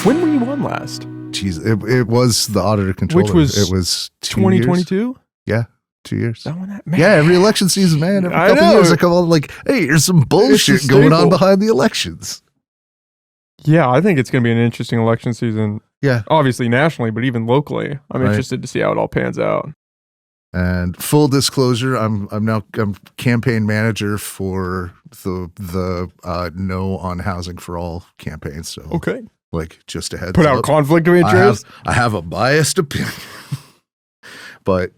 When were you on last? Jeez, it was the auditor controller. Which was it was 2022? Yeah, 2 years. Man. Yeah, every election season, man. Every I couple know. years I come on like, hey, here's some bullshit going on behind the elections. Yeah, I think it's going to be an interesting election season. Yeah. Obviously nationally, but even locally. I'm interested to see how it all pans out. And full disclosure, I'm campaign manager for the No on Housing for All campaign. So okay, like just a heads put up. out conflict of interest. I have a biased opinion, but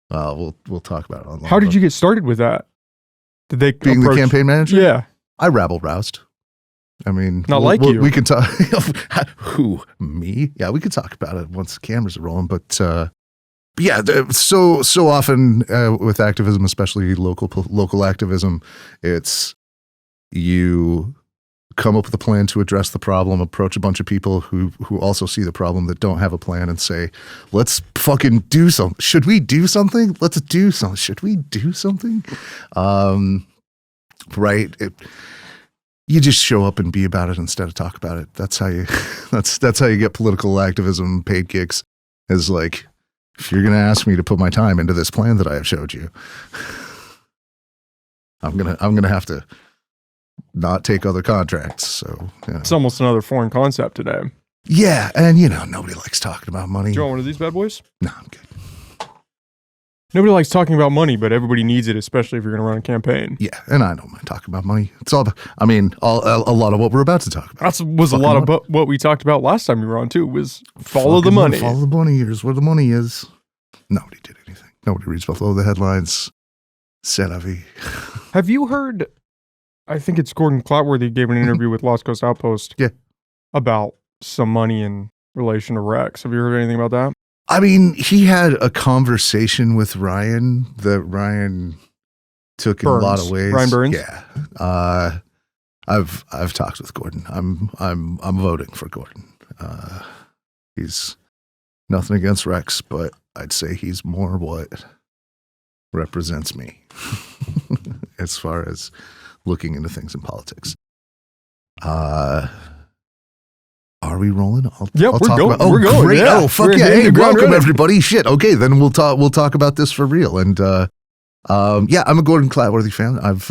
we'll talk about it online. How did you get started with that? Did they being the campaign manager? Yeah, I rabble roused. I mean, you. We can talk. Who, me? Yeah, we could talk about it once the cameras are rolling. But yeah, so often with activism, especially local activism, it's you come up with a plan to address the problem, approach a bunch of people who also see the problem that don't have a plan, and say, let's fucking do something. Should we do something? Let's do something. Should we do something? Right. You just show up and be about it instead of talk about it. That's how you that's how you get political activism paid gigs. Is like, if you're gonna ask me to put my time into this plan that I have showed you, I'm gonna have to not take other contracts. So it's almost another foreign concept today. Yeah, and nobody likes talking about money. Do you want one of these bad boys? No, I'm good. Nobody likes talking about money, but everybody needs it, especially if you're going to run a campaign. Yeah, and I don't mind talking about money. It's all, a lot of what we're about to talk about. That was a lot of what we talked about last time you were on, too, was follow the money. Follow the money. Here's where the money is. Nobody did anything. Nobody reads below the headlines. C'est la vie. Have you heard, I think it's Gordon Clotworthy gave an interview with Lost Coast Outpost about some money in relation to Rex. Have you heard anything about that? I mean, he had a conversation with Ryan that Ryan took in a lot of ways. Ryan Burns? Yeah. I've talked with Gordon. I'm voting for Gordon. He's nothing against Rex, but I'd say he's more what represents me as far as looking into things in politics. Are we rolling? We're going. We're going. Great. Yeah. Oh, fuck yeah! Hey, welcome everybody. Shit. Okay, then we'll talk about this for real. And yeah, I'm a Gordon Clatworthy fan. I've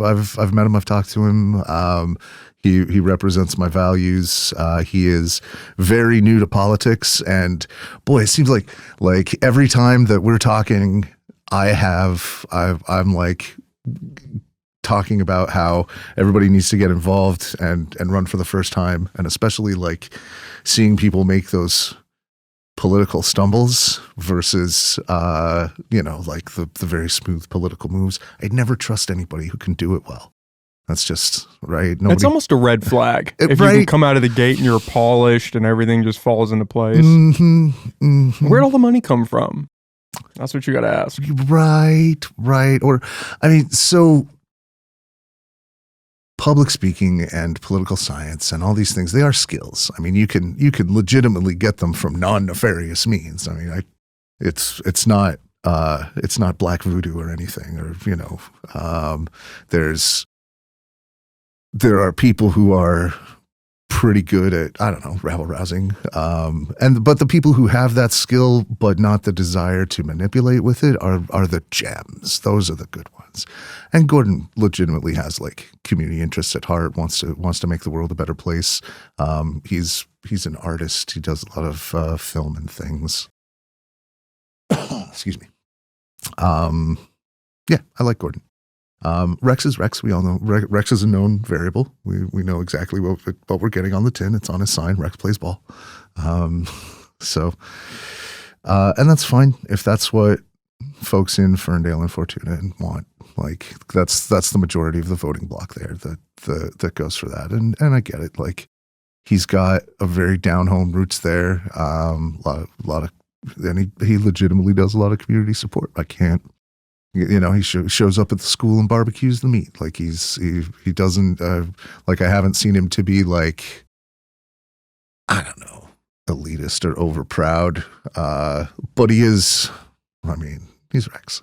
met him. I've talked to him. He represents my values. He is very new to politics, and boy, it seems like every time that we're talking, I'm like talking about how everybody needs to get involved and run for the first time, and especially like seeing people make those political stumbles versus like the very smooth political moves. I'd never trust anybody who can do it well. That's just right. It's almost a red flag. If you can come out of the gate and you're polished and everything just falls into place. Where'd all the money come from? That's what you got to ask. Right. Or, I mean, so public speaking and political science and all these things, they are skills. I mean, you can legitimately get them from non-nefarious means. I mean, it's not black voodoo or anything, or there are people who are pretty good at, I don't know, rabble rousing. But the people who have that skill but not the desire to manipulate with it are the gems. Those are the good ones. And Gordon legitimately has like community interests at heart, wants to make the world a better place. He's an artist. He does a lot of film and things. Excuse me. Yeah, I like Gordon. Rex is Rex. We all know Rex is a known variable. We know exactly what we're getting on the tin. It's on his sign. Rex plays ball. So and that's fine if that's what folks in Ferndale and Fortuna want. Like that's the majority of the voting block there that goes for that. And I get it. Like he's got a very down home roots there. Lot of and he legitimately does a lot of community support. I can't. He shows up at the school and barbecues the meat. Like he doesn't like, I haven't seen him to be like, I don't know, elitist or overproud. But he is, I mean, he's Rex.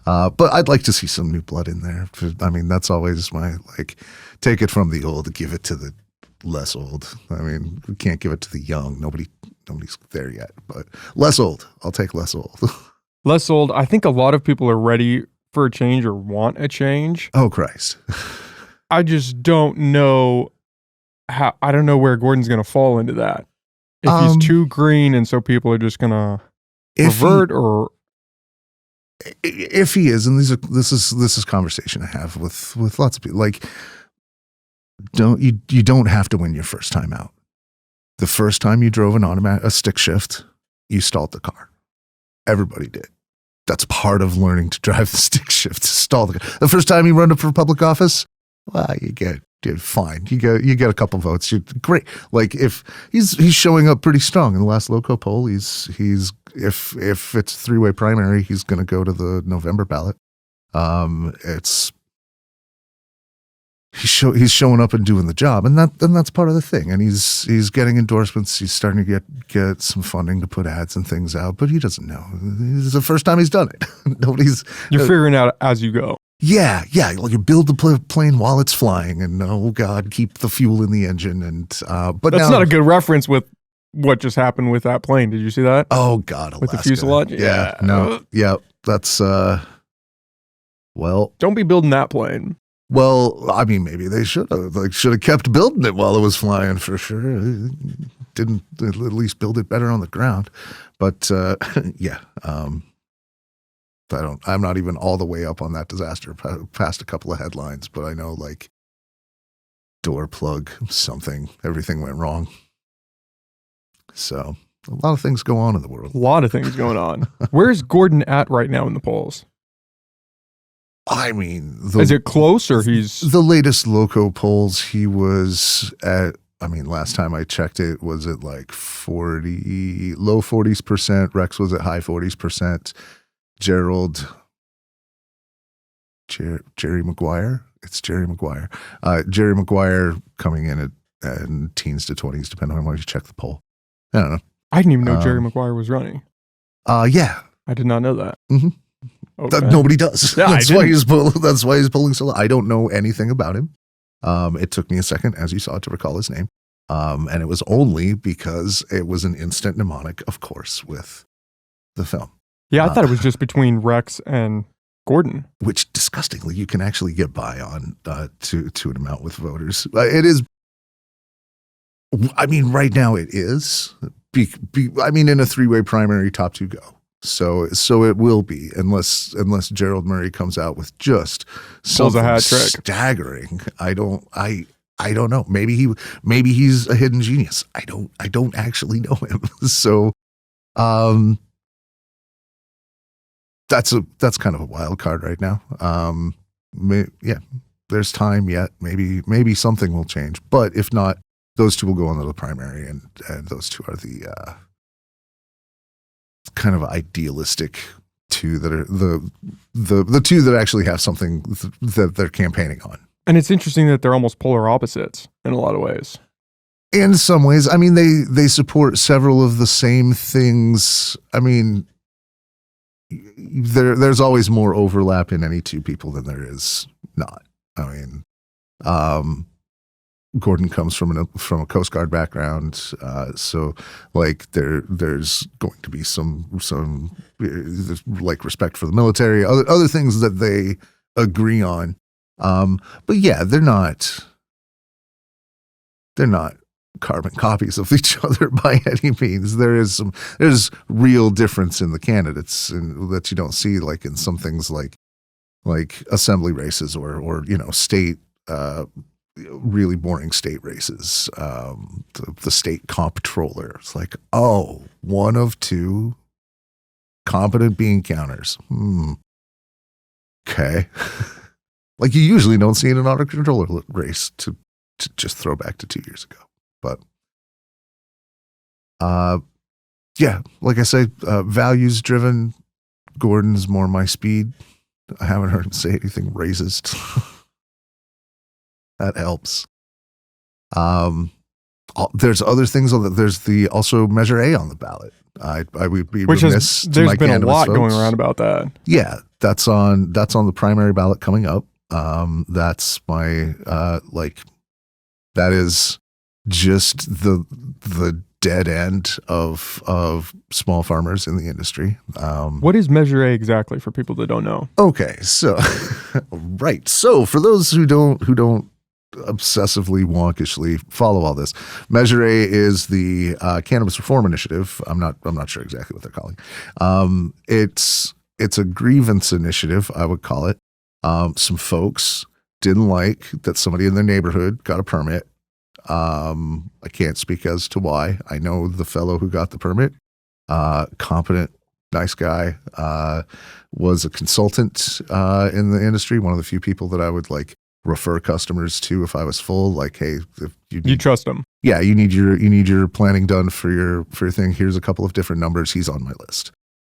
But I'd like to see some new blood in there. I mean, that's always my, like, take it from the old, give it to the less old. I mean, we can't give it to the young. Nobody's there yet, but less old. I'll take less old. Less old. I think a lot of people are ready for a change or want a change. Oh, Christ. I just don't know I don't know where Gordon's going to fall into that. If he's too green and so people are just going to revert, or if he is, and this is conversation I have with lots of people. Like, you don't have to win your first time out. The first time you drove a stick shift, you stalled the car. Everybody did. That's part of learning to drive the stick shift, to stall the car. The first time you run up for public office, well, you get fine. You get a couple votes. You're great. Like, if he's showing up pretty strong in the last local poll. He's if it's three-way primary, he's going to go to the November ballot. He's showing up and doing the job, and that's part of the thing. And he's getting endorsements. He's starting to get some funding to put ads and things out, but he doesn't know. This is the first time he's done it. You're figuring out as you go. Yeah. Like, you build the plane while it's flying, and oh God, keep the fuel in the engine. And but that's not a good reference with what just happened with that plane. Did you see that? Oh God, Alaska. With the fuselage. Yeah. No. Yeah. That's well. Don't be building that plane. Well, I mean, maybe they should have kept building it while it was flying, for sure. Didn't at least build it better on the ground. But yeah. I'm not even all the way up on that disaster, past a couple of headlines, but I know, like, door plug something, everything went wrong. So a lot of things go on in the world. A lot of things going on. Where's Gordon at right now in the polls? I mean, is it close, or he's the latest loco polls? He was at. I mean, last time I checked, it was at like 40, low 40%. Rex was at high 40%. Jerry Maguire. It's Jerry Maguire. Jerry Maguire coming in at teens to 20s, depending on where you check the poll. I don't know. I didn't even know Jerry Maguire was running. Yeah. I did not know that. Mm-hmm. Okay. Nobody does. Yeah, that's why he's polling so low. I don't know anything about him. It took me a second, as you saw, to recall his name. And it was only because it was an instant mnemonic, of course, with the film. Yeah, I thought it was just between Rex and Gordon. Which, disgustingly, you can actually get by on to an amount with voters. It is. I mean, right now it is. I mean, in a three-way primary, top two go. So it will be, unless Gerald Murray comes out with just something staggering. I don't know. Maybe he's a hidden genius. I don't actually know him. So, that's kind of a wild card right now. Yeah, there's time yet. Maybe something will change, but if not, those two will go on to the primary, and those two are the kind of idealistic two that are the two that actually have something that they're campaigning on. And it's interesting that they're almost polar opposites in a lot of ways. In some ways, I mean, they support several of the same things. I mean, there's always more overlap in any two people than there is not. I mean, Gordon comes from a Coast Guard background, so like there's going to be some like respect for the military, other things that they agree on. But yeah, they're not carbon copies of each other by any means. There's real difference in the candidates that you don't see, like in some things like assembly races or state. Really boring state races. The state comptroller. It's like, oh, one of two competent bean counters. Okay. Like, you usually don't see in an auto controller race, to just throw back to 2 years ago. But yeah, like I say, values driven. Gordon's more my speed. I haven't heard him say anything racist. That helps. There's other things. There's also Measure A on the ballot. I would be remiss. There's been a lot going around about that. Yeah, that's on the primary ballot coming up. That's my that is just the dead end of small farmers in the industry. What is Measure A exactly for people that don't know? Okay, so right. So for those who don't obsessively wonkishly follow all this, Measure A is the Cannabis Reform Initiative. I'm not sure exactly what they're calling. It's a grievance initiative, I would call it. Some folks didn't like that somebody in their neighborhood got a permit. I can't speak as to why. I know the fellow who got the permit, competent, nice guy, was a consultant in the industry. One of the few people that I would like refer customers to if I was full. Like, hey, if you trust him. Yeah, you need your planning done for your thing. Here's a couple of different numbers. He's on my list.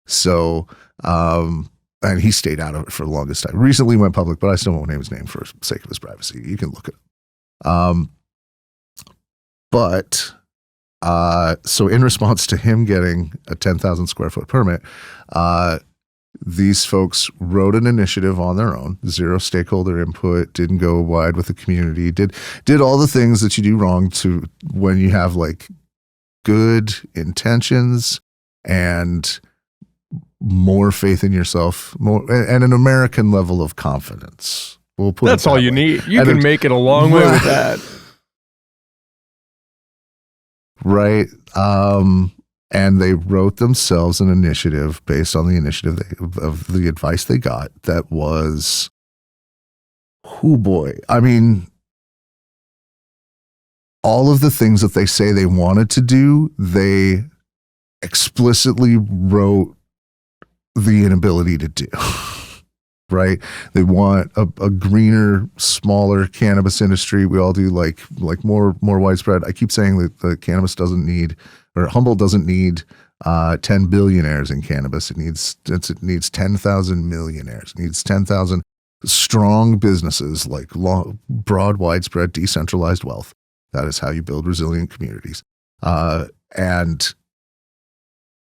So, and he stayed out of it for the longest time. Recently went public, but I still won't name his name for sake of his privacy. You can look it up. So in response to him getting a 10,000 square foot permit, these folks wrote an initiative on their own, zero stakeholder input, didn't go wide with the community, did all the things that you do wrong to when you have like good intentions and more faith in yourself, more and an American level of confidence. We'll put that's all you need. You can make it a long way with that. Right. And they wrote themselves an initiative based on the initiative of the advice they got that was, oh boy. I mean, all of the things that they say they wanted to do, they explicitly wrote the inability to do. Right? They want a greener, smaller cannabis industry. We all do like more widespread. I keep saying that the cannabis doesn't need, or Humboldt doesn't need 10 billionaires in cannabis. It needs 10,000 millionaires. It needs 10,000 strong businesses, like broad, widespread, decentralized wealth. That is how you build resilient communities. And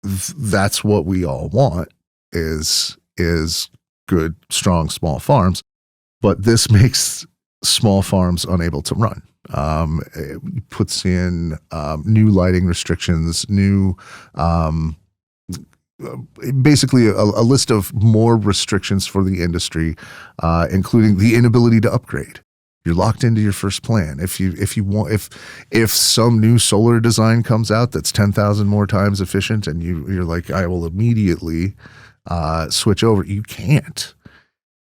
that's what we all want is good, strong, small farms, but this makes small farms unable to run. It puts in new lighting restrictions, basically a list of more restrictions for the industry, including the inability to upgrade. You're locked into your first plan. If some new solar design comes out that's 10,000 more times efficient, and you're like, I will immediately switch over. You can't.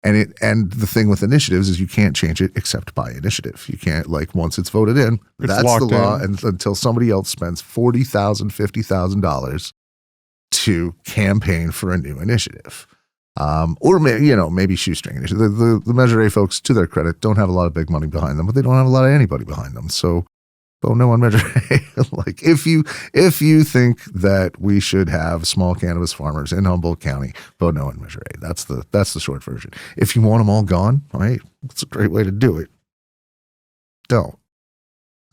And the thing with initiatives is you can't change it except by initiative. You can't, like, once it's voted in, that's the law, and until somebody else spends $40,000, $50,000 to campaign for a new initiative. Or maybe shoestring initiative. The Measure A folks, to their credit, don't have a lot of big money behind them, but they don't have a lot of anybody behind them. So vote no on Measure A. Like, if you think that we should have small cannabis farmers in Humboldt County, vote no on Measure A. That's the short version. If you want them all gone, all right, it's a great way to do it. Don't.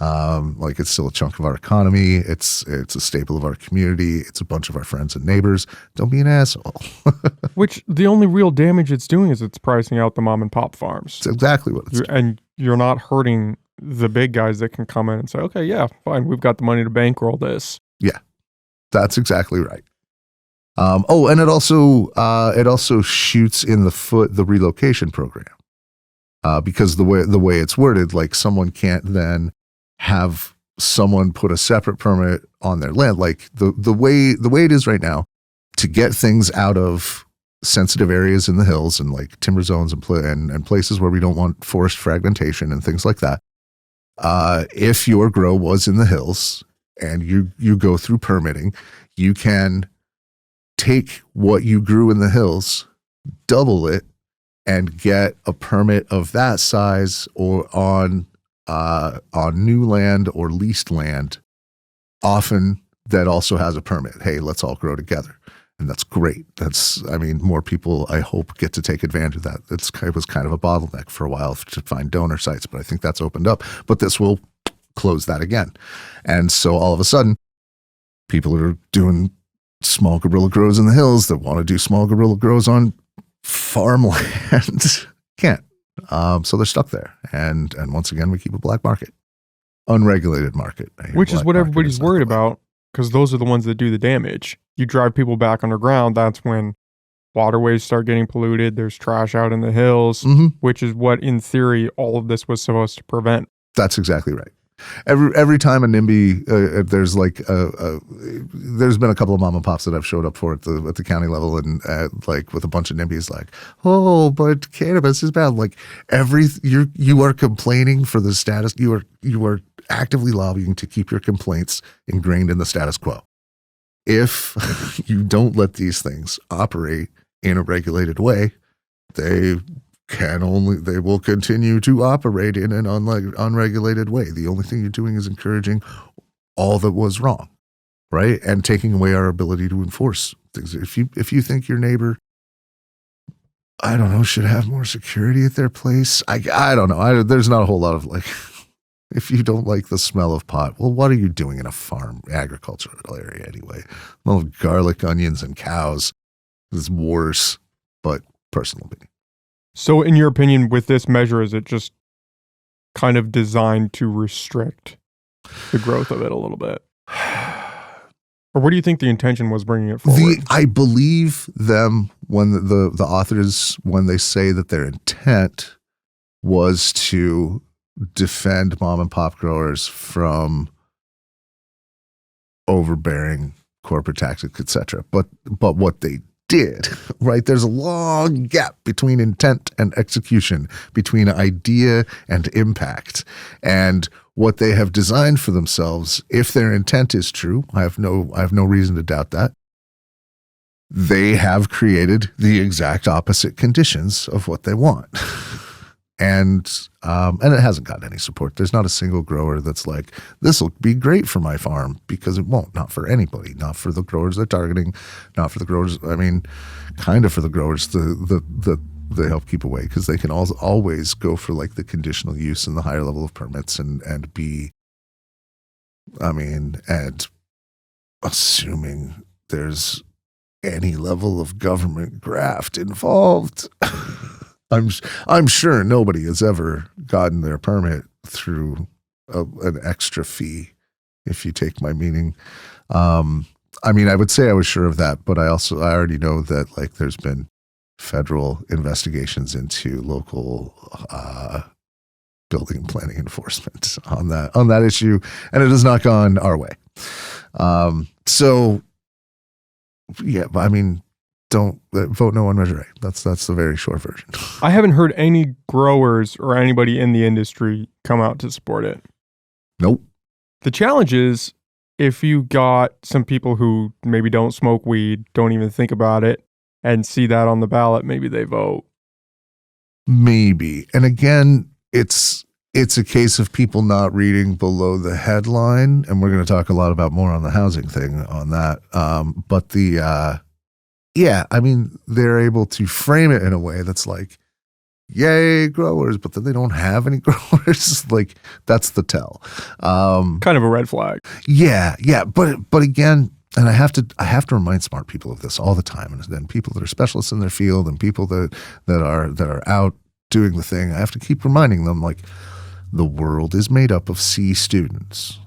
It's still a chunk of our economy. It's a staple of our community. It's a bunch of our friends and neighbors. Don't be an asshole. Which the only real damage it's doing is it's pricing out the mom and pop farms. It's exactly what it's doing. And you're not hurting the big guys that can come in and say, okay, yeah, fine, we've got the money to bankroll this. Yeah, that's exactly right. And it also shoots in the foot the relocation program, because the way it's worded, like, someone can't then have someone put a separate permit on their land. Like the way it is right now, to get things out of sensitive areas in the hills and like timber zones and places where we don't want forest fragmentation and things like that. If your grow was in the hills and you go through permitting, you can take what you grew in the hills, double it, and get a permit of that size or on new land or leased land, often that also has a permit. Hey, let's all grow together. And that's great. More people, I hope, get to take advantage of that. It was kind of a bottleneck for a while to find donor sites, but I think that's opened up. But this will close that again. And so all of a sudden, people are doing small guerrilla grows in the hills that want to do small guerrilla grows on farmland can't. So they're stuck there. And once again, we keep a black market. unregulated market. Which is what everybody's worried about, because those are the ones that do the damage. You drive people back underground, that's when waterways start getting polluted. There's trash out in the hills, which is what, in theory, all of this was supposed to prevent. That's exactly right. Every time a NIMBY, there's been a couple of mom and pops that I've showed up for at the county level, and like with a bunch of NIMBYs, like, oh, but cannabis is bad. Like you are complaining for the status. You are actively lobbying to keep your complaints ingrained in the status quo. If you don't let these things operate in a regulated way, they will continue to operate in an unregulated way. The only thing you're doing is encouraging all that was wrong, right? And taking away our ability to enforce things. If you think your neighbor, I don't know, should have more security at their place, I don't know. There's not a whole lot of like, if you don't like the smell of pot, well, what are you doing in a farm agricultural area anyway? Well, garlic, onions, and cows is worse, but personal opinion. So in your opinion, with this measure, is it just kind of designed to restrict the growth of it a little bit? Or what do you think the intention was bringing it forward? I believe them when the authors, when they say that their intent was to defend mom and pop growers from overbearing corporate tactics, etc. But what they did, right? There's a long gap between intent and execution, between idea and impact. And what they have designed for themselves, if their intent is true, I have no reason to doubt that, they have created the exact opposite conditions of what they want. And it hasn't gotten any support. There's not a single grower that's like, this will be great for my farm, because it won't. Not for anybody. Not for the growers they're targeting. Not for the growers. I mean, kind of for the growers that they help keep away, because they can always go for like the conditional use and the higher level of permits and be. I mean, and assuming there's any level of government graft involved. I'm sure nobody has ever gotten their permit through an extra fee, if you take my meaning. I mean, I would say I was sure of that, but I already know that like there's been federal investigations into local building planning enforcement on that issue, and it has not gone our way. So yeah, I mean, don't vote no on Measure A. That's the very short version. I haven't heard any growers or anybody in the industry come out to support it. Nope. The challenge is, if you got some people who maybe don't smoke weed, don't even think about it, and see that on the ballot, maybe they vote. Maybe. And again, it's a case of people not reading below the headline, and we're going to talk a lot about more on the housing thing on that. But yeah, I mean, they're able to frame it in a way that's like, yay, growers, but then they don't have any growers. Like, that's the tell. Kind of a red flag. Yeah. But again, and I have to remind smart people of this all the time, and then people that are specialists in their field and people that are out doing the thing, I have to keep reminding them, like, the world is made up of C students,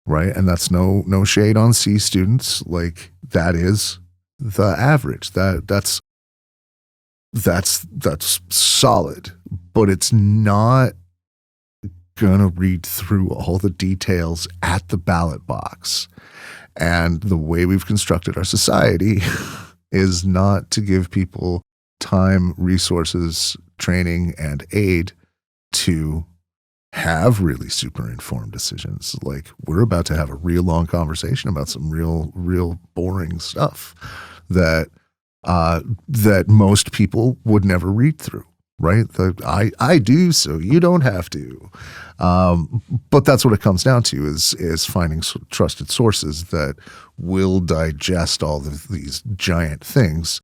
right? And that's no shade on C students. Like, that is the average. That's solid, but it's not gonna read through all the details at the ballot box. And the way we've constructed our society is not to give people time, resources, training, and aid to have really super informed decisions. Like, we're about to have a real long conversation about some real boring stuff that most people would never read through, right? I do, so you don't have to. But that's what it comes down to, is finding trusted sources that will digest all of these giant things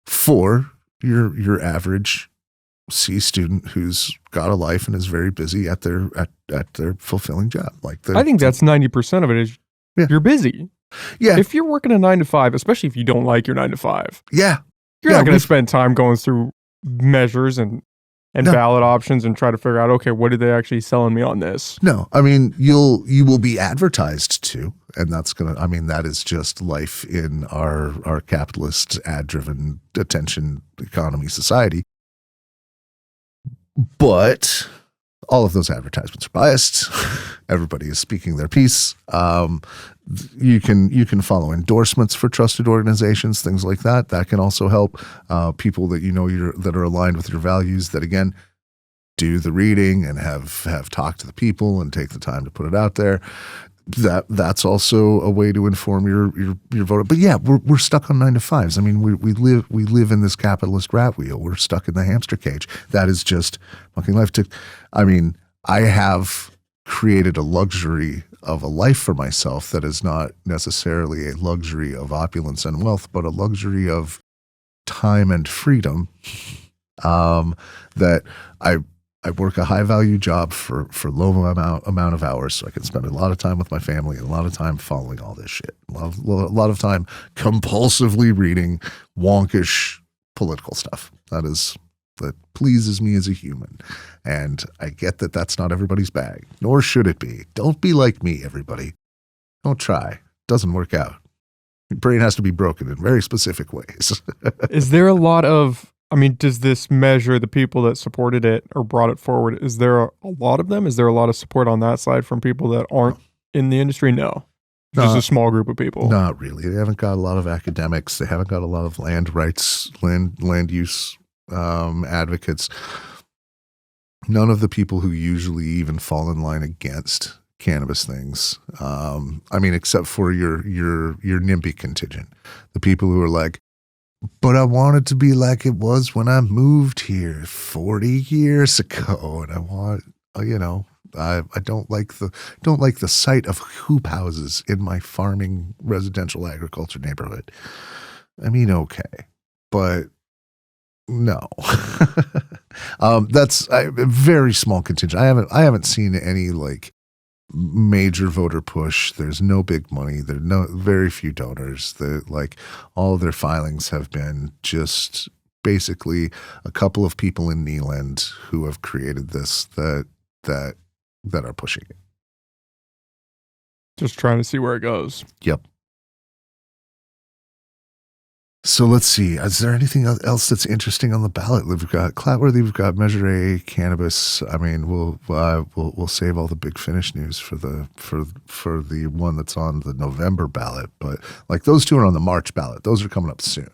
for your average C student who's got a life and is very busy at their fulfilling job. Like, I think that's 90% of it is you're busy. Yeah. If you're working a 9 to 5, especially if you don't like your 9 to 5. Yeah. You're not going to spend time going through measures and and No. ballot options and try to figure out, okay, what are they actually selling me on this? No, I mean, you will be advertised to, and that is just life in our capitalist, ad-driven, attention economy society. But all of those advertisements are biased. Everybody is speaking their piece. You can follow endorsements for trusted organizations, things like that. That can also help people that that are aligned with your values. That again, do the reading and have talked to the people and take the time to put it out there. That's also a way to inform your voter. But yeah, we're stuck on 9 to 5s. I mean, we live in this capitalist rat wheel. We're stuck in the hamster cage. That is just fucking life. I have created a luxury of a life for myself that is not necessarily a luxury of opulence and wealth, but a luxury of time and freedom. That I work a high value job for low amount of hours, so I can spend a lot of time with my family and a lot of time following all this shit. A lot of time compulsively reading wonkish political stuff. That pleases me as a human. And I get that that's not everybody's bag, nor should it be. Don't be like me, everybody. Don't try. Doesn't work out. Your brain has to be broken in very specific ways. Is there a lot of, does this measure the people that supported it or brought it forward? Is there a lot of them? Is there a lot of support on that side from people that aren't in the industry? No. Just a small group of people. Not really. They haven't got a lot of academics. They haven't got a lot of land rights, land use advocates. None of the people who usually even fall in line against cannabis things. Except for your NIMBY contingent, the people who are like, but I want it to be like it was when I moved here 40 years ago, and I want, I don't like the sight of hoop houses in my farming residential agriculture neighborhood. Okay, but no. That's a very small contingent. I haven't seen any like major voter push. There's no big money. There are very few donors. All of their filings have been just basically a couple of people in Kneeland who have created this that are pushing it. Just trying to see where it goes. Yep. So let's see. Is there anything else that's interesting on the ballot? We've got Clatworthy. We've got Measure A, cannabis. We'll save all the big finish news for the one that's on the November ballot. But those two are on the March ballot. Those are coming up soon.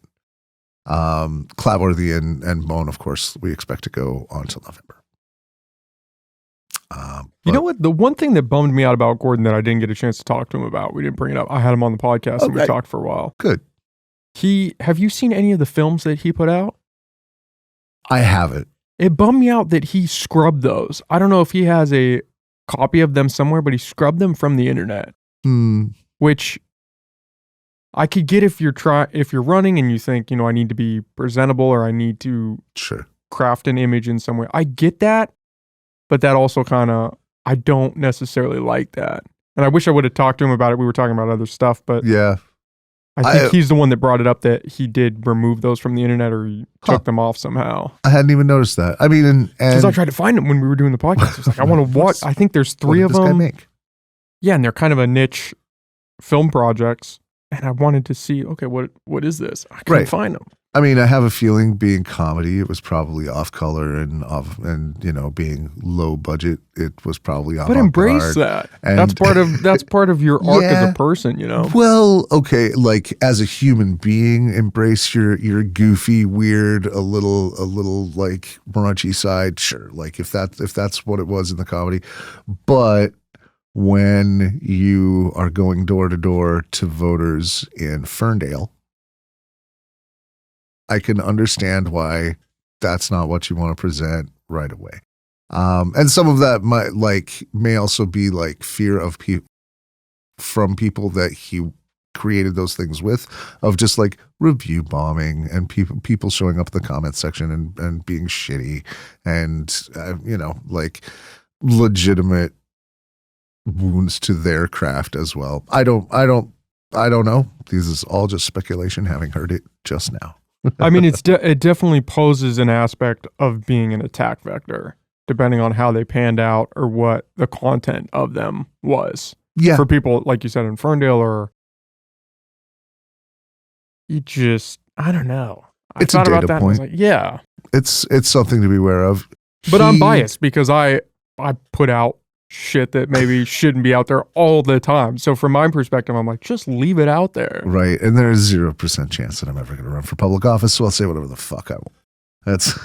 Clatworthy and Bone, of course, we expect to go on till November. You know what? The one thing that bummed me out about Gordon that I didn't get a chance to talk to him about, we didn't bring it up. I had him on the podcast and we talked for a while. Good. Have you seen any of the films that he put out? I haven't. It bummed me out that he scrubbed those. I don't know if he has a copy of them somewhere, but he scrubbed them from the internet. Which I could get if you're running and you think, I need to be presentable or I need to craft an image in some way. I get that, but that also I don't necessarily like that. And I wish I would have talked to him about it. We were talking about other stuff, but yeah. I think he's the one that brought it up that he did remove those from the internet or he took them off somehow. I hadn't even noticed that. Because I tried to find them when we were doing the podcast. It's like, I want to watch. I think there's 3 of them. What did this guy make? Yeah, and they're kind of a niche film projects. And I wanted to see, okay, what is this? I couldn't find them. I have a feeling being comedy, it was probably off color and being low budget, it was probably off. But embrace that. And that's part of your arc as a person, Well, okay, as a human being, embrace your goofy, weird, a little like raunchy side. Sure, if that's what it was in the comedy, but when you are going door to door to voters in Ferndale, I can understand why that's not what you want to present right away. And some of that may also be fear of from people that he created those things with, of just review bombing and people showing up in the comment section and being shitty and legitimate wounds to their craft as well. I don't know. This is all just speculation, having heard it just now. I mean, it definitely poses an aspect of being an attack vector, depending on how they panned out or what the content of them was. Yeah. For people, like you said, in Ferndale, or you just, I don't know. I It's a thought about data that and I was point. like, yeah. It's something to be aware of. But I'm biased because I put out shit that maybe shouldn't be out there all the time. So from my perspective, I'm like, just leave it out there. Right. And there's 0% chance that I'm ever going to run for public office, so I'll say whatever the fuck I want. That's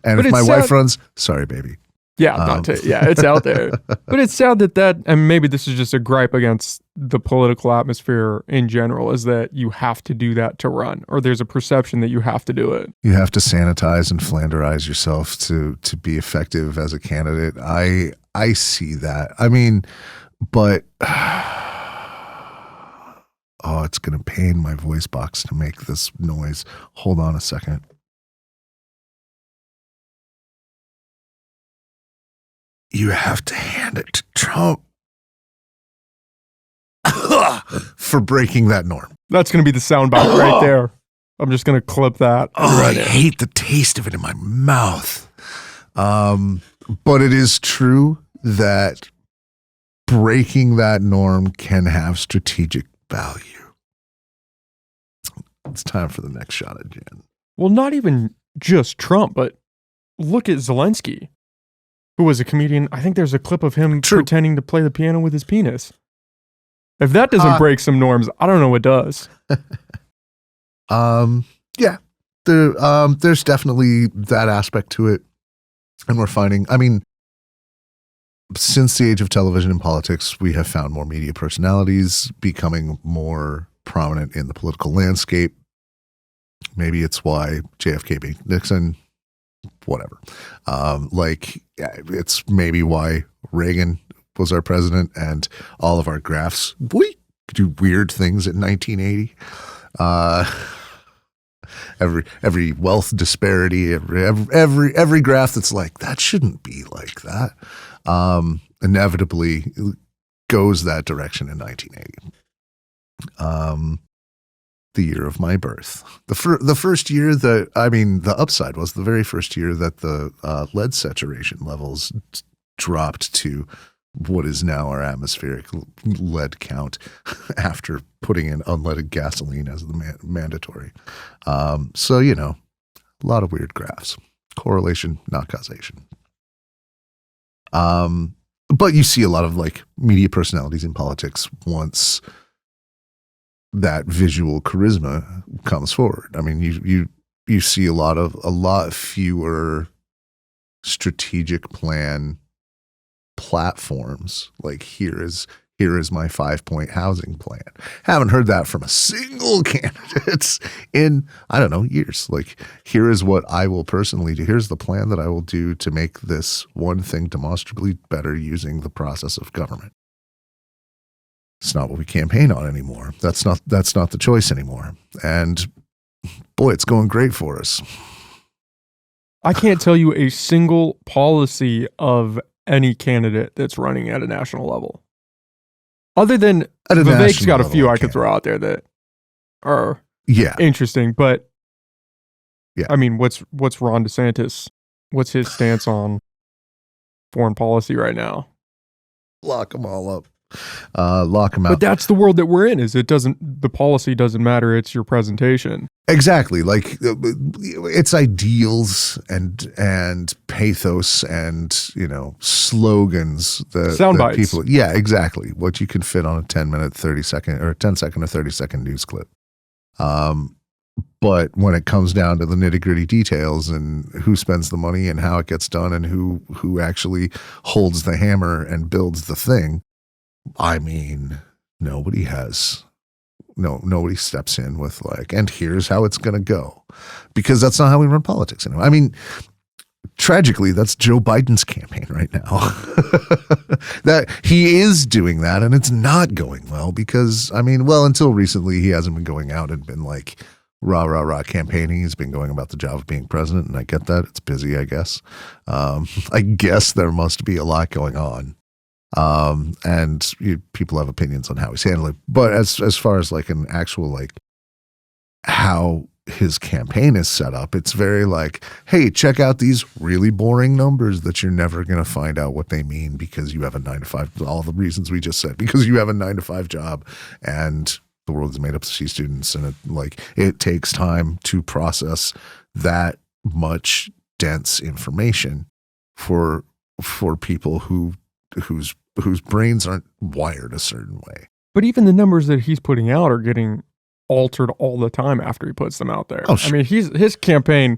and if my wife runs, sorry, baby. Yeah, it's out there. But it's sad that, and maybe this is just a gripe against the political atmosphere in general, is that you have to do that to run, or there's a perception that you have to do it. You have to sanitize and Flanderize yourself to be effective as a candidate. I see that. I mean, but oh, it's going to pain my voice box to make this noise. Hold on a second. You have to hand it to Trump for breaking that norm. That's going to be the soundbite right there. I'm just going to clip that. I hate the taste of it in my mouth. But it is true that breaking that norm can have strategic value. It's time for the next shot at gin. Well, not even just Trump, but look at Zelensky, who was a comedian. I think there's a clip of him pretending to play the piano with his penis. If that doesn't break some norms, I don't know what does. Yeah, there's definitely that aspect to it. And we're finding, I mean, since the age of television and politics, we have found more media personalities becoming more prominent in the political landscape. Maybe it's why JFK beat Nixon, whatever. It's maybe why Reagan was our president and all of our graphs do weird things in 1980. Every wealth disparity, every graph that's like, that shouldn't be like that, inevitably goes that direction in 1980. The year of my birth. The first year that, I mean, the upside was the very first year that the lead saturation levels dropped to what is now our atmospheric lead count after putting in unleaded gasoline as the mandatory. So, you know, a lot of weird graphs. Correlation, not causation. But you see a lot of like media personalities in politics once that visual charisma comes forward. I mean, you see a lot fewer strategic plan platforms. Like here is my 5-point housing plan. Haven't heard that from a single candidate in, I don't know, years. Like, here is what I will personally do. Here's the plan that I will do to make this one thing demonstrably better using the process of government. It's not what we campaign on anymore. That's not the choice anymore. And boy, it's going great for us. I can't tell you a single policy of any candidate that's running at a national level. Other than Vivek's got a few I could throw out there that are interesting, but I mean, what's Ron DeSantis? What's his stance on foreign policy right now? Lock them all up. Lock them out. But that's the world that we're in. The policy doesn't matter. It's your presentation. Exactly. Like it's ideals and pathos and, you know, slogans that people. Yeah, exactly. What you can fit on a 10-minute, 30-second or 10-second or 30-second news clip. But when it comes down to the nitty-gritty details and who spends the money and how it gets done and who actually holds the hammer and builds the thing, I mean, nobody steps in with like, and here's how it's going to go, because that's not how we run politics anymore. I mean, tragically, that's Joe Biden's campaign right now. That he is doing that, and it's not going well because, I mean, well, until recently, he hasn't been going out and been like rah campaigning. He's been going about the job of being president, and I get that. It's busy, I guess. I guess there must be a lot going on. And people have opinions on how he's handling it. But as far as like an actual, like how his campaign is set up, it's very like, hey, check out these really boring numbers that you're never going to find out what they mean because you have a 9-to-5, all the reasons we just said, because you have a 9-to-5 job and the world is made up of C students, and it takes time to process that much dense information for people whose brains aren't wired a certain way. But even the numbers that he's putting out are getting altered all the time after he puts them out there. Oh, sure. I mean, his campaign,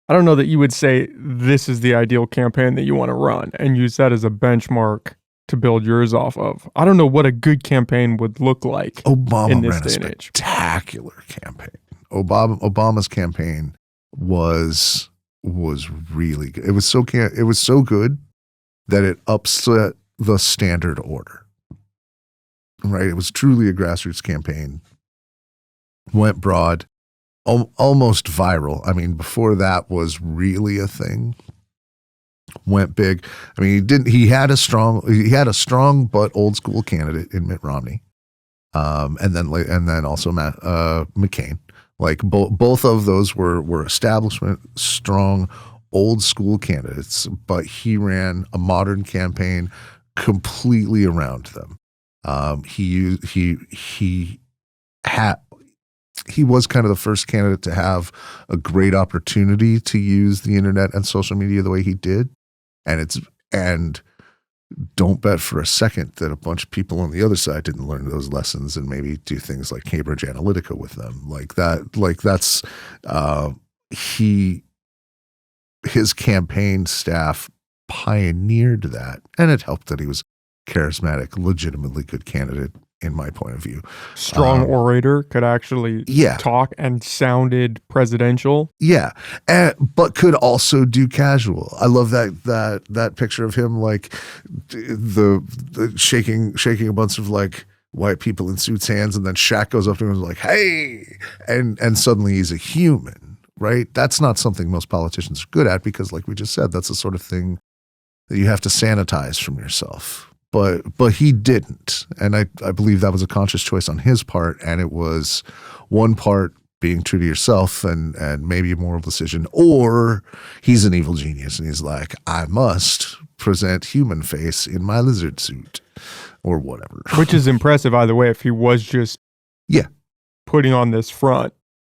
I don't know that you would say this is the ideal campaign that you want to run and use that as a benchmark to build yours off of. I don't know what a good campaign would look like. Obama in this ran a day and age. spectacular campaign. Obama's campaign was really good. It was so good that it upset the standard order. Right? It was truly a grassroots campaign. Went broad, almost viral. I mean, before that was really a thing. Went big. I mean, he had a strong but old school candidate in Mitt Romney, and then also McCain. Like both of those were establishment strong old school candidates, but he ran a modern campaign completely around them. He was kind of the first candidate to have a great opportunity to use the internet and social media the way he did. And don't bet for a second that a bunch of people on the other side didn't learn those lessons and maybe do things like Cambridge Analytica with them. His campaign staff pioneered that, and it helped that he was charismatic, legitimately good candidate in my point of view. Strong orator, could actually talk and sounded presidential. Yeah, but could also do casual. I love that picture of him like the shaking a bunch of like white people in suits' hands, and then Shaq goes up to him and is like, "Hey," and suddenly he's a human. Right? That's not something most politicians are good at because, like we just said, that's the sort of thing that you have to sanitize from yourself. But he didn't. And I believe that was a conscious choice on his part. And it was one part being true to yourself and maybe a moral decision, or he's an evil genius and he's like, I must present human face in my lizard suit or whatever. Which is impressive either way if he was just putting on this front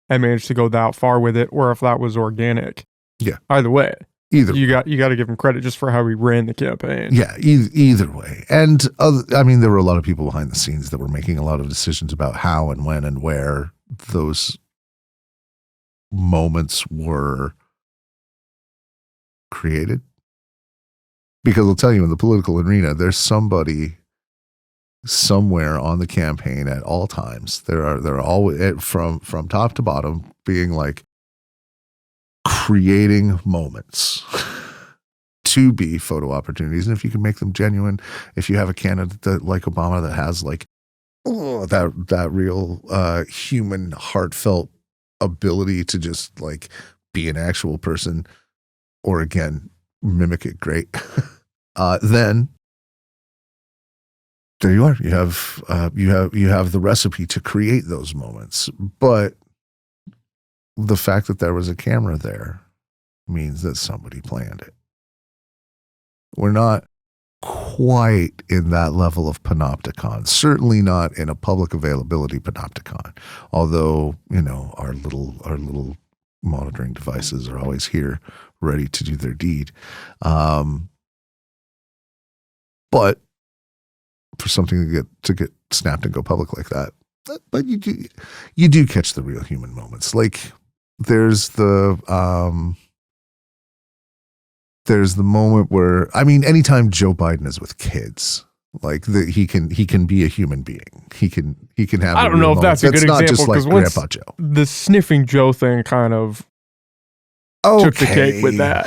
and managed to go that far with it, or if that was organic. Yeah. Either way. Either you got to give him credit just for how he ran the campaign. Yeah, either way. And there were a lot of people behind the scenes that were making a lot of decisions about how and when and where those moments were created. Because I'll tell you, in the political arena, there's somebody somewhere on the campaign at all times. There are always from top to bottom being like, creating moments to be photo opportunities. And if you can make them genuine, if you have a candidate that, like Obama, that has like that real human heartfelt ability to just like be an actual person, or again, mimic it great, then there you are. You have the recipe to create those moments. But the fact that there was a camera there means that somebody planned it. We're not quite in that level of panopticon, certainly not in a public availability panopticon, although, our little monitoring devices are always here ready to do their deed. But for something to get snapped and go public like that, but you do catch the real human moments. Like, there's the moment where, anytime Joe Biden is with kids, like he can be a human being. He can have. I don't know if that's a good example, not just like Grandpa Joe. The sniffing Joe thing kind of took the cake with that.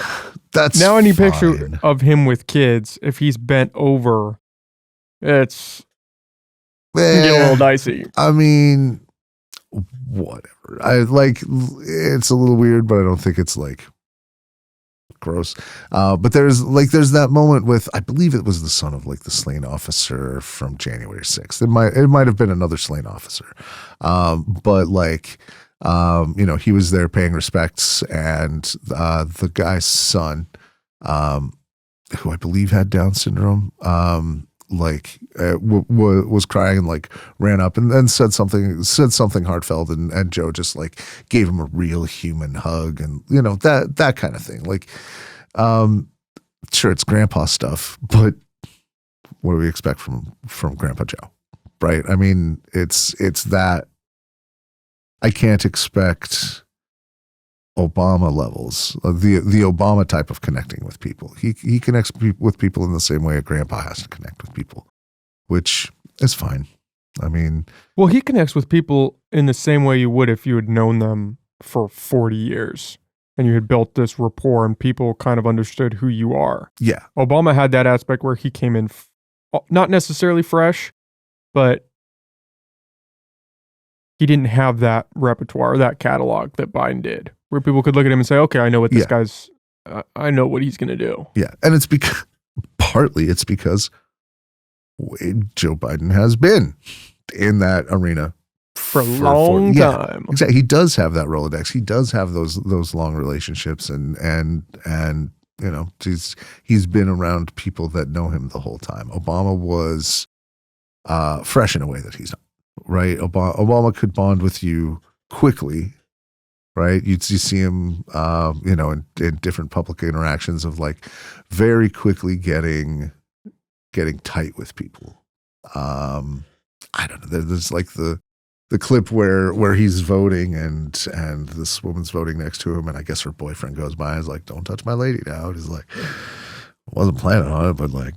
That's now any fine. picture of him with kids, if he's bent over, it's get a little dicey. Whatever. It's a little weird, but I don't think it's like gross. But there's that moment with, I believe it was the son of like the slain officer from January 6th. It might have been another slain officer. But like He was there paying respects, and the guy's son, who I believe had Down syndrome, was crying and like ran up and then said something heartfelt, and Joe just like gave him a real human hug, and that kind of thing. Like, sure, it's grandpa stuff, but what do we expect from Grandpa Joe, right? I mean, it's that. I can't expect Obama levels, the Obama type of connecting with people. He connects with people in the same way a grandpa has to connect with people, which is fine. I mean, well, he connects with people in the same way you would if you had known them for 40 years and you had built this rapport and people kind of understood who you are. Yeah. Obama had that aspect where he came in not necessarily fresh, but he didn't have that repertoire, that catalog that Biden did, where people could look at him and say, okay, I know what this guy's, I know what he's going to do. Yeah. And it's because, partly it's because Joe Biden has been in that arena for a long time. Exactly. He does have that Rolodex. He does have those long relationships, and he's been around people that know him the whole time. Obama was fresh in a way that he's not. Right, Obama could bond with you quickly, right? You see him, in different public interactions of like very quickly getting tight with people. I don't know. There's like the clip where he's voting and this woman's voting next to him, and I guess her boyfriend goes by and is like, "Don't touch my lady now." And he's like, "Wasn't planning on it, but like."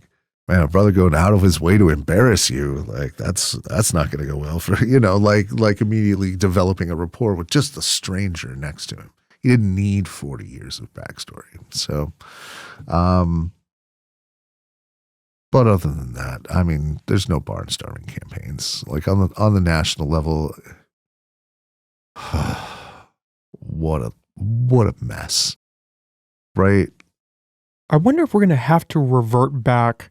Man, a brother going out of his way to embarrass you, like that's not going to go well for like immediately developing a rapport with just the stranger next to him. He didn't need 40 years of backstory. So, but other than that, I mean, there's no barnstorming campaigns like on the national level. What a mess, right? I wonder if we're going to have to revert back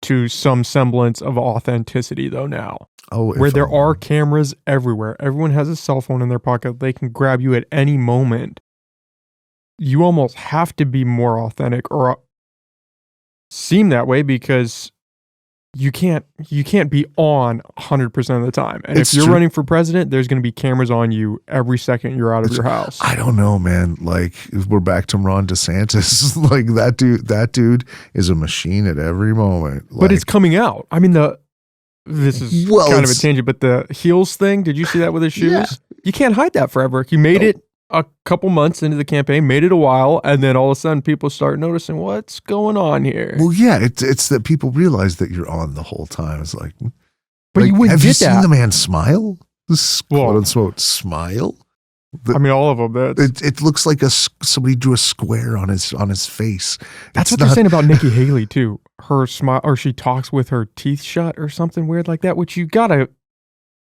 to some semblance of authenticity though now. Where there are cameras everywhere. Everyone has a cell phone in their pocket. They can grab you at any moment. You almost have to be more authentic or seem that way because you can't be on 100% of the time. And if you're running for president, there's going to be cameras on you every second you're out of your house. I don't know, man. Like we're back to Ron DeSantis. Like that dude is a machine at every moment. But it's coming out. I mean, this is kind of a tangent, but the heels thing, did you see that with his shoes? Yeah. You can't hide that forever. He made it a couple months into the campaign, made it a while, and then all of a sudden people start noticing what's going on here. Well, yeah, it's that people realize that you're on the whole time. It's like, but you wouldn't have get you that. seen the man smile? This quote unquote smile. I mean, all of them. It looks like somebody drew a square on his face. That's what they're saying about Nikki Haley too. Her smile, or she talks with her teeth shut, or something weird like that. Which you gotta.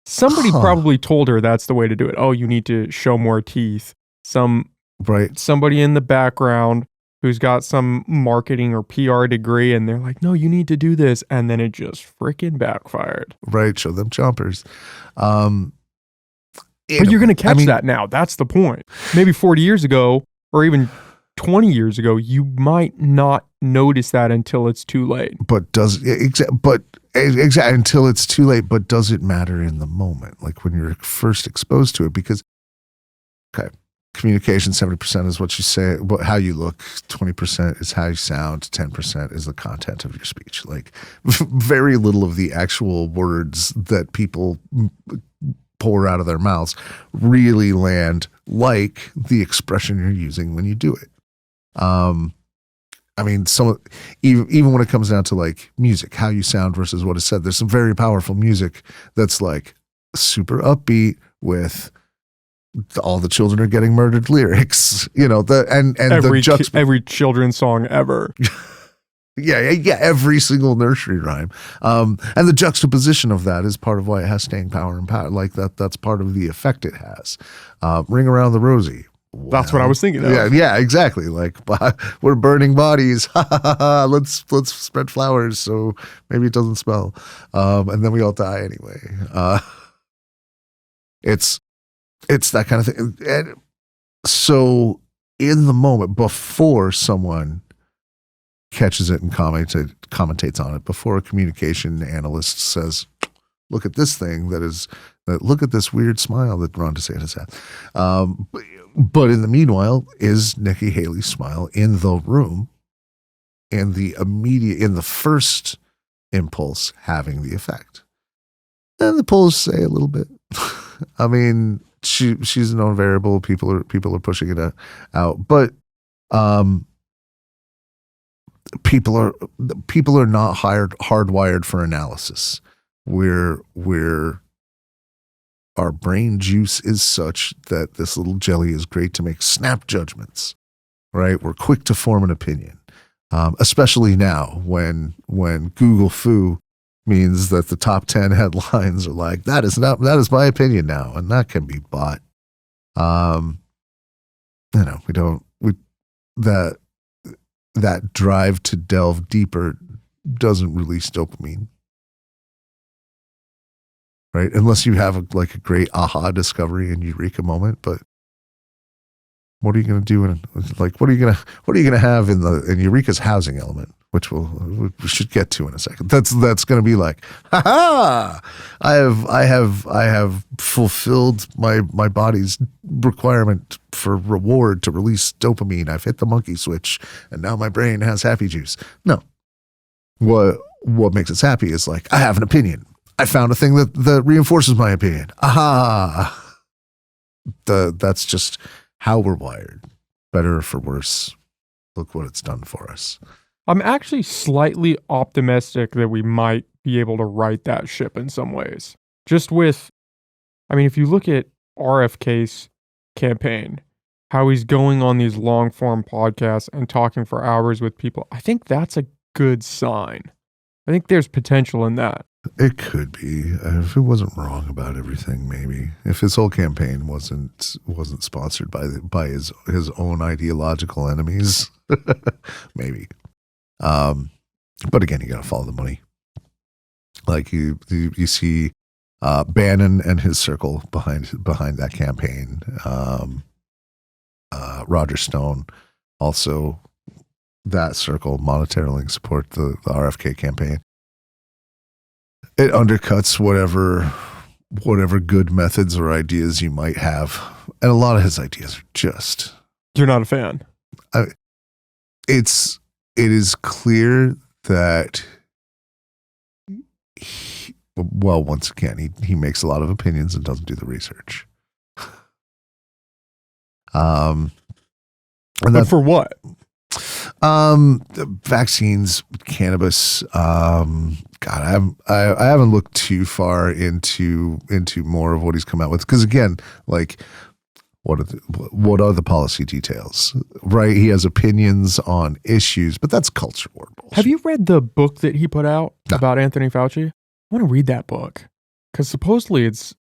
Somebody probably told her that's the way to do it. Oh, you need to show more teeth. Somebody in the background who's got some marketing or PR degree, and they're like, no, you need to do this. And then it just freaking backfired. Right. Show them chompers. But you're going to catch that now. That's the point. Maybe 40 years ago, or even 20 years ago, you might not notice that until it's too late. Exactly until it's too late. But does it matter in the moment? Like when you're first exposed to it? Because, communication, 70% is what you say, how you look, 20% is how you sound, 10% is the content of your speech. Like very little of the actual words that people pour out of their mouths really land like the expression you're using when you do it. I mean, even when it comes down to like music, how you sound versus what is said, there's some very powerful music that's like super upbeat with all the children are getting murdered lyrics, every children's song ever. yeah, every single nursery rhyme. And the juxtaposition of that is part of why it has staying power and power. Like that's part of the effect it has. Ring Around the Rosie. Well, that's what I was thinking of. Yeah, exactly. Like we're burning bodies. Let's spread flowers so maybe it doesn't smell. And then we all die anyway. It's It's that kind of thing. And so in the moment, before someone catches it and commentates on it, before a communication analyst says, look at this thing look at this weird smile that Ron DeSantis had. But in the meanwhile, is Nikki Haley's smile in the room and in the first impulse having the effect? And the polls say a little bit. I mean, she's a known variable. People are pushing it out, but people are not hardwired for analysis. Our brain juice is such that this little jelly is great to make snap judgments, right? We're quick to form an opinion, especially now when Google Foo means that the top 10 headlines are like, that is my opinion now, and that can be bought. That drive to delve deeper doesn't release dopamine. Right? Unless you have a great aha discovery and eureka moment, but what are you going to do what are you going to have in Eureka's housing element, which we should get to in a second. That's going to be like, ha I have fulfilled my body's requirement for reward to release dopamine. I've hit the monkey switch and now my brain has happy juice. No. What makes us happy is like, I have an opinion. I found a thing that reinforces my opinion. Aha. That's just how we're wired. Better or for worse. Look what it's done for us. I'm actually slightly optimistic that we might be able to right that ship in some ways. Just with, if you look at RFK's campaign, how he's going on these long form podcasts and talking for hours with people, I think that's a good sign. I think there's potential in that. It could be. If it wasn't wrong about everything, maybe. If his whole campaign wasn't sponsored by his own ideological enemies, maybe. But again, you got to follow the money. Like you see Bannon and his circle behind that campaign. Roger Stone, also that circle monetarily support the RFK campaign. It undercuts whatever good methods or ideas you might have. And a lot of his ideas are just... You're not a fan. It is clear that once again, he makes a lot of opinions and doesn't do the research. But for what? Vaccines, cannabis. God, I haven't looked too far into more of what he's come out with, because again, like, what are the policy details? Right, he has opinions on issues, but that's culture war bullshit. Have you read the book that he put out about Anthony Fauci? I want to read that book because supposedly it's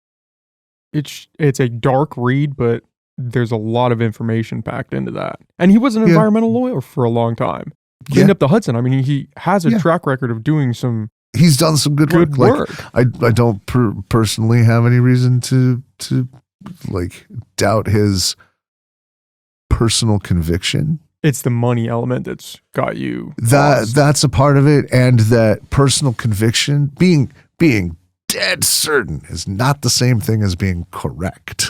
a dark read, but there's a lot of information packed into that. And he was an environmental lawyer for a long time. Cleaned up the Hudson. he has a track record of doing some. He's done some good work. Like, I don't personally have any reason to like doubt his personal conviction. It's the money element that's got you. That's a part of it, and that personal conviction, being dead certain, is not the same thing as being correct.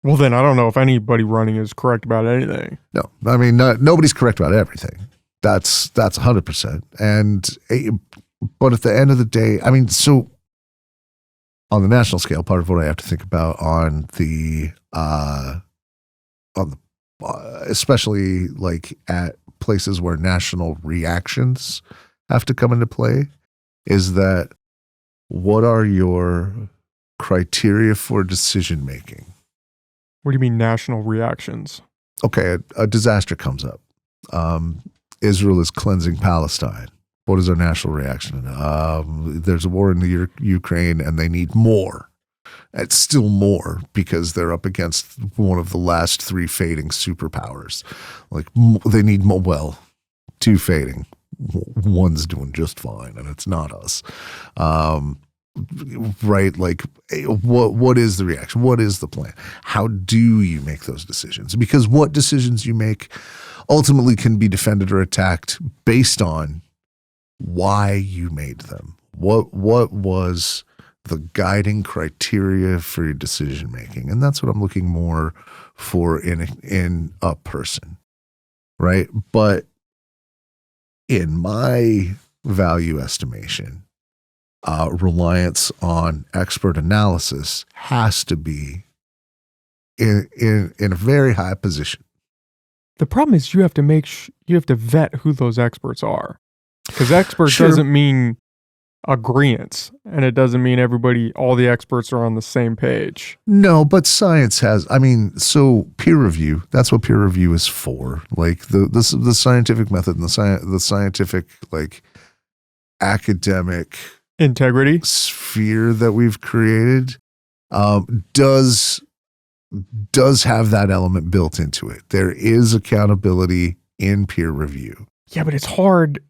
Well, then I don't know if anybody running is correct about anything. No, nobody's correct about everything. That's 100%. But at the end of the day, so on the national scale, part of what I have to think about on the especially like at places where national reactions have to come into play, is that what are your criteria for decision making? What do you mean national reactions? Okay, a disaster comes up. Israel is cleansing Palestine. What is our national reaction? There's a war in the Ukraine and they need more. It's still more because they're up against one of the last three fading superpowers. Like, they need more. Well, two fading. One's doing just fine, and it's not us. right? Like, what is the reaction? What is the plan? How do you make those decisions? Because what decisions you make ultimately can be defended or attacked based on why you made them. What was the guiding criteria for your decision making? And that's what I'm looking more for in a person, right? But in my value estimation, reliance on expert analysis has to be in a very high position. The problem is you have to you have to vet who those experts are, because expert Sure. doesn't mean agreeance, and it doesn't mean all the experts are on the same page. No, but science has, so peer review, that's what peer review is for. Like the scientific method and the scientific, like, academic Integrity. sphere that we've created does have that element built into it. There is accountability in peer review. Yeah, but it's hard.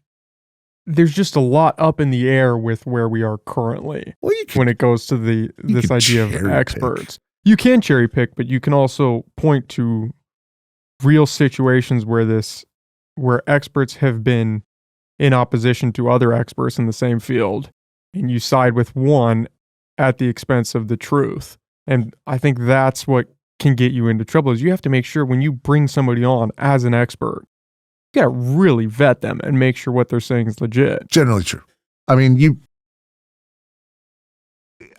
There's just a lot up in the air with where we are currently when it goes to this idea of experts. You can cherry pick, but you can also point to real situations where experts have been in opposition to other experts in the same field, and you side with one at the expense of the truth. And I think that's what can get you into trouble, is you have to make sure when you bring somebody on as an expert, you got to really vet them and make sure what they're saying is legit. Generally true.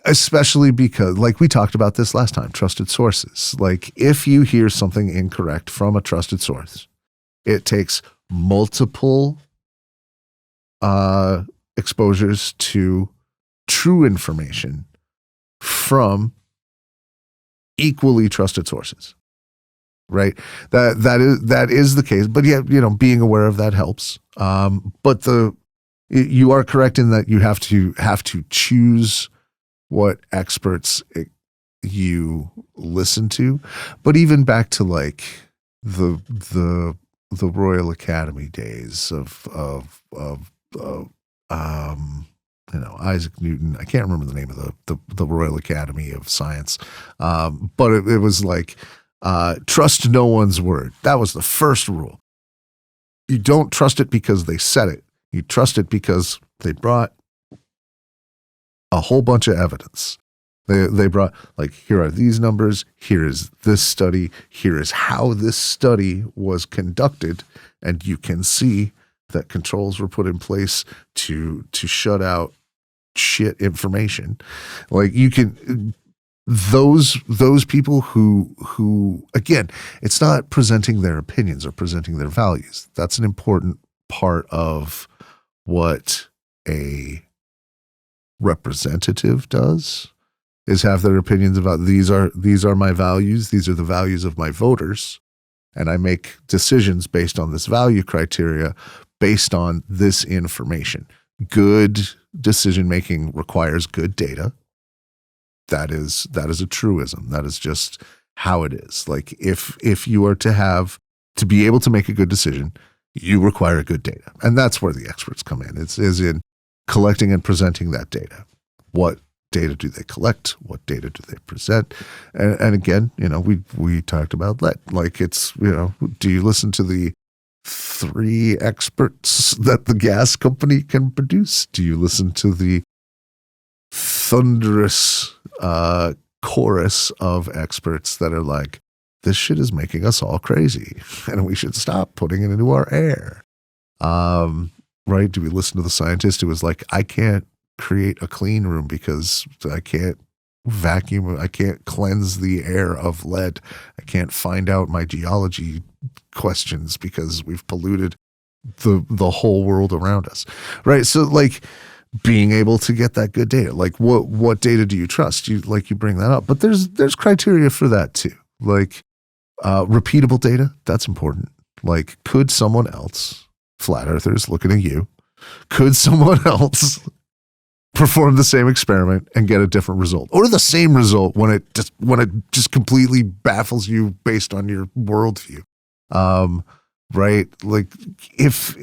Especially because, like we talked about this last time, trusted sources. Like, if you hear something incorrect from a trusted source, it takes multiple exposures to true information from equally trusted sources. Right. That is the case. But yeah, being aware of that helps. But you are correct in that you have to choose what experts you listen to. But even back to, like, the Royal Academy days of Isaac Newton. I can't remember the name of the Royal Academy of Science. But it was like, trust no one's word. That was the first rule. You don't trust it because they said it. You trust it because they brought a whole bunch of evidence. They brought, like, here are these numbers, here is this study, here is how this study was conducted, and you can see that controls were put in place to shut out shit information. Like, you can, those people who again, it's not presenting their opinions or presenting their values. That's an important part of what a representative does, is have their opinions about these are my values, these are the values of my voters, and I make decisions based on this value criteria, based on this information. Good decision making requires good data. That is a truism. That is just how it is. Like, if you are to be able to make a good decision, you require good data. And that's where the experts come in. It's in collecting and presenting that data. What data do they collect? What data do they present? And again, we talked about that. Like, it's, do you listen to the 3 experts that the gas company can produce? Do you listen to the thunderous chorus of experts that are like, this shit is making us all crazy and we should stop putting it into our air? Right? Do we listen to the scientist who was like, I can't create a clean room because I can't vacuum, I can't cleanse the air of lead, I can't find out my geology questions because we've polluted the whole world around us, right? So, like, being able to get that good data, like, what data do you trust? You bring that up, but there's criteria for that too. Like, repeatable data, that's important. Like, could someone else, flat earthers looking at you, could someone else perform the same experiment and get a different result, or the same result when it just completely baffles you based on your worldview? Right? Like, if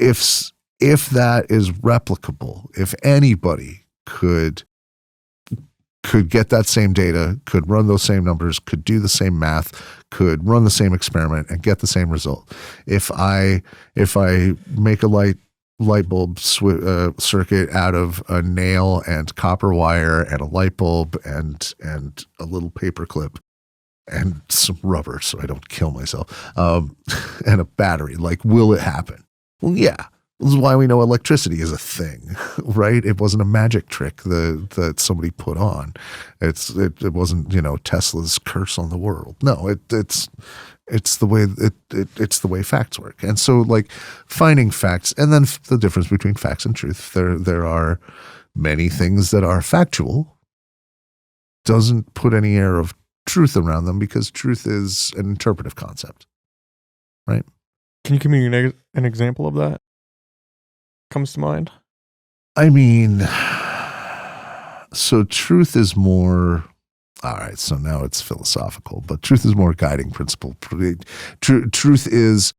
that is replicable, if anybody could could get that same data, could run those same numbers, could do the same math, could run the same experiment and get the same result. If I make a light bulb circuit out of a nail and copper wire and a light bulb and a little paper clip and some rubber so I don't kill myself, and a battery, like, will it happen? Well, yeah. This is why we know electricity is a thing, right? It wasn't a magic trick that somebody put on. It wasn't, Tesla's curse on the world. No, it's the way it's the way facts work. And so, like, finding facts, and then the difference between facts and truth. There are many things that are factual, doesn't put any air of truth around them, because truth is an interpretive concept, right? Can you give me an example of that? Comes to mind? I mean, so truth is more, all right, so now it's philosophical, but truth is more guiding principle. Truth is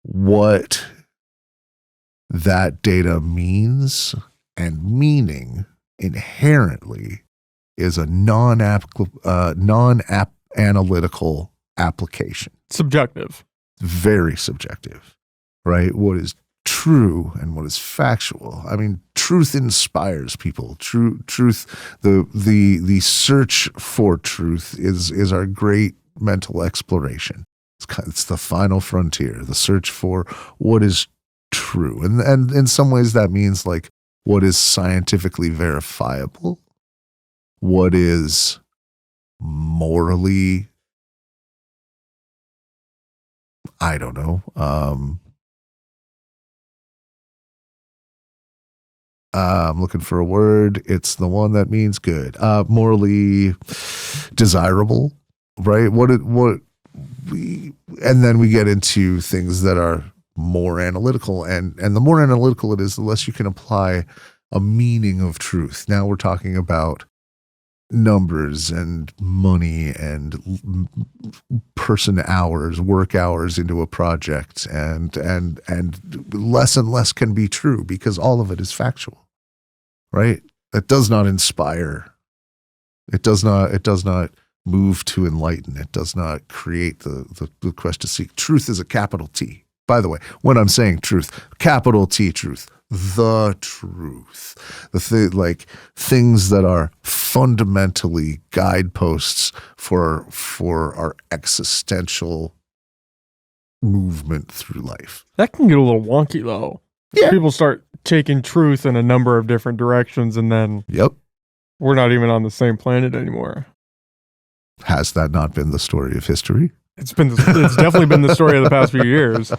what that data means, and meaning inherently is a non-analytical application. Subjective. Very subjective, right? What is true and what is factual. I mean, truth inspires people. Truth, the search for truth is our great mental exploration. It's the final frontier, the search for what is true. And in some ways that means, like, what is scientifically verifiable, what is morally, I don't know, I'm looking for a word. It's the one that means good. Morally desirable, right? And then we get into things that are more analytical, and the more analytical it is, the less you can apply a meaning of truth. Now we're talking about numbers and money and person hours, work hours into a project, and less and less can be true because all of it is factual. Right? That does not inspire. It does not move to enlighten. It does not create the quest to seek. Truth is a capital T. By the way, when I'm saying truth, capital T truth, the truth, like things that are fundamentally guideposts for our existential movement through life. That can get a little wonky though. Yeah. People start taking truth in a number of different directions, and then we're not even on the same planet anymore. Has that not been the story of history? It's definitely been the story of the past few years.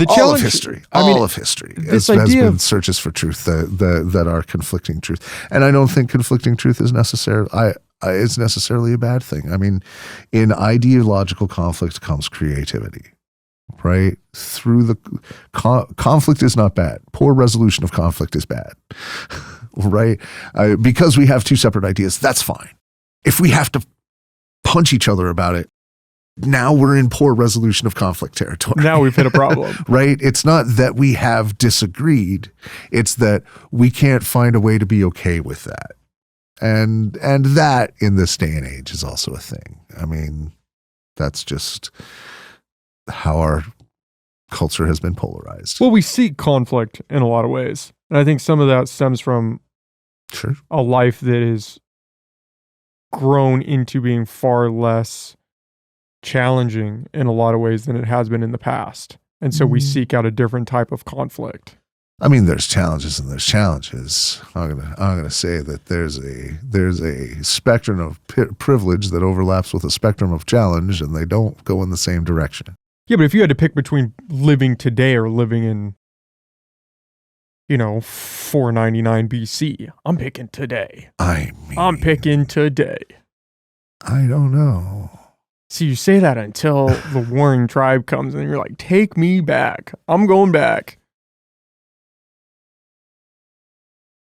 All of history. Has been searches for truth that are conflicting truth. And I don't think conflicting truth is necessarily a bad thing. I mean, in ideological conflict comes creativity. Right? Through the conflict is not bad. Poor resolution of conflict is bad. Right? Because we have two separate ideas, that's fine. If we have to punch each other about it, now we're in poor resolution of conflict territory. Now we've hit a problem. Right? It's not that we have disagreed. It's that we can't find a way to be okay with that. And that in this day and age is also a thing. I mean, that's just how our culture has been polarized. Well, we seek conflict in a lot of ways. And I think some of that stems from a life that is grown into being far less challenging in a lot of ways than it has been in the past. And so we seek out a different type of conflict. I mean, there's challenges and there's challenges. I'm gonna say that there's a spectrum of privilege that overlaps with a spectrum of challenge, and they don't go in the same direction. Yeah, but if you had to pick between living today or living in, 499 BC, I'm picking today. I'm picking today. I don't know. See, you say that until the warring tribe comes and you're like, take me back. I'm going back.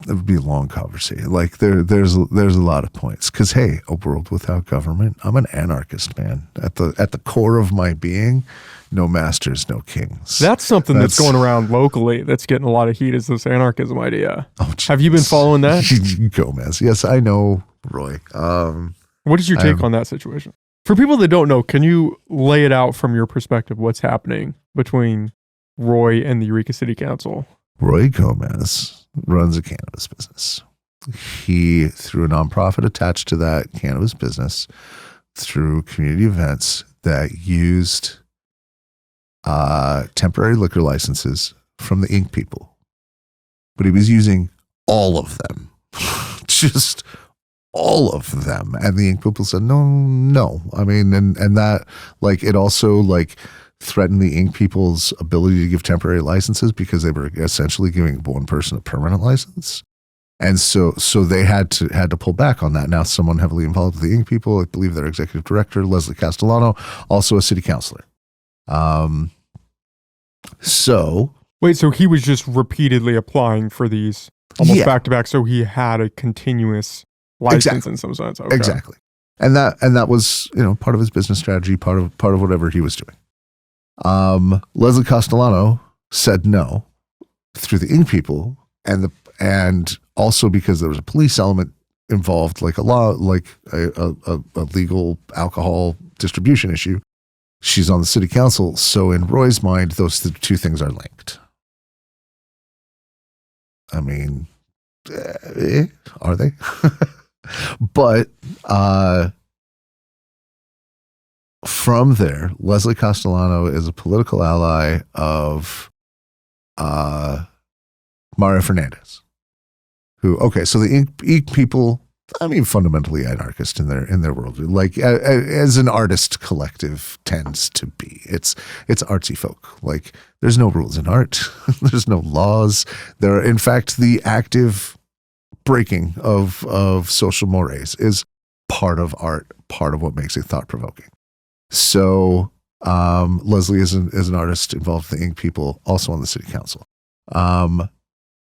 It would be a long conversation. Like there's a lot of points. Because hey, a world without government. I'm an anarchist, man. At the core of my being, no masters, no kings. That's something that's going around locally that's getting a lot of heat, is this anarchism idea. Oh, have you been following that? Gomez. Yes, I know, Roy. What is your take on that situation? For people that don't know, can you lay it out from your perspective what's happening between Roy and the Eureka City Council? Roy Gomez runs a cannabis business. He, through a nonprofit attached to that cannabis business, through community events that used temporary liquor licenses from the Inc. people. But he was using all of them. Just all of them. And the Inc. people said, no. I mean, and that, like, it also, like, threatened the Inc. people's ability to give temporary licenses because they were essentially giving one person a permanent license. And so they had to pull back on that. Now, someone heavily involved with the Inc. people, I believe their executive director, Leslie Castellano, also a city councilor. So he was just repeatedly applying for these almost back to back. So he had a continuous license in some sense. Okay. Exactly. And that was, part of his business strategy, part of whatever he was doing. Leslie Castellano said no through the Inc. people, and also because there was a police element involved, like a law, like a legal alcohol distribution issue. She's on the city council, so in Roy's mind, those two things are linked. I mean, are they? But from there, Leslie Castellano is a political ally of Mario Fernandez, so the Inc. people, I mean, fundamentally anarchist in their world, like as an artist collective tends to be. It's artsy folk. Like, there's no rules in art. There's no laws. There are, in fact, the active breaking of social mores is part of art, part of what makes it thought provoking. So Leslie is an artist involved with the Inc. people, also on the city council.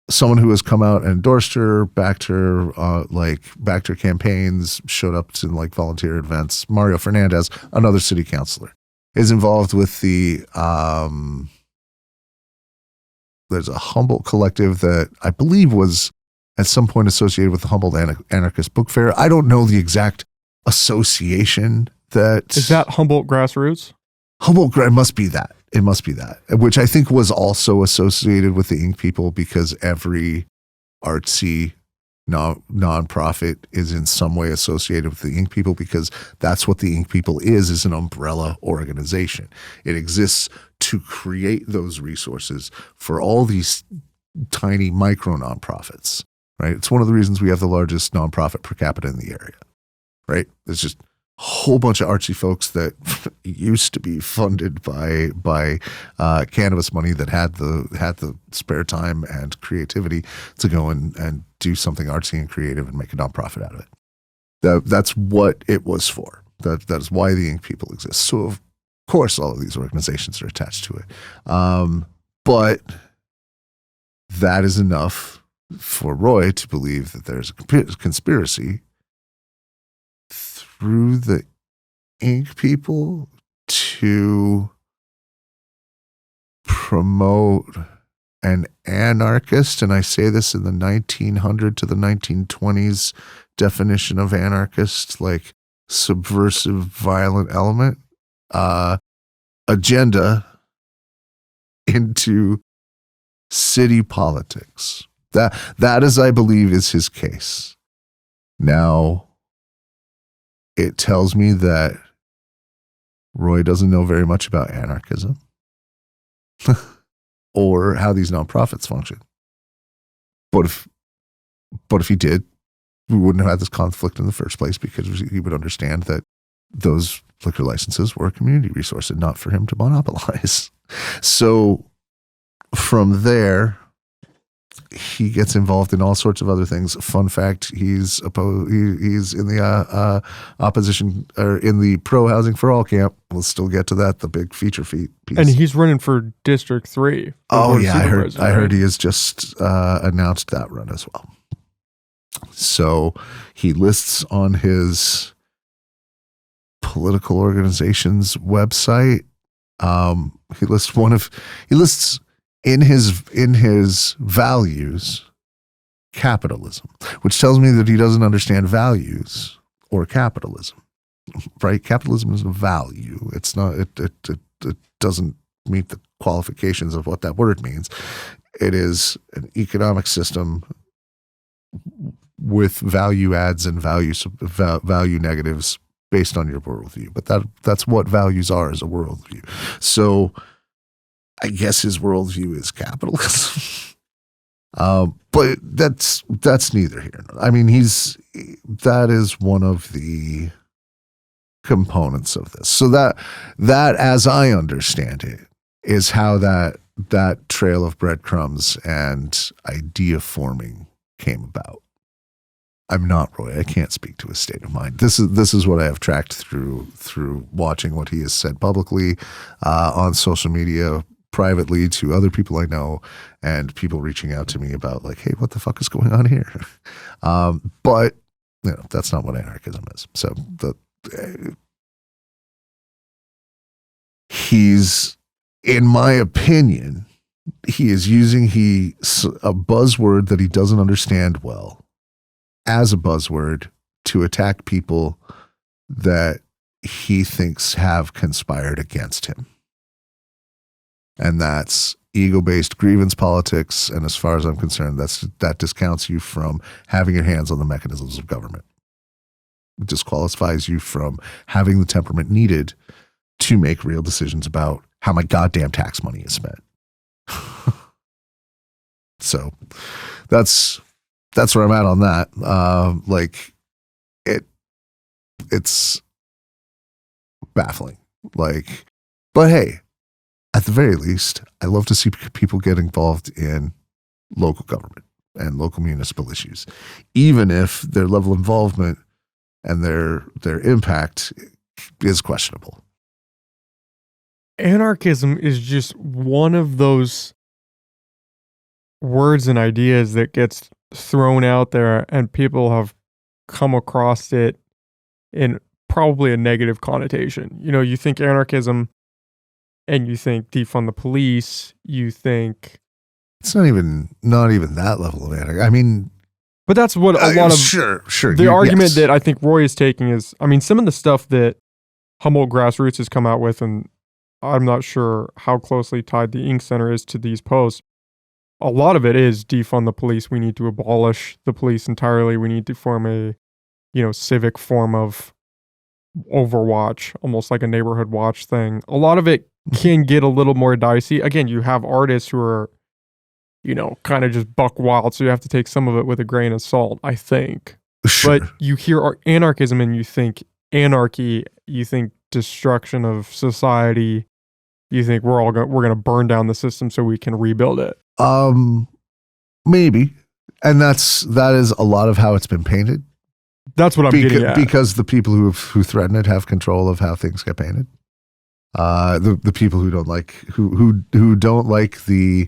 Someone who has come out and endorsed her, backed her campaigns, showed up to like volunteer events. Mario Fernandez, another city councilor, is involved with the, there's a Humboldt collective that I believe was at some point associated with the Humboldt Anarchist Book Fair. I don't know the exact association that. Is that Humboldt Grassroots? It must be that. It must be that, which I think was also associated with the Inc. people, because every artsy nonprofit is in some way associated with the Inc. people, because that's what the Inc. people is an umbrella organization. It exists to create those resources for all these tiny micro nonprofits, right? It's one of the reasons we have the largest nonprofit per capita in the area, right? It's just whole bunch of artsy folks that used to be funded by cannabis money that had the spare time and creativity to go and do something artsy and creative and make a nonprofit out of it. That's what it was for. That's why the Inc. people exist. So of course all of these organizations are attached to it. But that is enough for Roy to believe that there's a conspiracy through the Inc. people to promote an anarchist, and I say this in the 1900 to the 1920s definition of anarchist, like subversive, violent element, agenda into city politics. That is, I believe, is his case. Now, it tells me that Roy doesn't know very much about anarchism or how these nonprofits function. But if he did, we wouldn't have had this conflict in the first place, because he would understand that those liquor licenses were a community resource and not for him to monopolize. So from there, he gets involved in all sorts of other things. Fun fact: he's in the opposition, or in the pro housing for all camp. We'll still get to that. The big feature piece. And he's running for District 3. Oh yeah, I heard he has just announced that run as well. So he lists on his political organization's website He lists in his values capitalism, which tells me that he doesn't understand values or capitalism. Right? Capitalism is a value. It's not. It doesn't meet the qualifications of what that word means. It is an economic system with value adds and value negatives based on your worldview. But that's what values are, as a worldview. So I guess his worldview is capitalism. But that's neither here. I mean, that is one of the components of this. So that as I understand it, is how that trail of breadcrumbs and idea forming came about. I'm not Roy. I can't speak to his state of mind. This is what I have tracked through watching what he has said publicly on social media, privately to other people I know, and people reaching out to me about like, hey, what the fuck is going on here? But that's not what anarchism is. So he's, in my opinion, he is using a buzzword that he doesn't understand well as a buzzword to attack people that he thinks have conspired against him. And that's ego-based grievance politics. And as far as I'm concerned, that discounts you from having your hands on the mechanisms of government. It disqualifies you from having the temperament needed to make real decisions about how my goddamn tax money is spent. So that's where I'm at on that. It's baffling. But hey, at the very least, I love to see people get involved in local government and local municipal issues, even if their level of involvement and their impact is questionable. Anarchism is just one of those words and ideas that gets thrown out there, and people have come across it in probably a negative connotation. You think anarchism and you think defund the police, you think it's not even that level of anarchy. I mean, but that's what a lot of sure. The argument that I think Roy is taking is, I mean, some of the stuff that Humboldt Grassroots has come out with, and I'm not sure how closely tied the Ink Center is to these posts. A lot of it is defund the police. We need to abolish the police entirely. We need to form a, civic form of overwatch, almost like a neighborhood watch thing. A lot of it can get a little more dicey. Again, you have artists who are, kind of just buck wild, so you have to take some of it with a grain of salt, I think. Sure. But you hear anarchism and you think anarchy, you think destruction of society, you think we're going to burn down the system so we can rebuild it. Maybe. And that is a lot of how it's been painted. That's what I'm getting at. Because the people who threaten it have control of how things get painted. The people who don't like who don't like the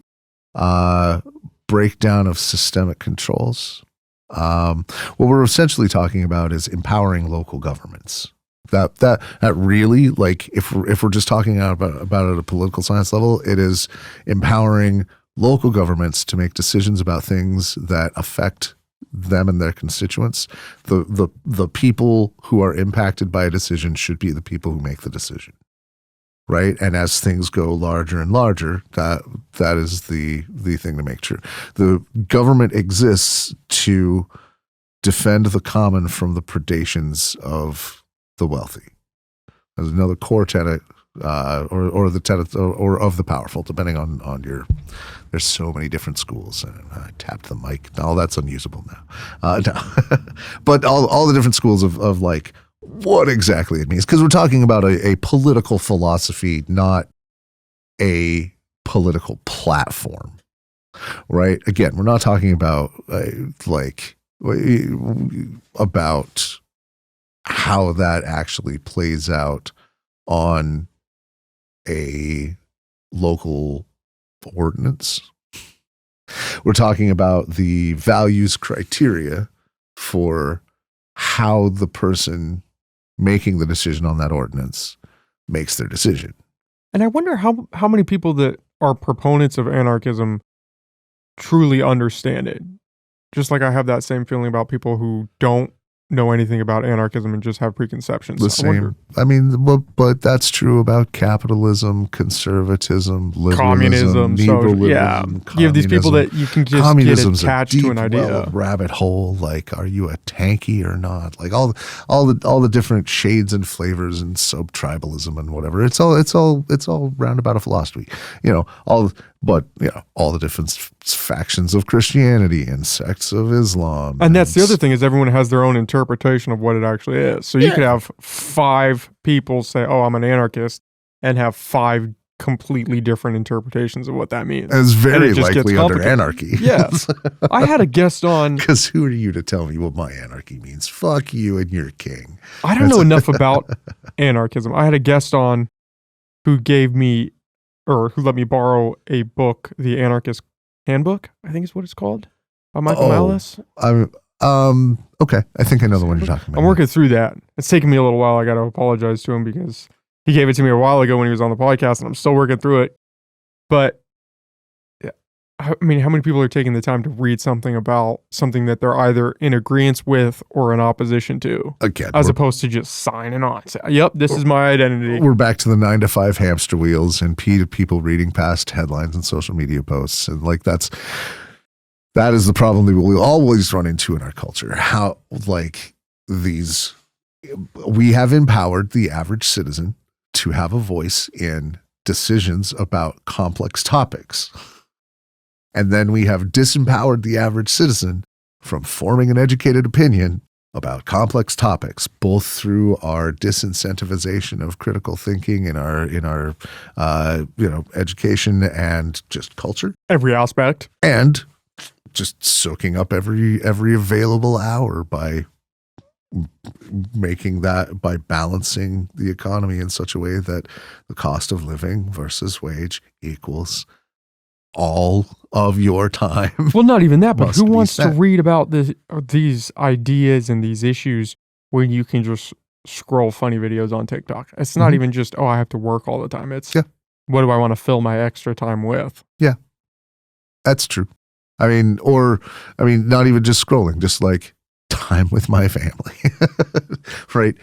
breakdown of systemic controls. What we're essentially talking about is empowering local governments. That really, like, if we're just talking about it at a political science level, it is empowering local governments to make decisions about things that affect them and their constituents. The people who are impacted by a decision should be the people who make the decision, right? And as things go larger and larger, that is the thing to make true. The government exists to defend the common from the predations of the wealthy. There's another core tenet, or the tenet, or of the powerful, depending on your. There's so many different schools, and I tapped the mic. All that's unusable now. No. But all the different schools of like what exactly it means, because we're talking about a political philosophy, not a political platform, right? Again, we're not talking about about how that actually plays out on a local ordinance. We're talking about the values criteria for how the person making the decision on that ordinance makes their decision. And I wonder how many people that are proponents of anarchism truly understand it. Just like I have that same feeling about people who don't know anything about anarchism and just have preconceptions. The same. I mean, but that's true about capitalism, conservatism, liberalism, Communism. You have these people that you can just get attached to an idea. Rabbit hole. Like, are you a tanky or not? Like all the different shades and flavors and sub-tribalism and whatever. It's all roundabout a philosophy. All the different factions of Christianity and sects of Islam. And that's the other thing, is everyone has their own interpretation of what it actually is. So you could have 5 people say, oh, I'm an anarchist, and have 5 completely different interpretations of what that means. And it's very likely under anarchy. Yeah. I had a guest on. Because who are you to tell me what my anarchy means? Fuck you and your king. I don't know enough about anarchism. I had a guest on who gave me, or who let me borrow a book, The Anarchist Handbook, I think is what it's called, by Michael Malice. Okay. I think I know the one you're talking about. I'm working through that. It's taken me a little while. I got to apologize to him because he gave it to me a while ago when he was on the podcast, and I'm still working through it. But I mean, how many people are taking the time to read something about something that they're either in agreement with or in opposition to? Again, as opposed to just signing on. Say, yep, this is my identity. We're back to the 9-to-5 hamster wheels and people reading past headlines and social media posts. And like, that is the problem that we'll always run into in our culture. How, like, we have empowered the average citizen to have a voice in decisions about complex topics. And then we have disempowered the average citizen from forming an educated opinion about complex topics, both through our disincentivization of critical thinking in our education and just culture. Every aspect. And just soaking up every available hour by balancing the economy in such a way that the cost of living versus wage equals all of your time. Well, not even that, but who wants to read about these ideas and these issues when you can just scroll funny videos on TikTok? It's not even just, I have to work all the time. It's, what do I want to fill my extra time with? Yeah, that's true. I mean, not even just scrolling, just like time with my family, right?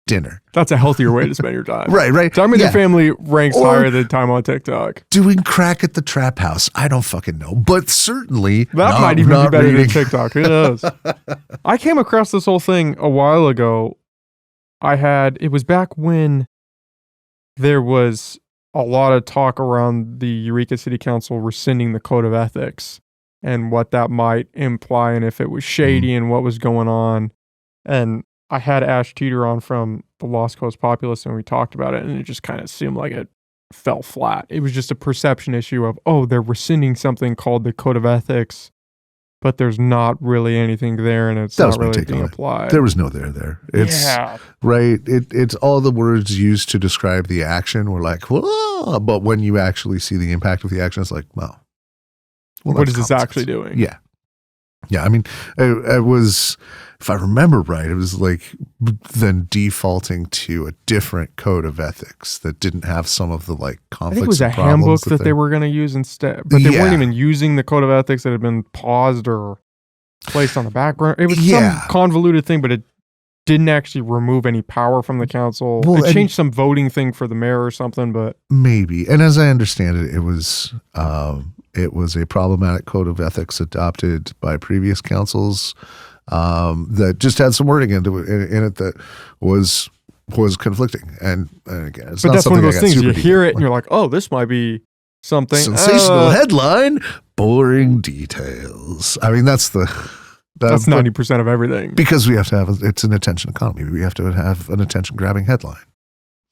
Dinner. That's a healthier way to spend your time. Right. Time with your family ranks higher than time on TikTok. Doing crack at the trap house. I don't fucking know. But certainly that might even be better than TikTok. Who knows? I came across this whole thing a while ago. It was back when there was a lot of talk around the Eureka City Council rescinding the Code of Ethics and what that might imply and if it was shady and what was going on. And I had Ash Teeter on from the Lost Coast Populace, and we talked about it, and it just kind of seemed like it fell flat. It was just a perception issue of, they're rescinding something called the Code of Ethics, but there's not really anything there, and it's not really being applied. There was no there. It's right. It's all the words used to describe the action were like, whoa, but when you actually see the impact of the action, it's like, well, what is this actually doing? Yeah. I mean, it was, if I remember right, it was like then defaulting to a different code of ethics that didn't have some of the like conflicts. I think it was a handbook that they were going to use instead, but they weren't even using the code of ethics that had been paused or placed on the background. It was some convoluted thing, but it didn't actually remove any power from the council. Well, it changed some voting thing for the mayor or something, but maybe. And as I understand it, it was a problematic code of ethics adopted by previous councils that just had some wording in it that was conflicting. And again, it's not something. But that's one of those things. You hear it and you're like, this might be something. Sensational headline, boring details. I mean, that's 90% of everything. Because we have to have it's an attention economy. We have to have an attention grabbing headline.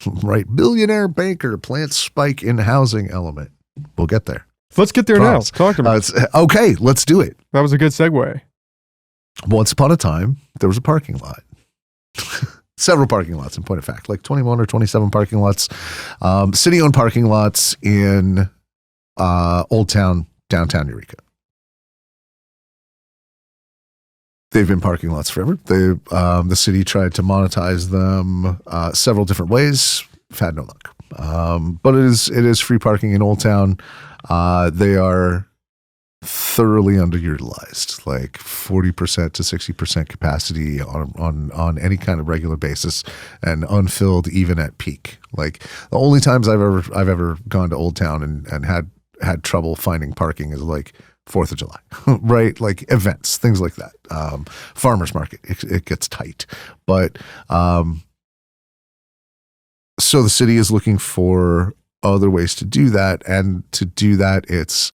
Right? Billionaire banker plants spike in housing element. We'll get there. Let's get there now. Talk about it. Okay, let's do it. That was a good segue. Once upon a time, there was a parking lot. Several parking lots, in point of fact, like 21 or 27 parking lots, city-owned parking lots in Old Town, downtown Eureka. They've been parking lots forever. The city tried to monetize them several different ways. had no luck. But it is free parking in Old Town. They are thoroughly underutilized, like 40% to 60% capacity on any kind of regular basis, and unfilled even at peak. Like the only times I've ever gone to Old Town and had trouble finding parking is like 4th of July, right? Like events, things like that. Farmers market, it gets tight. But so the city is looking for other ways to do that. And to do that, it's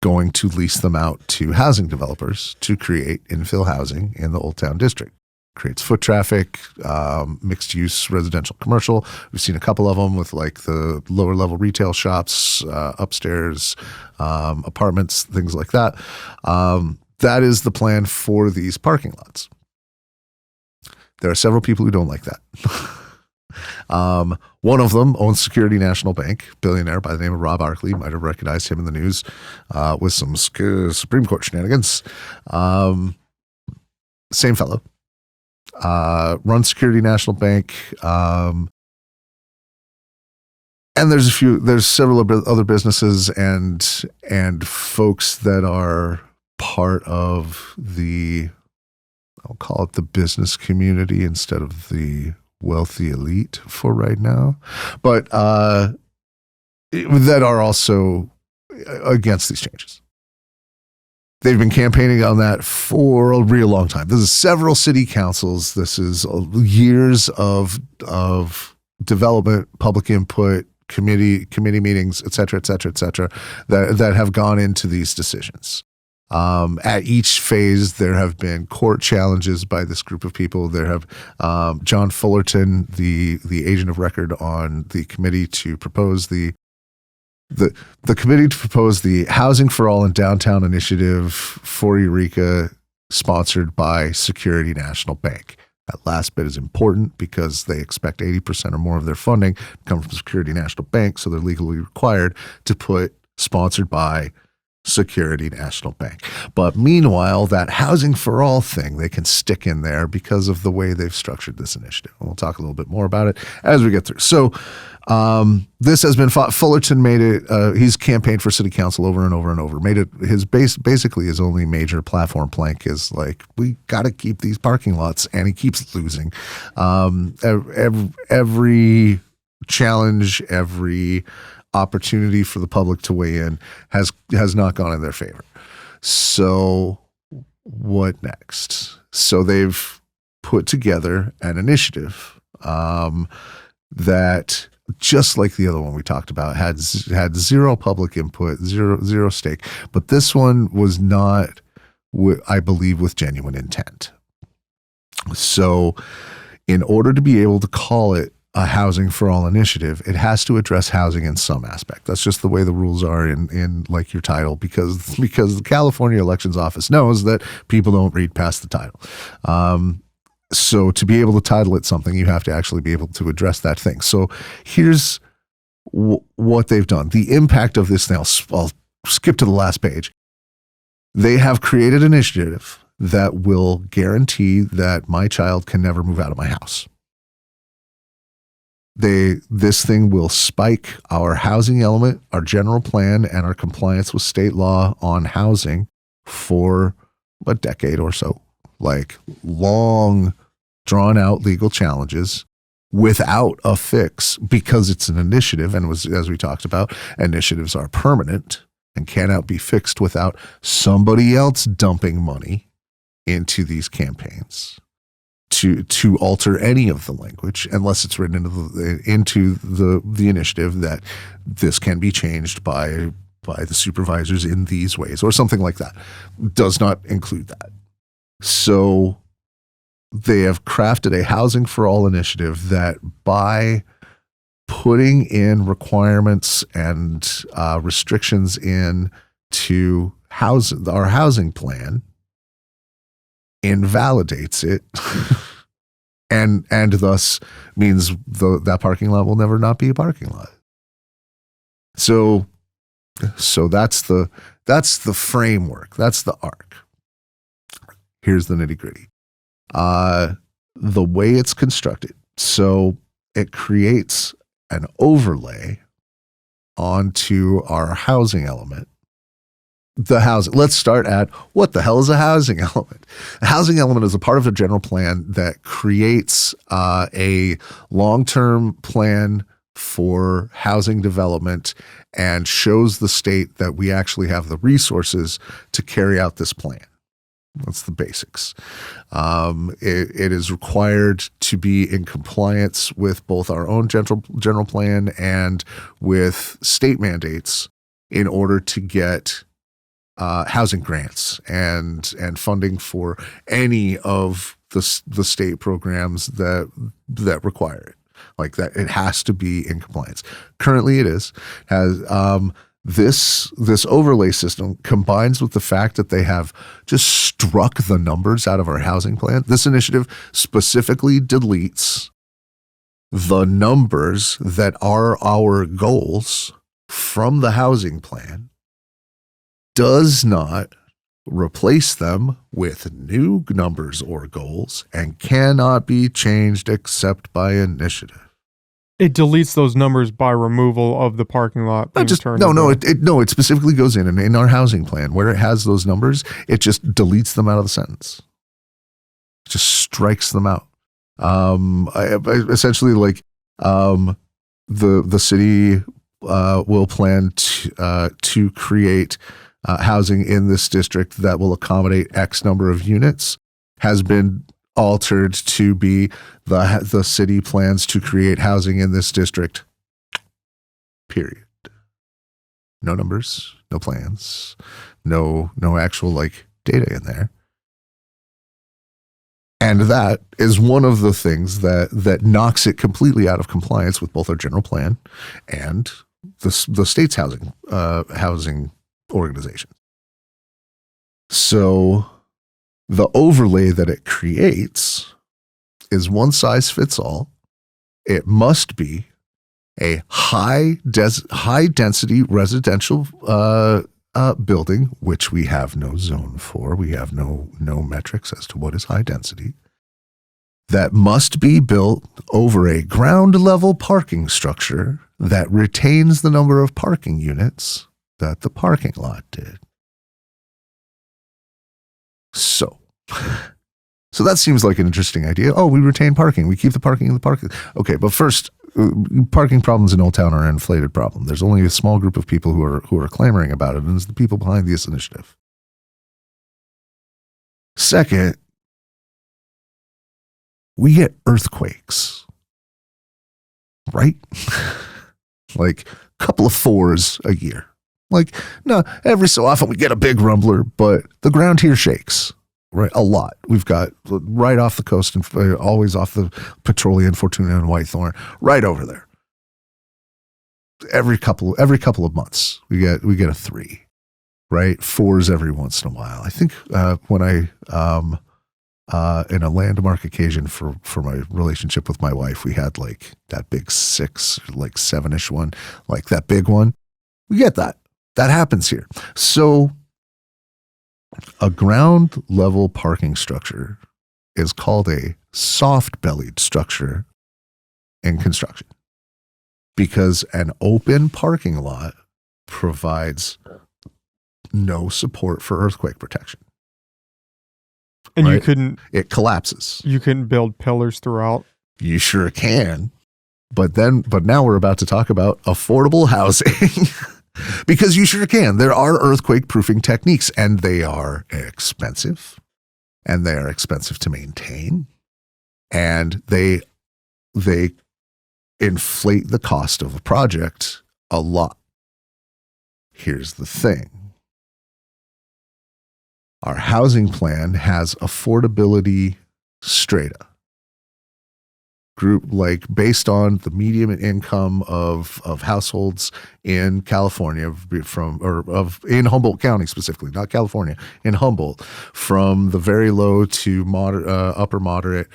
going to lease them out to housing developers to create infill housing in the Old Town district. Creates foot traffic, mixed use residential commercial. We've seen a couple of them with like the lower level retail shops, upstairs, apartments, things like that. That is the plan for these parking lots. There are several people who don't like that. One of them owns Security National Bank, billionaire by the name of Rob Arkley. You might have recognized him in the news with some Supreme Court shenanigans. Same fellow. Runs Security National Bank. And there's several other businesses and folks that are part of the, I'll call it the business community instead of the wealthy elite for right now, but that are also against these changes. They've been campaigning on that for a real long time. This is several city councils. This is years of development, public input, committee meetings, et cetera, that have gone into these decisions. At each phase, there have been court challenges by this group of people. There have John Fullerton, the agent of record on the committee to propose the committee to propose the Housing for All in Downtown initiative for Eureka, sponsored by Security National Bank. That last bit is important because they expect 80% or more of their funding to come from Security National Bank, so they're legally required to put sponsored by Security National Bank. But meanwhile, that Housing for All thing they can stick in there because of the way they've structured this initiative. And we'll talk a little bit more about it as we get through. So this has been fought. Fullerton made it, he's campaigned for city council over and over and over, made it his basically his only major platform plank is like, we got to keep these parking lots, and he keeps losing. Every challenge, every opportunity for the public to weigh in has not gone in their favor. So what next? So they've put together an initiative that, just like the other one we talked about, had zero public input, zero stake. But this one was not, I believe, with genuine intent. So in order to be able to call it a Housing for All initiative, it has to address housing in some aspect. That's just the way the rules are in like your title, because the California Elections Office knows that people don't read past the title. So to be able to title it something, you have to actually be able to address that thing. So here's what they've done. The impact of this now, I'll skip to the last page. They have created an initiative that will guarantee that my child can never move out of my house. This thing will spike our housing element, our general plan, and our compliance with state law on housing for a decade or so. Like long, drawn-out legal challenges without a fix, because it's an initiative, and as we talked about, initiatives are permanent and cannot be fixed without somebody else dumping money into these campaigns to alter any of the language, unless it's written into the initiative that this can be changed by the supervisors in these ways, or something like that. Does not include that. So they have crafted a Housing for All initiative that, by putting in requirements and restrictions in to our housing plan, invalidates it and thus means that parking lot will never not be a parking lot. So that's the framework. That's the arc. Here's the nitty-gritty. The way it's constructed. So it creates an overlay onto our housing element. The housing. Let's start at what the hell is a housing element? A housing element is a part of a general plan that creates a long-term plan for housing development and shows the state that we actually have the resources to carry out this plan. That's the basics. It is required to be in compliance with both our own general plan and with state mandates in order to get housing grants and funding for any of the state programs that require it. Like that, it has to be in compliance. Currently, it is. This overlay system combines with the fact that they have just struck the numbers out of our housing plan. This initiative specifically deletes the numbers that are our goals from the housing plan, does not replace them with new numbers or goals, and cannot be changed except by initiative. It deletes those numbers by removal of the parking lot. It specifically goes in, and in our housing plan where it has those numbers, it just deletes them out of the sentence. It just strikes them out. Essentially, like the city will plan to create housing in this district that will accommodate X number of units, has been altered to be the city plans to create housing in this district, period. No numbers, no plans, no actual like data in there. And that is one of the things that knocks it completely out of compliance with both our general plan and the state's housing organization. So the overlay that it creates is one size fits all. It must be a high density residential building, which we have no zone for. We have no metrics as to what is high density. That must be built over a ground level parking structure that retains the number of parking units that the parking lot did. So that seems like an interesting idea. Oh, we retain parking. We keep the parking in the parking. Okay, but first, parking problems in Old Town are an inflated problem. There's only a small group of people who are clamoring about it, and it's the people behind this initiative. Second, we get earthquakes, right? Like a couple of 4s a year. Like, no, every so often we get a big rumbler, but the ground here shakes, right? A lot. We've got right off the coast and always off the Petroleum, Fortuna, and Whitethorn, right over there. Every couple of months, we get a 3, right? 4s every once in a while. I think when I in a landmark occasion for my relationship with my wife, we had like that big 6, like 7-ish one, like that big one. We get that. That happens here. So a ground level parking structure is called a soft bellied structure in construction because an open parking lot provides no support for earthquake protection. And right? It collapses. You couldn't build pillars throughout. You sure can. But now we're about to talk about affordable housing. Because you sure can. There are earthquake proofing techniques, and they are expensive, and they are expensive to maintain, and they inflate the cost of a project a lot. Here's the thing. Our housing plan has affordability strata. Group like based on the median income of households in California in Humboldt County specifically, not California, in Humboldt, from the very low to upper moderate,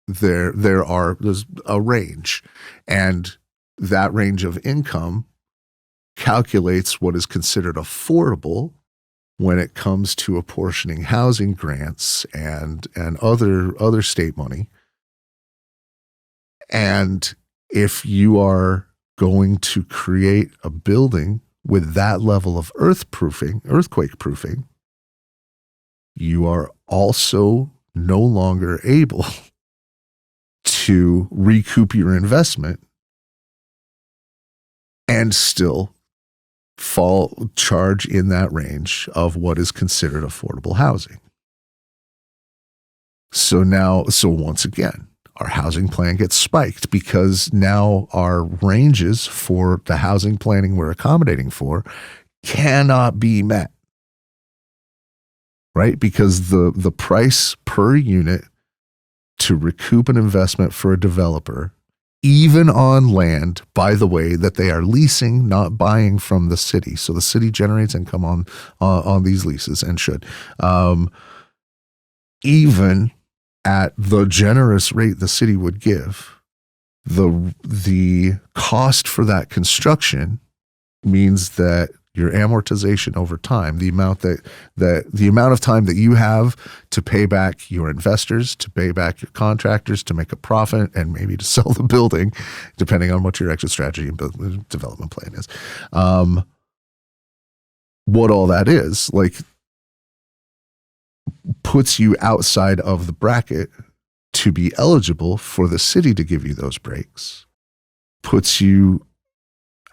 there's a range, and that range of income calculates what is considered affordable when it comes to apportioning housing grants and other state money And if you are going to create a building with that level of earthquake proofing, you are also no longer able to recoup your investment and still charge in that range of what is considered affordable housing. So once again, our housing plan gets spiked because now our ranges for the housing planning we're accommodating for cannot be met, right? Because the price per unit to recoup an investment for a developer, even on land, by the way, that they are leasing, not buying from the city. So the city generates income on these leases and should. Even at the generous rate the city would give, the cost for that construction means that your amortization over time, the amount of time that you have to pay back your investors, to pay back your contractors, to make a profit, and maybe to sell the building, depending on what your exit strategy and development plan is. What all that is, like, puts you outside of the bracket to be eligible for the city to give you those breaks, puts you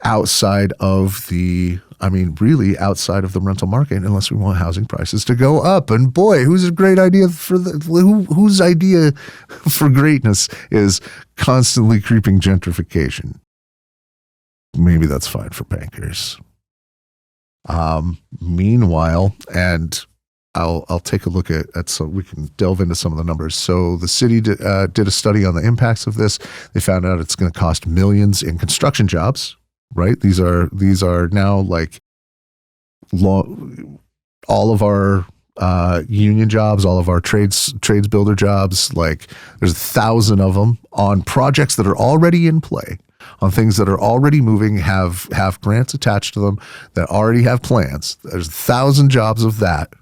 outside of really outside of the rental market, unless we want housing prices to go up. And boy, whose idea for greatness is constantly creeping gentrification? Maybe that's fine for bankers. Meanwhile, and I'll take a look at so we can delve into some of the numbers. So the city did a study on the impacts of this. They found out it's going to cost millions in construction jobs. Right? These are now like all of our union jobs, all of our trades builder jobs. Like, there's 1,000 of them on projects that are already in play, on things that are already moving, have grants attached to them, that already have plans. There's 1,000 jobs of that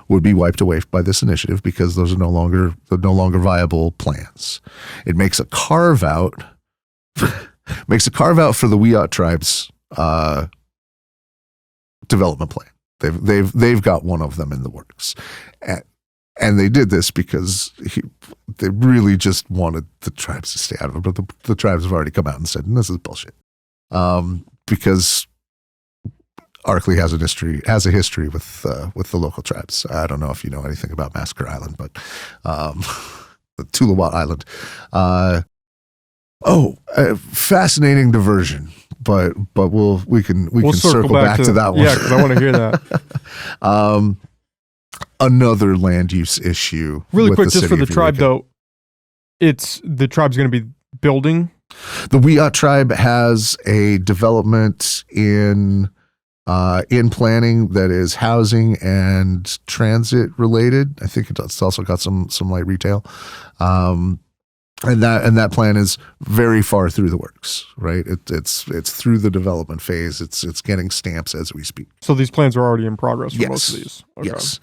would be wiped away by this initiative because those are no longer viable plans. It makes a carve out. Makes a carve out for the Wiyot tribe's development plan. They've got one of them in the works, and they did this because they really just wanted the tribes to stay out of it. But the tribes have already come out and said, "This is bullshit," because Arkley has a history with the local tribes. I don't know if you know anything about Massacre Island, but the Tuluwat Island. Fascinating diversion, but we can circle back to that one. Yeah, because I want to hear that. Another land use issue. Really quick, just for the tribe though, the tribe's going to be building. The Wiyot tribe has a development in planning that is housing and transit related. I think it's also got some light retail. And that plan is very far through the works, right? It's through the development phase. It's getting stamps as we speak. So these plans are already in progress for most of these. Okay. Yes.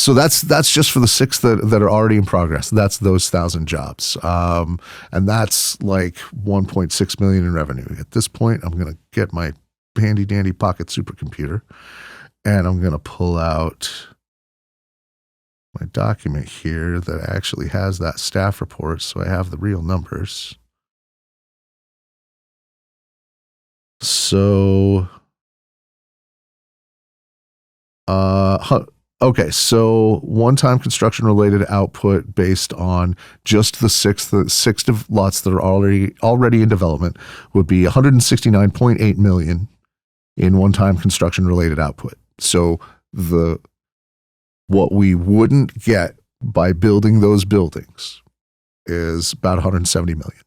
So that's just for the 6 that are already in progress. That's those 1,000 jobs, and that's like 1.6 million in revenue. At this point, I'm gonna get my handy dandy pocket supercomputer, and I'm gonna pull out my document here that actually has that staff report, so I have the real numbers. So, okay, so one-time construction-related output based on just the six lots that are already in development would be 169.8 million in one-time construction-related output. So what we wouldn't get by building those buildings is about 170 million.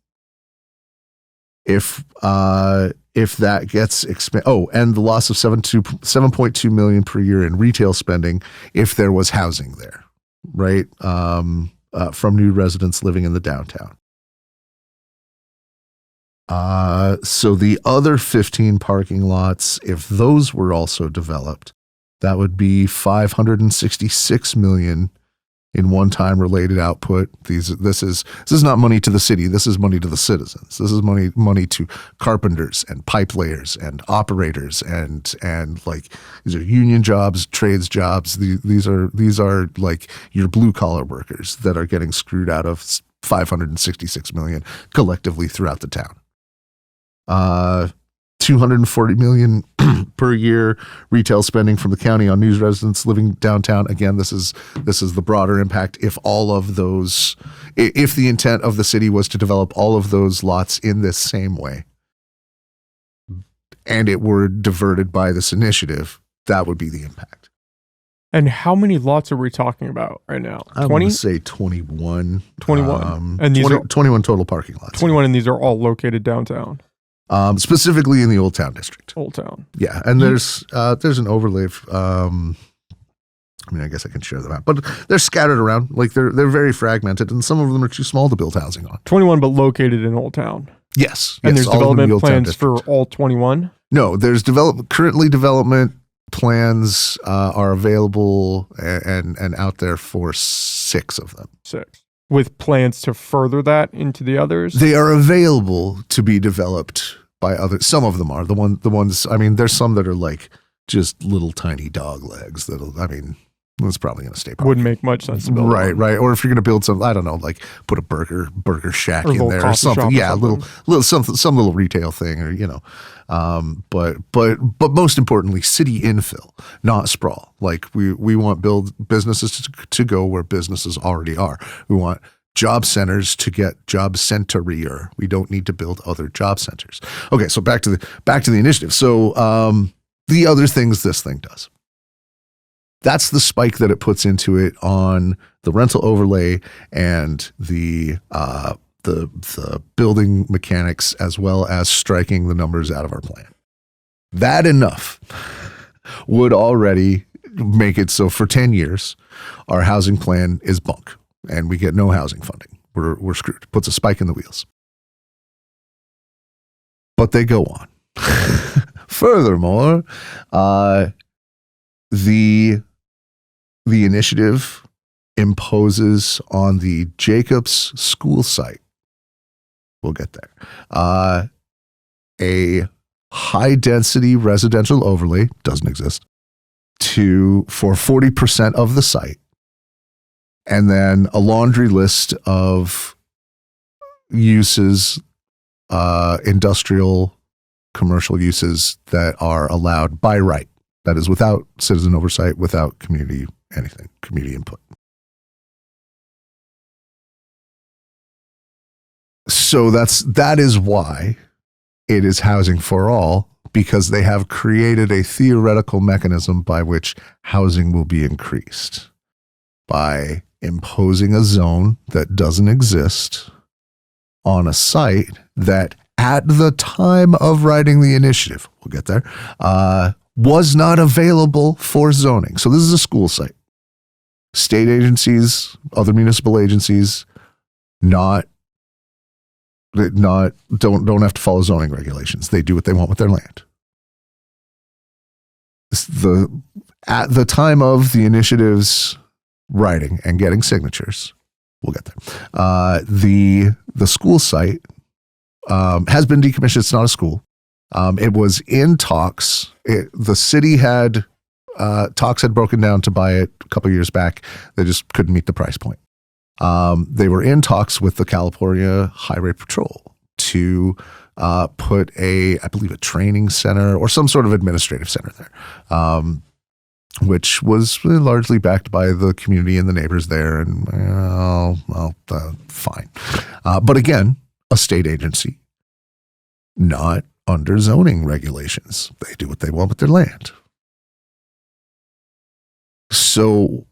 If that gets and the loss of 7.2 million per year in retail spending if there was housing there, right? From new residents living in the downtown. So the other 15 parking lots, if those were also developed, that would be 566 million in one-time related output. This is not money to the city. This is money to the citizens. This is money to carpenters and pipe layers and operators and like these are union jobs, trades jobs. These are like your blue collar workers that are getting screwed out of $566 million collectively throughout the town. $240 million per year retail spending from the county on news residents living downtown. Again, this is the broader impact. If the intent of the city was to develop all of those lots in this same way, and it were diverted by this initiative, that would be the impact. And how many lots are we talking about right now? 20? I'm going to say 21. 21. And these 21 total parking lots. 21, and these are all located downtown. Specifically in the Old Town district. Old Town. Yeah, and there's an overlay. I mean, I guess I can share them out, but they're scattered around. Like they're very fragmented, and some of them are too small to build housing on. 21, but located in Old Town. Yes, and there's development plans district. for all 21. No, there's currently development plans are available and out there for 6 of them. 6. With plans to further that into the others? They are available to be developed by others. Some of them are. The ones, I mean, there's some that are like just little tiny dog legs that's probably going to stay. Wouldn't make much sense to build. Right. Or if you're going to build some, I don't know, like put a burger shack in there or something. Yeah, some little retail thing, or but most importantly, city infill, not sprawl. Like we want businesses to go where businesses already are. We want job centers to get job centerier. We don't need to build other job centers. Okay, so back to the initiative. So the other things this thing does. That's the spike that it puts into it on the rental overlay and the building mechanics, as well as striking the numbers out of our plan. That enough would already make it so for 10 years, our housing plan is bunk and we get no housing funding. We're screwed. Puts a spike in the wheels. But they go on. Furthermore, the initiative imposes on the Jacobs school site, we'll get there, a high density residential overlay, doesn't exist, for 40% of the site, and then a laundry list of uses, industrial, commercial uses that are allowed by right. That is without citizen oversight, without community input. So that is why it is housing for all, because they have created a theoretical mechanism by which housing will be increased by imposing a zone that doesn't exist on a site that at the time of writing the initiative, we'll get there, was not available for zoning. So this is a school site. State agencies, other municipal agencies, don't have to follow zoning regulations. They do what they want with their land. At the time of the initiative's writing and getting signatures, we'll get there. The school site has been decommissioned. It's not a school. It was in talks. The city had talks had broken down to buy it a couple of years back. They just couldn't meet the price point. They were in talks with the California Highway Patrol to put I believe a training center or some sort of administrative center there, which was largely backed by the community and the neighbors there. And fine. But again, a state agency, not under zoning regulations. They do what they want with their land. So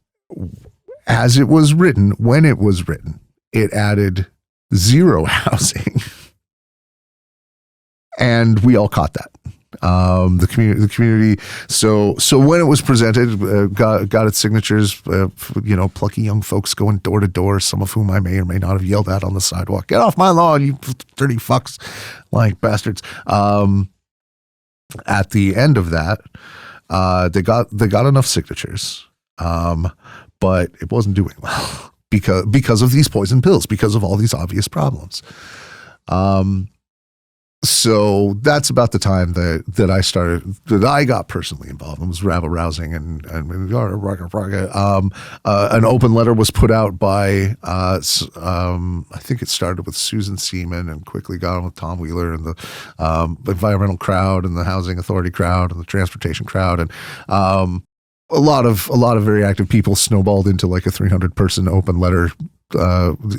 as it was written, when it was written, it added 0 housing. And we all caught that. The community. So when it was presented, got its signatures. Plucky young folks going door to door, some of whom I may or may not have yelled at on the sidewalk. Get off my lawn, you dirty fucks, like bastards. At the end of that, they got enough signatures. but it wasn't doing well because of these poison pills, because of all these obvious problems. So that's about the time that I got personally involved. It was rabble rousing and an open letter was put out by I think it started with Susan Seaman and quickly got on with Tom Wheeler and the environmental crowd and the housing authority crowd and the transportation crowd, and a lot of very active people snowballed into like a 300-person open letter.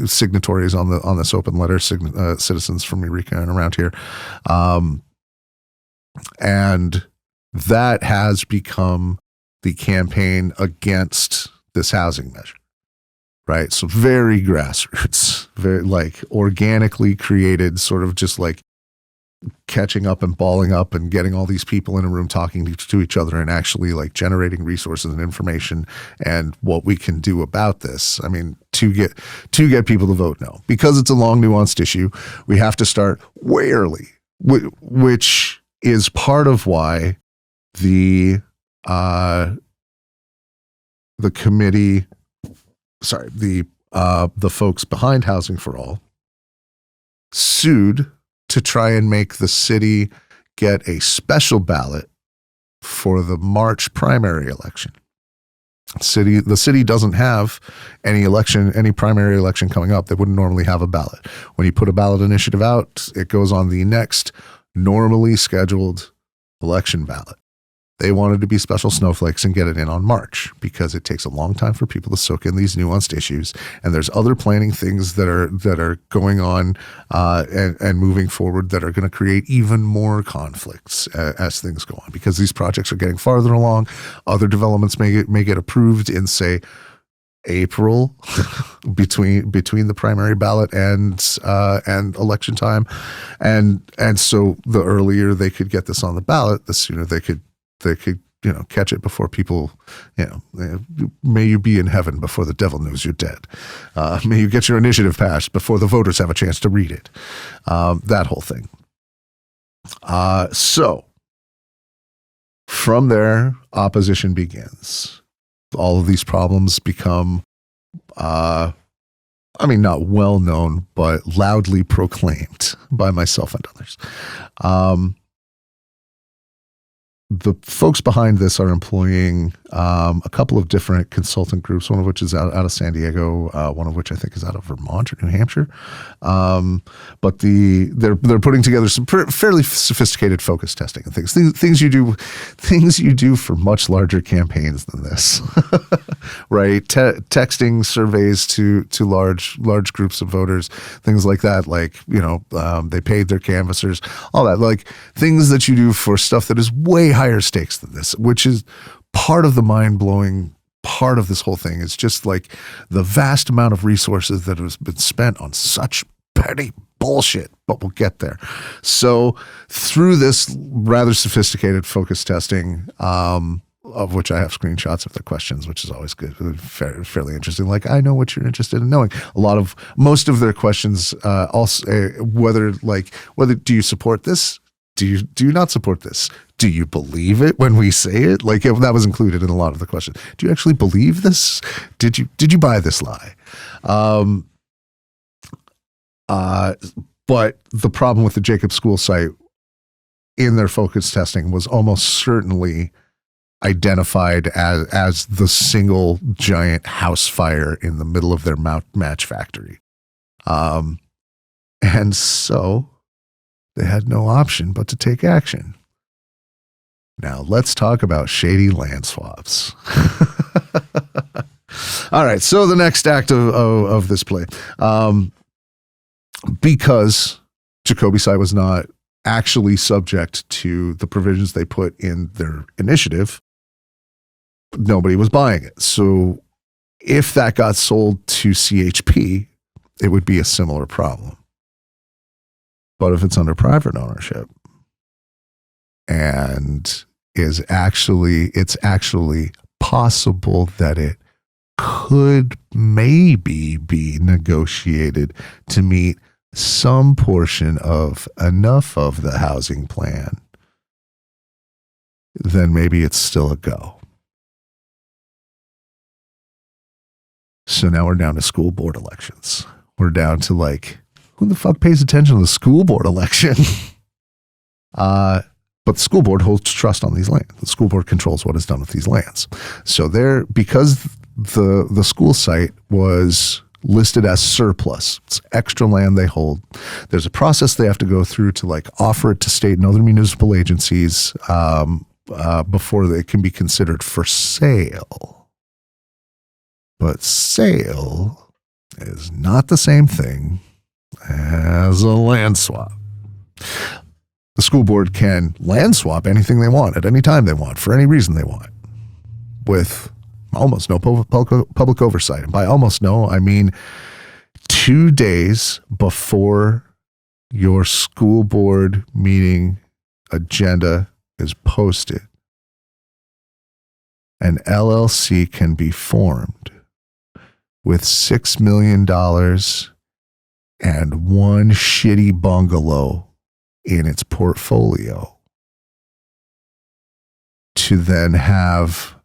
Signatories on this open letter, citizens from Eureka and around here, and that has become the campaign against this housing measure, right? So very grassroots, very like organically created, sort of just like catching up and balling up and getting all these people in a room talking to each other and actually like generating resources and information and what we can do about this. I mean, to get people to vote no, because it's a long, nuanced issue. We have to start way early, which is part of why the committee, the folks behind Housing for All sued to try and make the city get a special ballot for the March primary election. The city doesn't have any primary election coming up. They wouldn't normally have a ballot. When you put a ballot initiative out, it goes on the next normally scheduled election ballot. They wanted to be special snowflakes and get it in on March because it takes a long time for people to soak in these nuanced issues. And there's other planning things that are going on and moving forward that are going to create even more conflicts as things go on, because these projects are getting farther along. Other developments may get approved in, say, April between the primary ballot and election time, and so the earlier they could get this on the ballot, the sooner they could catch it before people, may you be in heaven before the devil knows you're dead. May you get your initiative passed before the voters have a chance to read it. That whole thing. So from there, opposition begins. All of these problems become, not well known, but loudly proclaimed by myself and others. The folks behind this are employing a couple of different consultant groups, one of which is out of San Diego, one of which I think is out of Vermont or New Hampshire. But they're putting together some fairly sophisticated focus testing and things you do for much larger campaigns than this, right? Texting surveys to large groups of voters, things like that. Like they paid their canvassers, all that, like things that you do for stuff that is way higher stakes than this, which is part of the mind-blowing part of this whole thing. Is just like the vast amount of resources that has been spent on such petty bullshit, but we'll get there. So through this rather sophisticated focus testing, of which I have screenshots of their questions, which is always good, fairly interesting. Like, I know what you're interested in knowing. Most of their questions, also whether do you support this? Do you not support this? Do you believe it when we say it? Like, that was included in a lot of the questions. Do you actually believe this? Did you buy this lie? But the problem with the Jacob School site in their focus testing was almost certainly identified as the single giant house fire in the middle of their match factory. And so they had no option but to take action. Now let's talk about shady land swaps. All right, so the next act of this play, because Jacoby site was not actually subject to the provisions they put in their initiative, nobody was buying it. So if that got sold to CHP, it would be a similar problem. But if it's under private ownership and it's actually possible that it could maybe be negotiated to meet some portion of enough of the housing plan, then maybe it's still a go. So now we're down to school board elections. We're down to like, who the fuck pays attention to the school board election? But the school board holds trust on these lands. The school board controls what is done with these lands. So because the school site was listed as surplus, it's extra land they hold. There's a process they have to go through to like offer it to state and other municipal agencies before it can be considered for sale. But sale is not the same thing as a land swap. The school board can land swap anything they want at any time they want for any reason they want with almost no public oversight. And by almost no, I mean 2 days before your school board meeting agenda is posted, an LLC can be formed with $6 million and one shitty bungalow in its portfolio to then have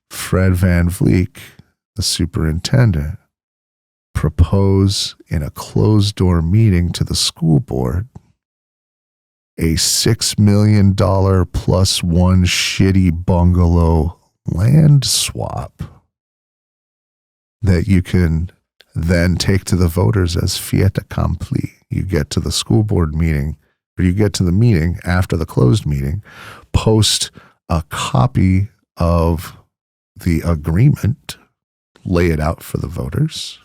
Fred Van Vliek, the superintendent, propose in a closed-door meeting to the school board a $6 million plus one shitty bungalow land swap that you can then take to the voters as fait accompli. You get to the school board meeting, or you get to the meeting after the closed meeting, post a copy of the agreement, lay it out for the voters,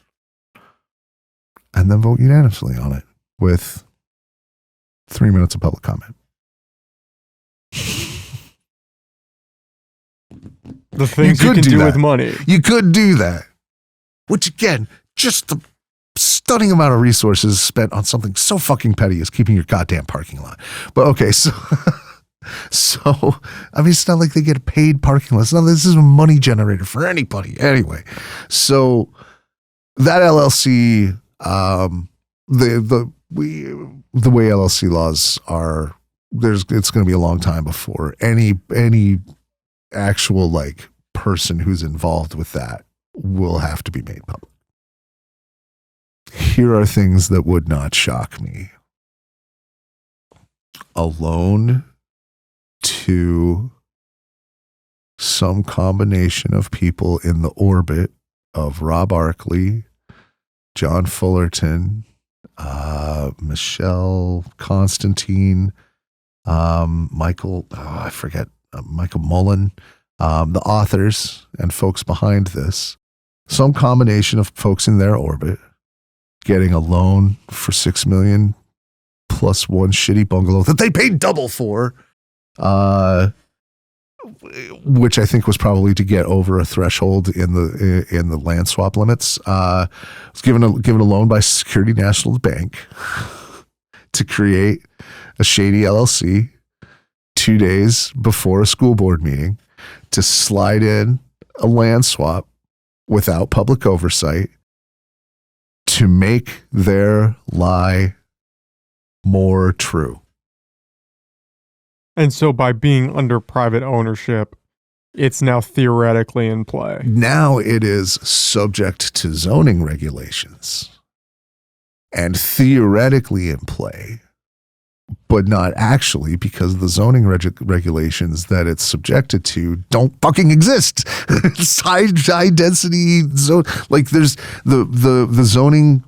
and then vote unanimously on it with 3 minutes of public comment. The things you can do with money. You could do that. Which again, just the stunning amount of resources spent on something so fucking petty as keeping your goddamn parking lot. But okay, so I mean, it's not like they get a paid parking lot. This is a money generator for anybody. Anyway, so that LLC, the way LLC laws are, it's going to be a long time before any actual like person who's involved with that will have to be made public. Here are things that would not shock me. A loan to some combination of people in the orbit of Rob Arkley, John Fullerton, Michelle Constantine, Michael Mullen, the authors and folks behind this, some combination of folks in their orbit getting a loan for $6 million plus one shitty bungalow that they paid double for, which I think was probably to get over a threshold in the land swap limits. Was given a loan by Security National Bank to create a shady LLC 2 days before a school board meeting to slide in a land swap without public oversight to make their lie more true. And so by being under private ownership, it's now theoretically in play. Now it is subject to zoning regulations and theoretically in play, but not actually, because the zoning regulations that it's subjected to don't fucking exist. It's high density zone. Like there's the zoning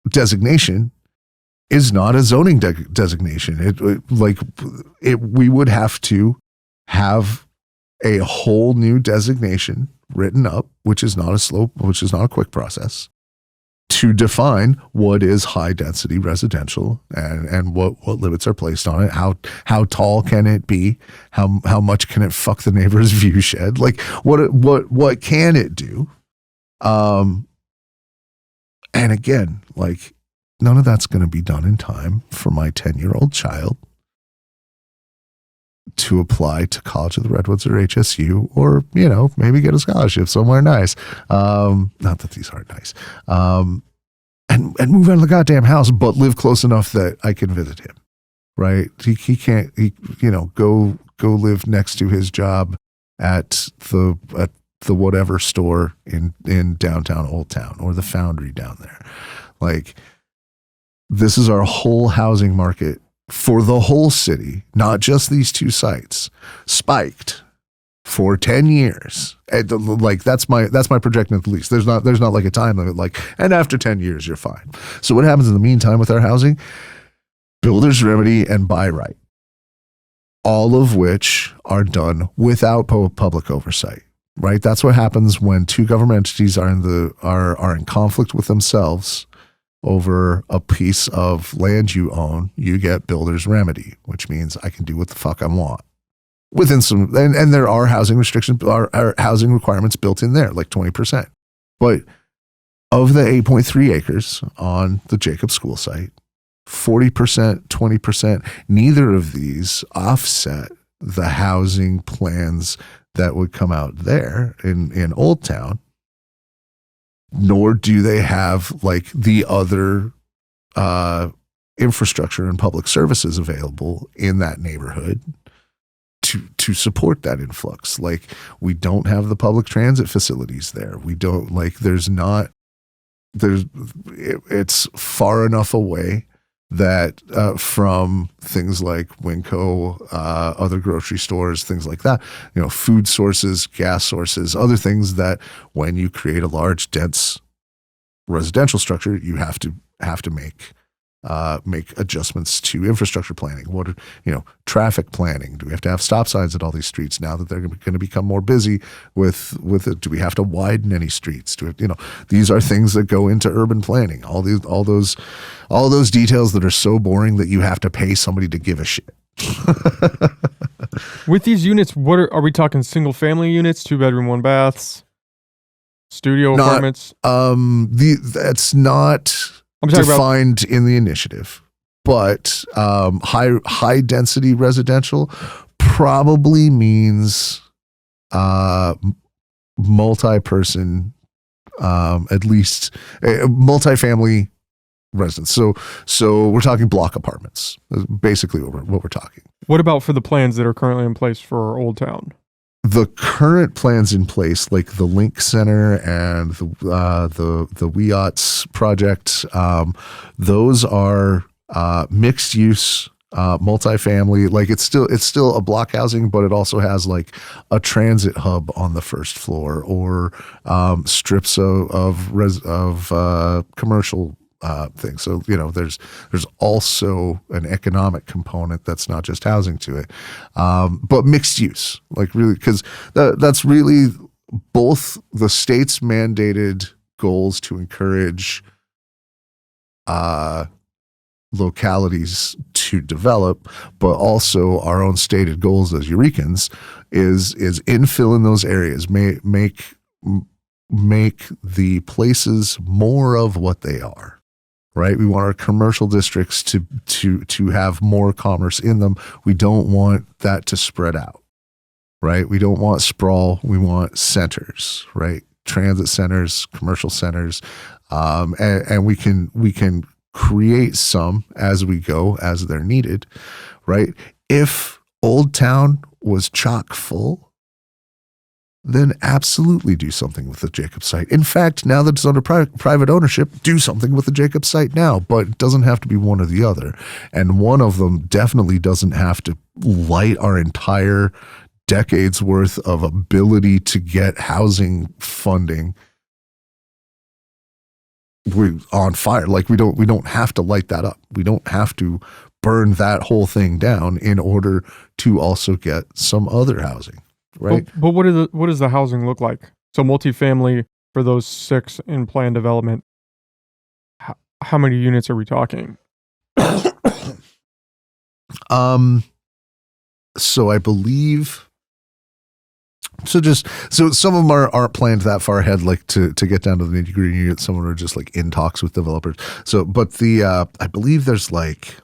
designation is not a zoning designation. We would have to have a whole new designation written up, which is not a quick process, to define what is high density residential and what limits are placed on it. How tall can it be? How much can it fuck the neighbor's view shed? Like what can it do? And again, like none of that's going to be done in time for my 10-year-old child to apply to College of the Redwoods or HSU, or, maybe get a scholarship somewhere nice. Not that these aren't nice. And move out of the goddamn house, but live close enough that I can visit him, right? He can't, go live next to his job at the whatever store in downtown Old Town or the Foundry down there. Like, this is our whole housing market for the whole city, not just these two sites, spiked for 10 years. Like, that's my projection at the least. There's not like a time limit, like, and after 10 years, you're fine. So what happens in the meantime with our housing? Builder's remedy and buy right, all of which are done without public oversight, right? That's what happens when two government entities are in conflict with themselves over a piece of land you own. You get builder's remedy, which means I can do what the fuck I want. Within some, and there are housing restrictions, are housing requirements built in there, like 20%. But of the 8.3 acres on the Jacob School site, 40%, 20%, neither of these offset the housing plans that would come out there in Old Town, nor do they have like the other infrastructure and public services available in that neighborhood to support that influx. Like, we don't have the public transit facilities there. We don't, like, it's far enough away that from things like Winco, other grocery stores, things like that, food sources, gas sources, other things that when you create a large, dense residential structure, you have to make adjustments to infrastructure planning. Traffic planning. Do we have to have stop signs at all these streets now that they're going to become more busy with it? Do we have to widen any streets? These are things that go into urban planning. All those details that are so boring that you have to pay somebody to give a shit. With these units, what are we talking? Single family units, 2-bedroom, 1-baths, studio apartments? That's not defined in the initiative, but high density residential probably means multi-person, at least multi-family residence. So we're talking block apartments, basically what we're talking. What about for the plans that are currently in place for Old Town? The current plans in place, like the Link Center and the WIOTS project, those are mixed use, multifamily. Like, it's still a block housing, but it also has like a transit hub on the first floor, or strips of commercial things. So there's also an economic component that's not just housing to it, but mixed use, like, really, because that's really both the state's mandated goals to encourage localities to develop, but also our own stated goals as Eurekans is infill in those areas, make the places more of what they are. Right, we want our commercial districts to have more commerce in them. We don't want that to spread out. Right, we don't want sprawl. We want centers. Right, transit centers, commercial centers, and we can create some as we go, as they're needed. Right, if Old Town was chock full, then absolutely do something with the Jacob site. In fact, now that it's under private ownership, do something with the Jacob site now, but it doesn't have to be one or the other. And one of them definitely doesn't have to light our entire decades worth of ability to get housing funding on fire. Like, we don't have to light that up. We don't have to burn that whole thing down in order to also get some other housing. Right. But what does the housing look like? So multifamily for those 6 in plan development, how many units are we talking? So I believe, so some of them aren't planned that far ahead, like to get down to the nitty-gritty units. Some of them are just like in talks with developers. So, but I believe there's like,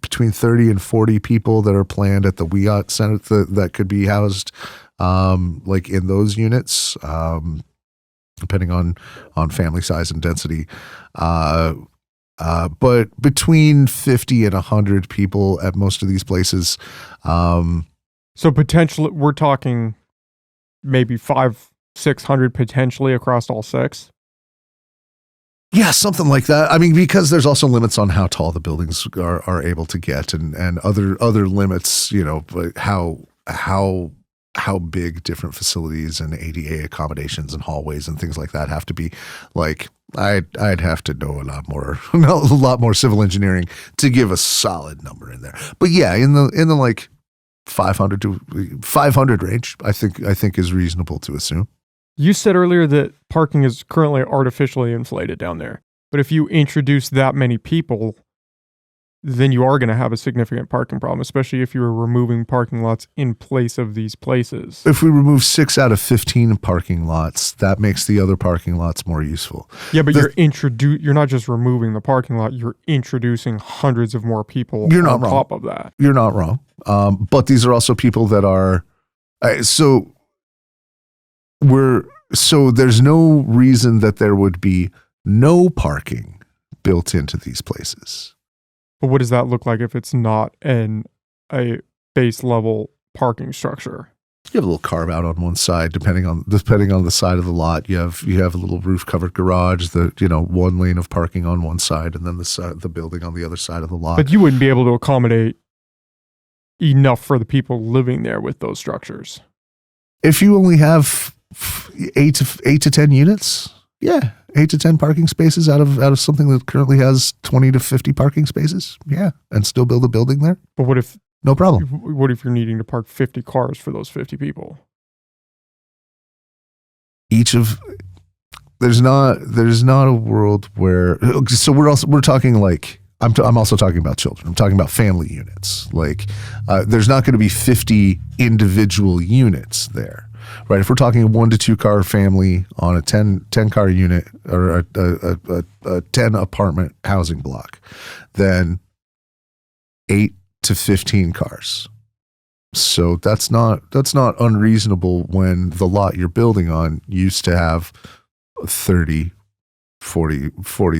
between 30 and 40 people that are planned at the WIOT Center that could be housed, like in those units, depending on family size and density. But between 50 and 100 people at most of these places. So potentially, we're talking maybe 500-600 potentially across all 6. Yeah, something like that. I mean, because there's also limits on how tall the buildings are able to get, and other limits. Like how big different facilities and ADA accommodations and hallways and things like that have to be. Like, I'd have to know a lot more civil engineering to give a solid number in there. But yeah, in the like 500 to 500 range, I think is reasonable to assume. You said earlier that parking is currently artificially inflated down there. But if you introduce that many people, then you are going to have a significant parking problem, especially if you're removing parking lots in place of these places. If we remove 6 out of 15 parking lots, that makes the other parking lots more useful. Yeah, but you're not just removing the parking lot, you're introducing hundreds of more people on top of that. You're not wrong. But these are also people that are so there's no reason that there would be no parking built into these places. But what does that look like if it's not a base level parking structure? You have a little carve out on one side, depending on the side of the lot. You have a little roof covered garage that, one lane of parking on one side and then the building on the other side of the lot. But you wouldn't be able to accommodate enough for the people living there with those structures. If you only have 8 to 10 units, yeah, 8 to 10 parking spaces out of something that currently has 20 to 50 parking spaces, yeah, and still build a building there. But what if no problem? What if you're needing to park 50 cars for those 50 people? There's not a world where, so we're talking like, I'm also talking about children. I'm talking about family units. Like, there's not going to be 50 individual units there. Right, if we're talking a 1 to 2 car family on a 10 car unit or a 10 apartment housing block, then 8 to 15 cars. So that's not unreasonable when the lot you're building on used to have 30, 40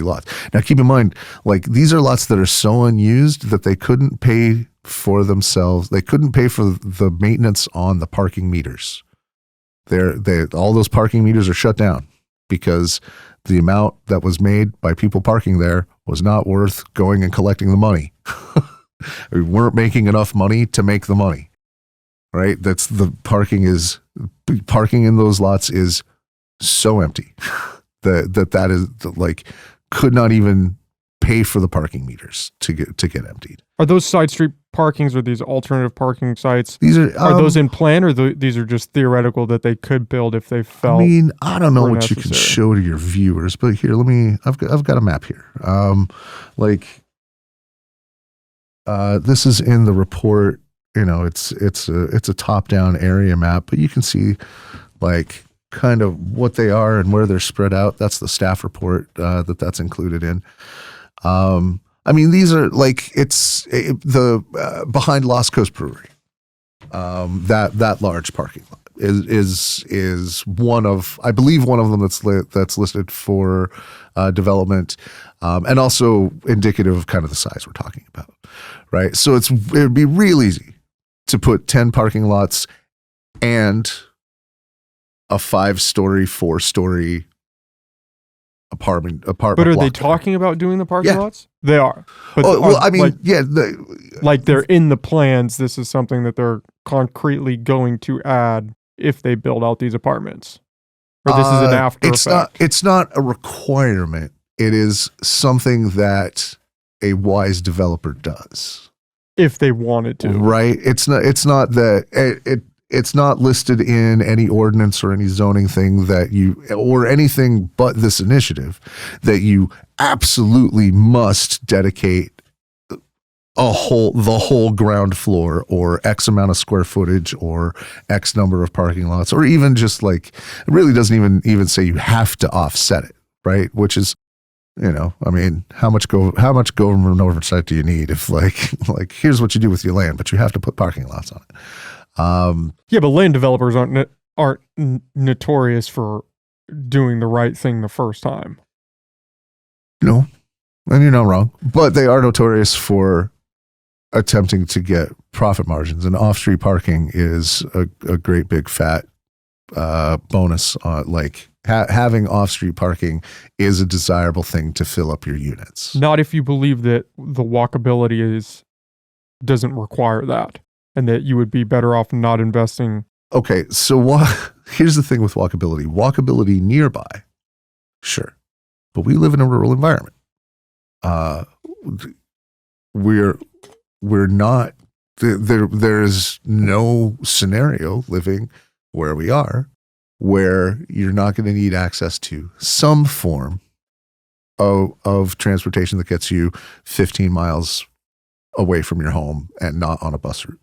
lots. Now keep in mind, like, these are lots that are so unused that they couldn't pay for themselves. They couldn't pay for the maintenance on the parking meters. All those parking meters are shut down because the amount that was made by people parking there was not worth going and collecting the money. We weren't making enough money to make the money, right? Parking in those lots is so empty that is like, could not even pay for the parking meters to get emptied. Are those side street parkings or these alternative parking sites? These are those in plan, or these are just theoretical that they could build if they felt? I mean, I don't know what necessary. You can show to your viewers, but here, I've got a map here. This is in the report. It's a top down area map, but you can see like kind of what they are and where they're spread out. That's the staff report that's included in. I mean, these are like, it's the behind Lost Coast Brewery. That large parking lot is one of, I believe, one of them that's listed for development, and also indicative of kind of the size we're talking about, right? So it'd be real easy to put 10 parking lots and a 5-story, 4-story apartment. But are they talking about doing the parking lots? They are. But I mean, like they're in the plans. This is something that they're concretely going to add if they build out these apartments. Or this is an after effect. It's not a requirement. It is something that a wise developer does. If they wanted to. Right. It's not that it's not listed in any ordinance or any zoning thing or anything but this initiative that you absolutely must dedicate the whole ground floor or X amount of square footage or X number of parking lots, or even just like, it really doesn't even say you have to offset it, right? Which is, I mean, how much government oversight do you need if like here's what you do with your land, but you have to put parking lots on it. Yeah, but land developers aren't notorious for doing the right thing the first time. No, and you're not wrong, but they are notorious for attempting to get profit margins, and off-street parking is a great big fat bonus. Like having off-street parking is a desirable thing to fill up your units. Not if you believe that the walkability doesn't require that, and that you would be better off not investing. Okay, so here's the thing with walkability. Walkability nearby, sure, but we live in a rural environment. We're not there's no scenario living where we are where you're not going to need access to some form of transportation that gets you 15 miles away from your home and not on a bus route.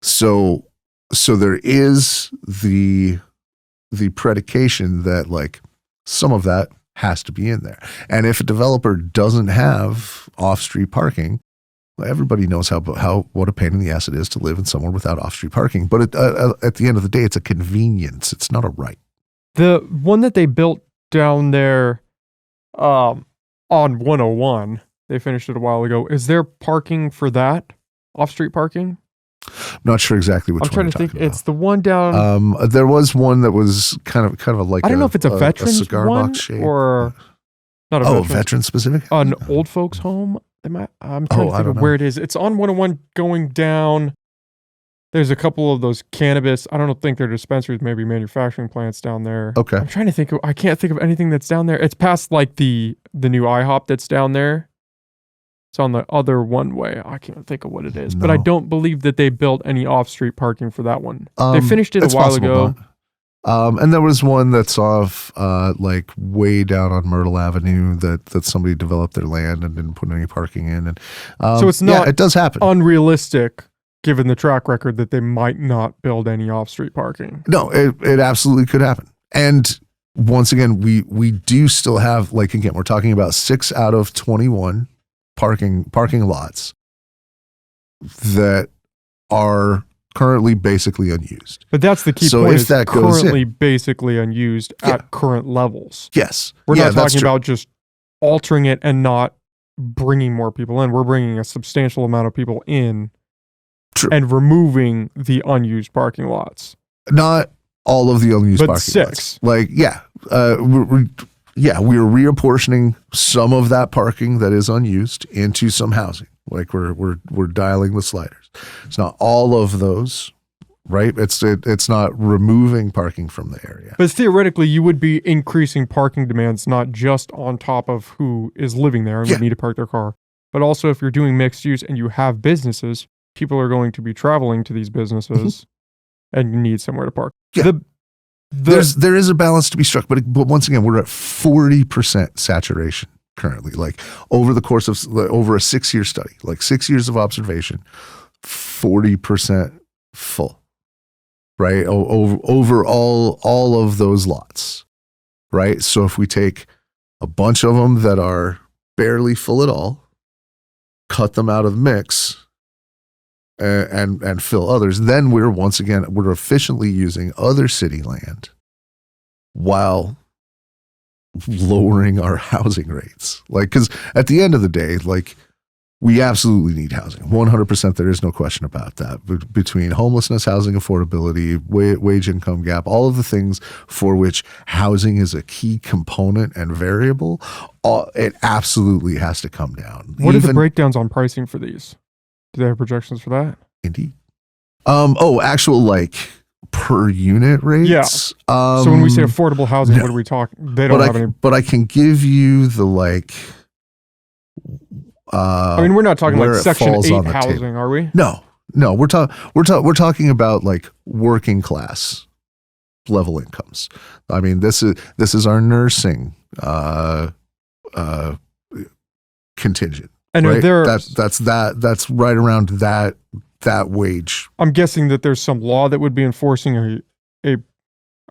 So there is the predication that like some of that has to be in there. And if a developer doesn't have off-street parking, well, everybody knows what a pain in the ass it is to live in somewhere without off-street parking. But at the end of the day, it's a convenience. It's not a right. The one that they built down there on 101, they finished it a while ago. Is there parking for that? Off-street parking? I'm not sure exactly which one. I'm trying to think. About. It's the one down. There was one that was kind of like I don't know if it's a veterans cigar one box shape or not. Veteran specific. An old folks home. I'm trying to think of where it is. It's on 101 going down. There's a couple of those cannabis. I don't think they're dispensaries, maybe manufacturing plants down there. Okay. I'm trying to think. I can't think of anything that's down there. It's past like the new IHOP that's down there. It's on the other one way. I can't think of what it is, but I don't believe that they built any off-street parking for that one. They finished it a while ago. And there was one that's off, like way down on Myrtle Avenue that somebody developed their land and didn't put any parking in. And so it's not. It does happen. Unrealistic, given the track record that they might not build any off-street parking. No, it absolutely could happen. And once again, we do still have, like, again, we're talking about 6 out of 21 parking lots that are currently basically unused. But that's the key so point. If that currently basically unused at current levels. Yes. We're not talking about just altering it and not bringing more people in. We're bringing a substantial amount of people in and removing the unused parking lots. Not all of the unused parking 6. lots. Like, we're reapportioning some of that parking that is unused into some housing. Like we're dialing the sliders. It's not all of those, right? It's not removing parking from the area. But theoretically, you would be increasing parking demands not just on top of who is living there and would need to park their car, but also if you're doing mixed use and you have businesses, people are going to be traveling to these businesses and you need somewhere to park. Yeah. There is a balance to be struck, but once again, we're at 40% saturation currently. Like over the course of over a 6-year study, like 6 years of observation, 40% full, right? Over all of those lots, right? So if we take a bunch of them that are barely full at all, cut them out of the mix, and fill others, then we're efficiently using other city land while lowering our housing rates. Like, because at the end of the day, like, we absolutely need housing. 100%, there is no question about that. Between homelessness, housing affordability, wage income gap, all of the things for which housing is a key component and variable, it absolutely has to come down. What are the breakdowns on pricing for these? Do they have projections for that? Indeed. Actual like per unit rates. Yeah. So when we say affordable housing, what are we talking? They don't have any. But I can give you the like. I mean, we're not talking like Section 8 housing, are we? No. We're talking about like working class level incomes. I mean, this is our nursing contingent. And right? That's right around that wage. I'm guessing that there's some law that would be enforcing a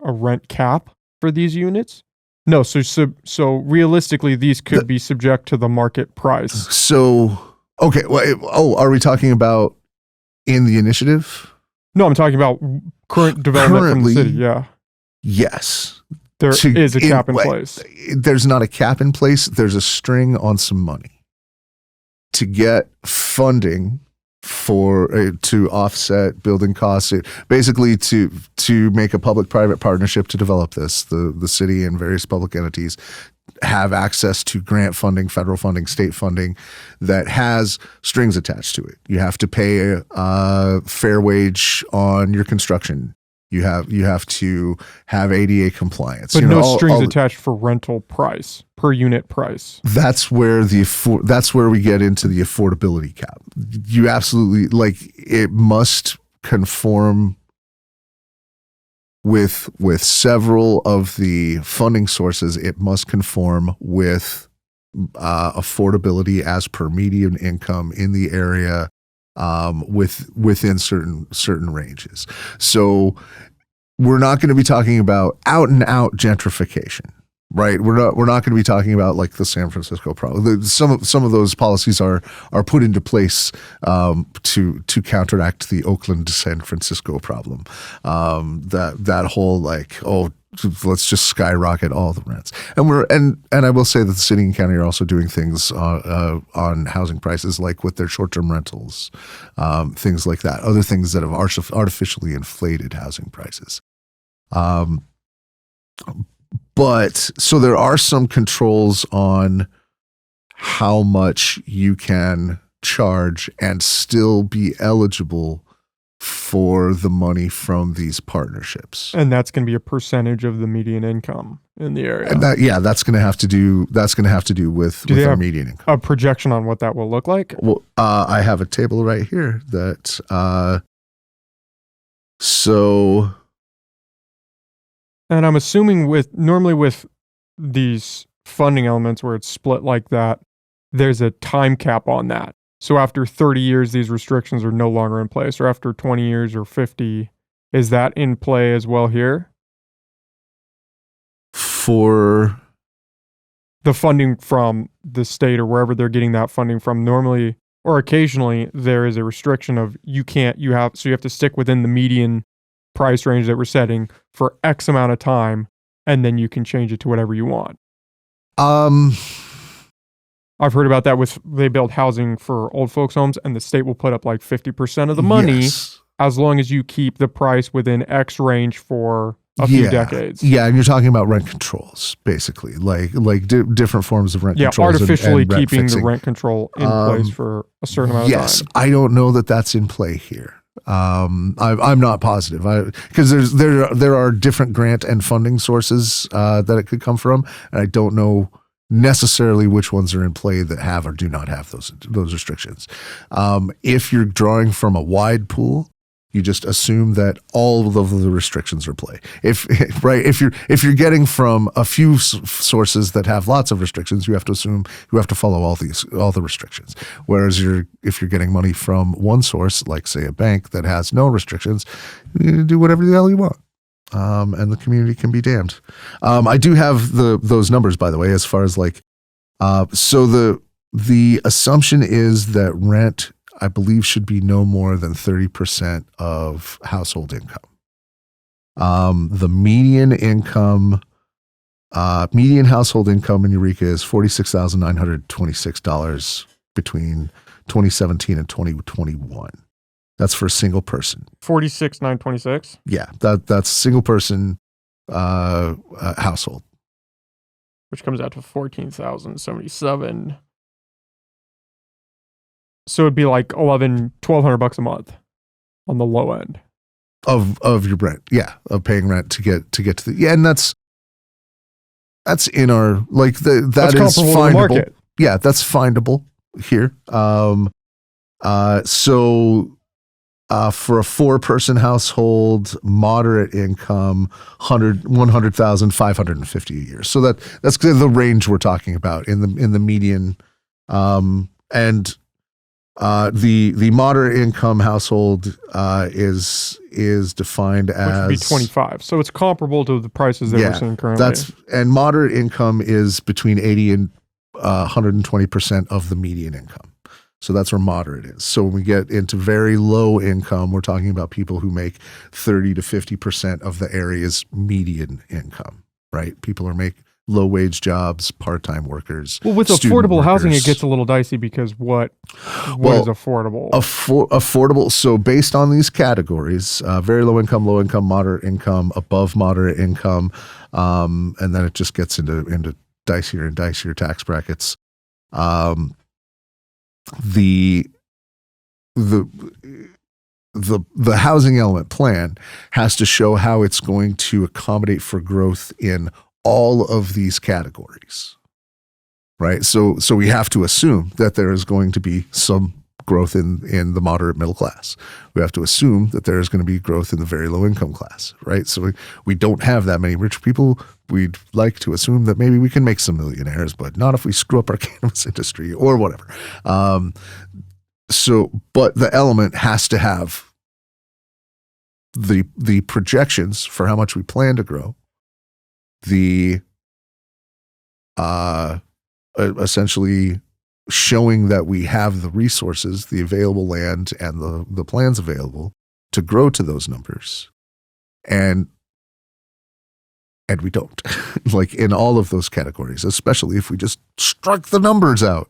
rent cap for these units. No, so realistically, these could be subject to the market price. So okay, are we talking about in the initiative? No, I'm talking about current development from the city. Yeah. Yes. There is a cap in place. There's not a cap in place. There's a string on some money to get funding to offset building costs, basically to make a public-private partnership to develop this. The city and various public entities have access to grant funding, federal funding, state funding that has strings attached to it. You have to pay a fair wage on your construction. You have to have ADA compliance. But no strings attached for rental price, per unit price. That's where that's where we get into the affordability cap. You absolutely, like, it must conform with several of the funding sources. It must conform with affordability as per median income in the area, within certain ranges. So we're not going to be talking about out and out gentrification, right? We're not going to be talking about like the San Francisco problem. Some of those policies are put into place to counteract the Oakland to San Francisco problem. That whole like, oh, let's just skyrocket all the rents. And I will say that the city and county are also doing things on housing prices, like with their short-term rentals, things like that. Other things that have artificially inflated housing prices. But so there are some controls on how much you can charge and still be eligible for the money from these partnerships. And that's going to be a percentage of the median income in the area. And that's going to have to do with our median income. A projection on what that will look like? Well, I have a table right here that so. And I'm assuming normally with these funding elements where it's split like that, there's a time cap on that. So after 30 years, these restrictions are no longer in place, or after 20 years or 50, is that in play as well here? For the funding from the state or wherever they're getting that funding from, normally or occasionally there is a restriction of you have to stick within the median price range that we're setting for X amount of time, and then you can change it to whatever you want. I've heard about that they build housing for old folks' homes, and the state will put up like 50% of the money as long as you keep the price within X range for a few decades. Yeah, and you're talking about rent controls, basically, like different forms of rent controls. Yeah, artificially and keeping the rent control in place for a certain amount of time. Yes, I don't know that that's in play here. I'm not positive because there are different grant and funding sources that it could come from, and I don't know necessarily which ones are in play that have or do not have those restrictions. If you're drawing from a wide pool, you just assume that all of the restrictions are play. If you're getting from a few sources that have lots of restrictions, you have to assume you have to follow all the restrictions. Whereas if you're getting money from one source, like say a bank that has no restrictions, you do whatever the hell you want. And the community can be damned. I do have those numbers, by the way, as far as like, so the assumption is that rent, I believe, should be no more than 30% of household income. The median household income in Eureka is $46,926 between 2017 and 2021. That's for a single person. 46,926. Yeah, that's single person household, which comes out to 14,077. So it'd be like $1,200 a month on the low end of your rent. Yeah, of paying rent to get to the and that's in our like that's is findable. Market. Yeah, that's findable here. So. For a 4-person household, moderate income, 100,550 a year. So that's the range we're talking about in the median, and the moderate income household is defined as, which would be 25. So it's comparable to the prices that we're seeing currently. And moderate income is between 80 and 120% of the median income. So that's where moderate is. So when we get into very low income, we're talking about people who make 30 to 50% of the area's median income, right? People are low wage jobs, part-time workers. Well, with student affordable housing, workers. it gets a little dicey because what Well, is affordable? Affordable. So based on these categories, very low income, moderate income, above moderate income, and then it just gets into dicier and dicier tax brackets. The housing element plan has to show how it's going to accommodate for growth in all of these categories, right? So we have to assume that there is going to be some growth in the moderate middle class. We have to assume that there is going to be growth in the very low income class, right? So we don't have that many rich people. We'd like to assume that maybe we can make some millionaires, but not if we screw up our cannabis industry or whatever. But the element has to have the projections for how much we plan to grow, essentially showing that we have the resources, the available land, and the plans available to grow to those numbers, and we don't. Like in all of those categories, especially if we just struck the numbers out.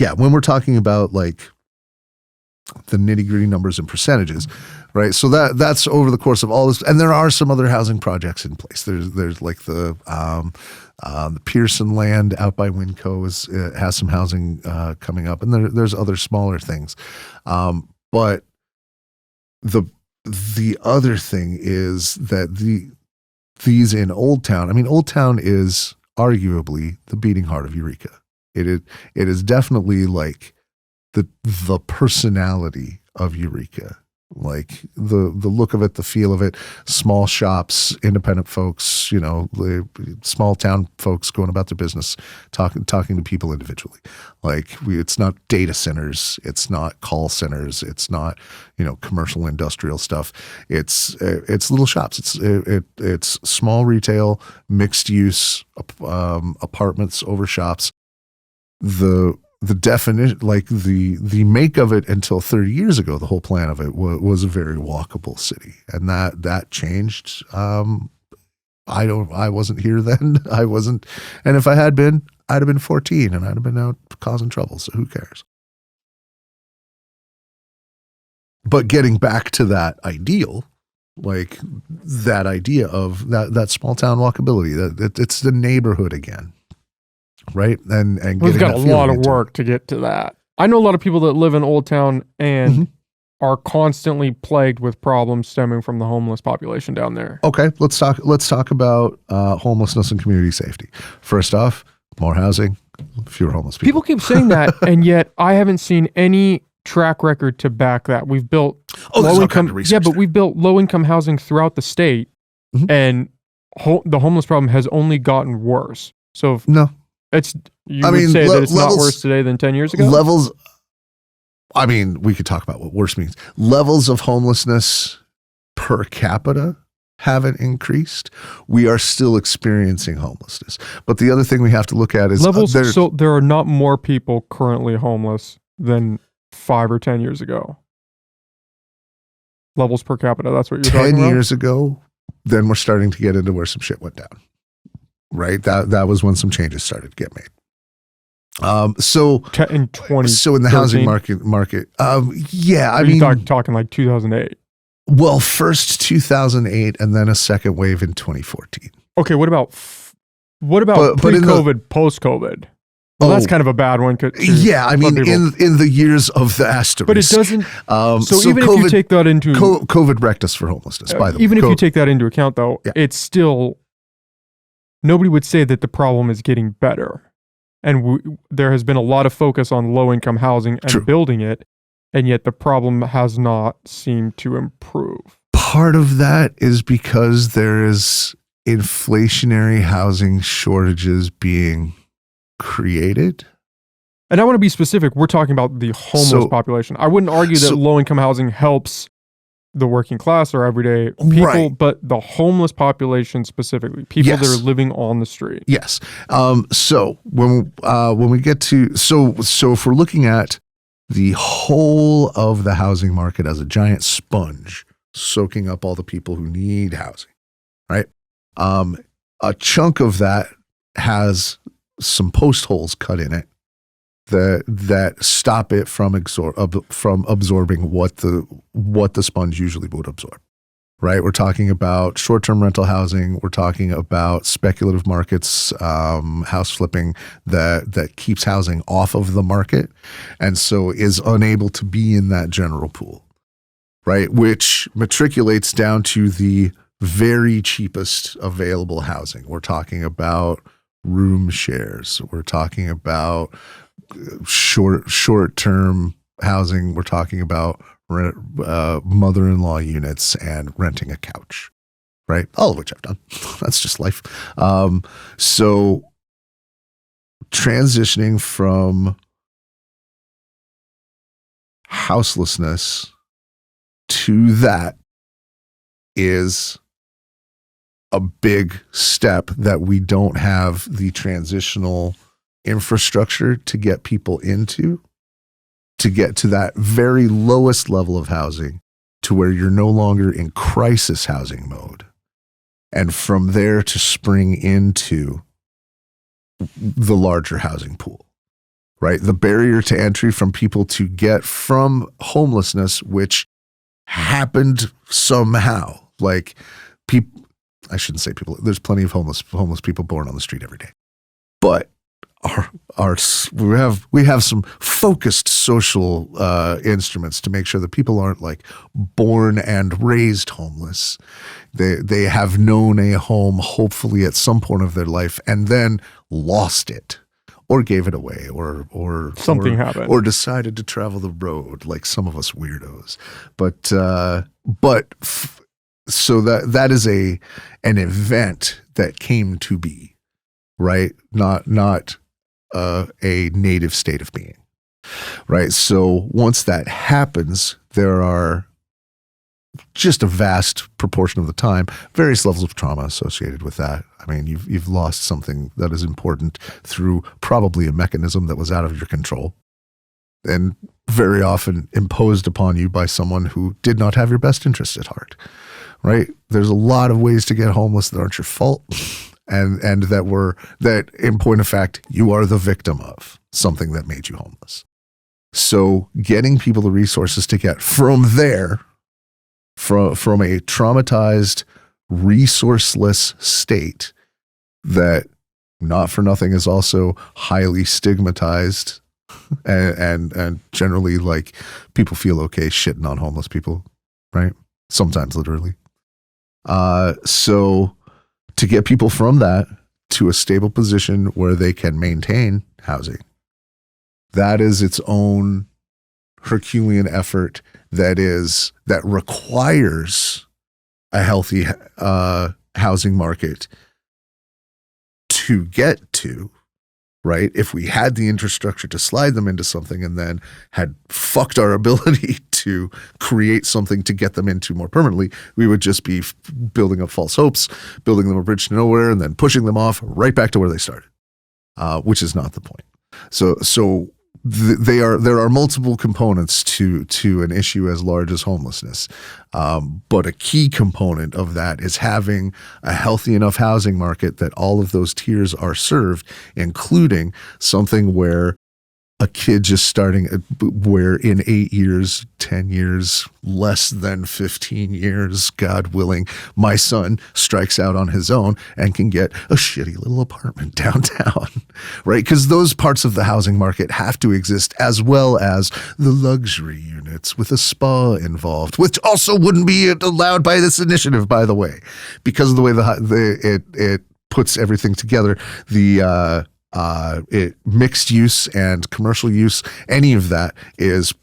Yeah, when we're talking about like the nitty-gritty numbers and percentages, right? So that's over the course of all this, and there are some other housing projects in place. There's like the Pearson land out by Winco has some housing coming up, and there's other smaller things. But the other thing is that these in Old Town. I mean, Old Town is arguably the beating heart of Eureka. It is definitely like the personality of Eureka, like the look of it, the feel of it. Small shops, independent folks, small town folks going about their business, talking to people individually. Like it's not data centers, it's not call centers, it's not commercial industrial stuff. It's little shops. It's small retail, mixed use apartments over shops. The definition, like the make of it until 30 years ago, the whole plan of it was a very walkable city, and that changed. I wasn't here then. I wasn't, and if I had been, I'd have been 14, and I'd have been out causing trouble. So who cares? But getting back to that ideal, like that idea of that small town walkability, that it's the neighborhood again. Right. And we've got a lot of work to get to that. I know a lot of people that live in Old Town and are constantly plagued with problems stemming from the homeless population down there. Okay, let's talk about homelessness and community safety. First off, more housing, fewer homeless people. People keep saying that, and yet I haven't seen any track record to back that. We've built low income, but we've built low income housing throughout the state, and the homeless problem has only gotten worse. So no. Would say that it's not worse today than 10 years ago? Levels, I mean, we could talk about what worse means. Levels of homelessness per capita haven't increased. We are still experiencing homelessness. But the other thing we have to look at is levels. So there are not more people currently homeless than 5 or 10 years ago. Levels per capita, that's what you're talking about? 10 years ago, then we're starting to get into where some shit went down. Right, that was when some changes started to get made. So in the housing market, yeah. I mean, talking like 2008. Well, first 2008, and then a second wave in 2014. Okay, what about pre-COVID, post-COVID? Well, that's kind of a bad one. Yeah, I mean, in the years of the asterisk. But it doesn't. So even if you take that into COVID wrecked us for homelessness. By the way, even if you take that into account, though, it's still. Nobody would say that the problem is getting better. And there has been a lot of focus on low-income housing and building it, and yet the problem has not seemed to improve. Part of that is because there is inflationary housing shortages being created. And I want to be specific. We're talking about the homeless population. I wouldn't argue that low-income housing helps the working class or everyday people, but the homeless population specifically, people that are living on the street. Yes. So when we get to so if we're looking at the whole of the housing market as a giant sponge, soaking up all the people who need housing, right? A chunk of that has some post holes cut in it that stop it from absorbing what the sponge usually would absorb. Right, we're talking about short-term rental housing. We're talking about speculative markets, house flipping that keeps housing off of the market, and so is unable to be in that general pool. Right, which matriculates down to the very cheapest available housing. We're talking about room shares. We're talking about short-term housing. We're talking about mother-in-law units and renting a couch, right? All of which I've done. That's just life. So transitioning from houselessness to that is a big step that we don't have the transitional infrastructure to get people into, to get to that very lowest level of housing to where you're no longer in crisis housing mode. And from there to spring into the larger housing pool, right? The barrier to entry from people to get from homelessness, which happened somehow. Like people, I shouldn't say people, there's plenty of homeless people born on the street every day. But we have some focused social instruments to make sure that people aren't like born and raised homeless. They have known a home hopefully at some point of their life and then lost it or gave it away or something happened or decided to travel the road like some of us weirdos. So that is an event that came to be, right? Not a native state of being, right? So once that happens, there are just a vast proportion of the time, various levels of trauma associated with that. I mean, you've lost something that is important through probably a mechanism that was out of your control and very often imposed upon you by someone who did not have your best interest at heart, right? There's a lot of ways to get homeless that aren't your fault. And that in point of fact, you are the victim of something that made you homeless. So getting people the resources to get from there, from a traumatized, resourceless state that not for nothing is also highly stigmatized and generally like people feel okay shitting on homeless people, right? Sometimes literally. So to get people from that to a stable position where they can maintain housing, that is its own Herculean effort that requires a healthy housing market to get to, right? If we had the infrastructure to slide them into something and then had fucked our ability to create something to get them into more permanently, we would just be building up false hopes, building them a bridge to nowhere, and then pushing them off right back to where they started, which is not the point. So there are multiple components to an issue as large as homelessness, but a key component of that is having a healthy enough housing market that all of those tiers are served, including something where a kid just starting, where in 8 years, 10 years, less than 15 years, God willing, my son strikes out on his own and can get a shitty little apartment downtown, right? Because those parts of the housing market have to exist, as well as the luxury units with a spa involved, which also wouldn't be allowed by this initiative, by the way, because of the way it puts everything together. Mixed use and commercial use, any of that is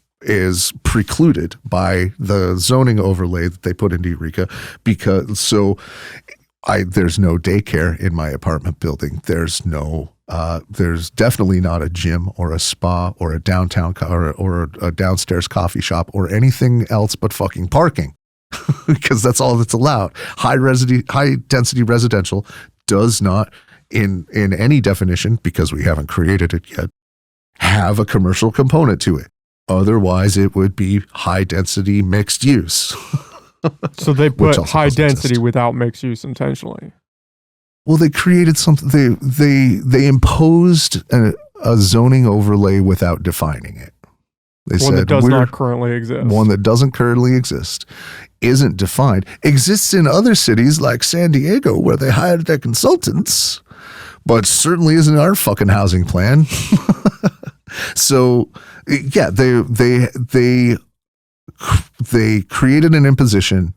precluded by the zoning overlay that they put into Eureka, because there's no daycare in my apartment building. There's definitely not a gym or a spa or a downtown or a downstairs coffee shop or anything else but fucking parking, because that's all that's allowed. High density residential does not, in any definition, because we haven't created it yet, have a commercial component to it. Otherwise, it would be high density mixed use. So they Which put also high doesn't density exist. without mixed use intentionally. Well, they created something. They imposed a zoning overlay without defining it. They One said that does not currently exist. one that doesn't currently exist, isn't defined, exists in other cities like San Diego where they hired their consultants, but certainly isn't in our fucking housing plan. So, yeah, they created an imposition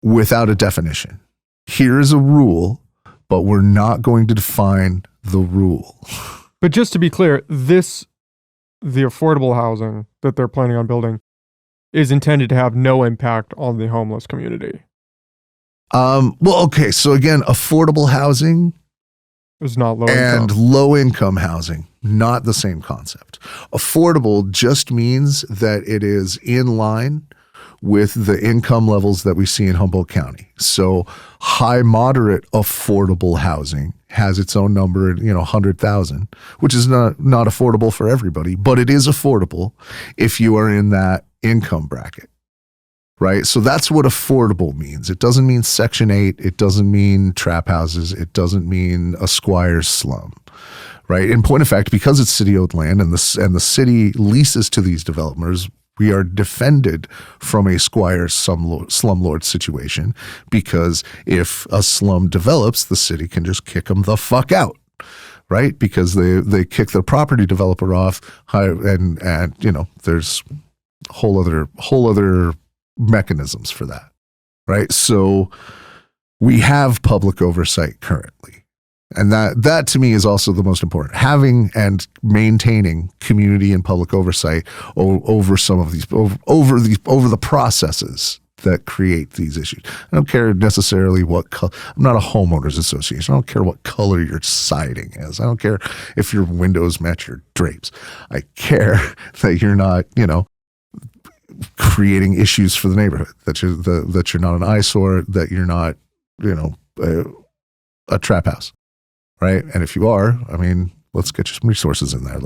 without a definition. Here is a rule, but we're not going to define the rule. But just to be clear, the affordable housing that they're planning on building is intended to have no impact on the homeless community. Well, okay. So again, affordable housing It's not low and income. low income housing, not the same concept. Affordable just means that it is in line with the income levels that we see in Humboldt County. So high moderate affordable housing has its own number, 100,000, which is not affordable for everybody, but it is affordable if you are in that income bracket. Right? So that's what affordable means. It doesn't mean Section 8. It doesn't mean trap houses. It doesn't mean a squire's slum. Right? In point of fact, because it's city-owned land and the city leases to these developers, we are defended from a squire's slumlord situation, because if a slum develops, the city can just kick them the fuck out. Right? Because they kick the property developer off, and there's whole other mechanisms for that, right? So we have public oversight currently, and that to me is also the most important. Having and maintaining community and public oversight over some of these over the processes that create these issues. I don't care necessarily what I'm not a homeowners association. I don't care what color your siding is. I don't care if your windows match your drapes. I care that you're not, creating issues for the neighborhood, that you're not an eyesore, that you're not, a trap house, right? And if you are, let's get you some resources in there.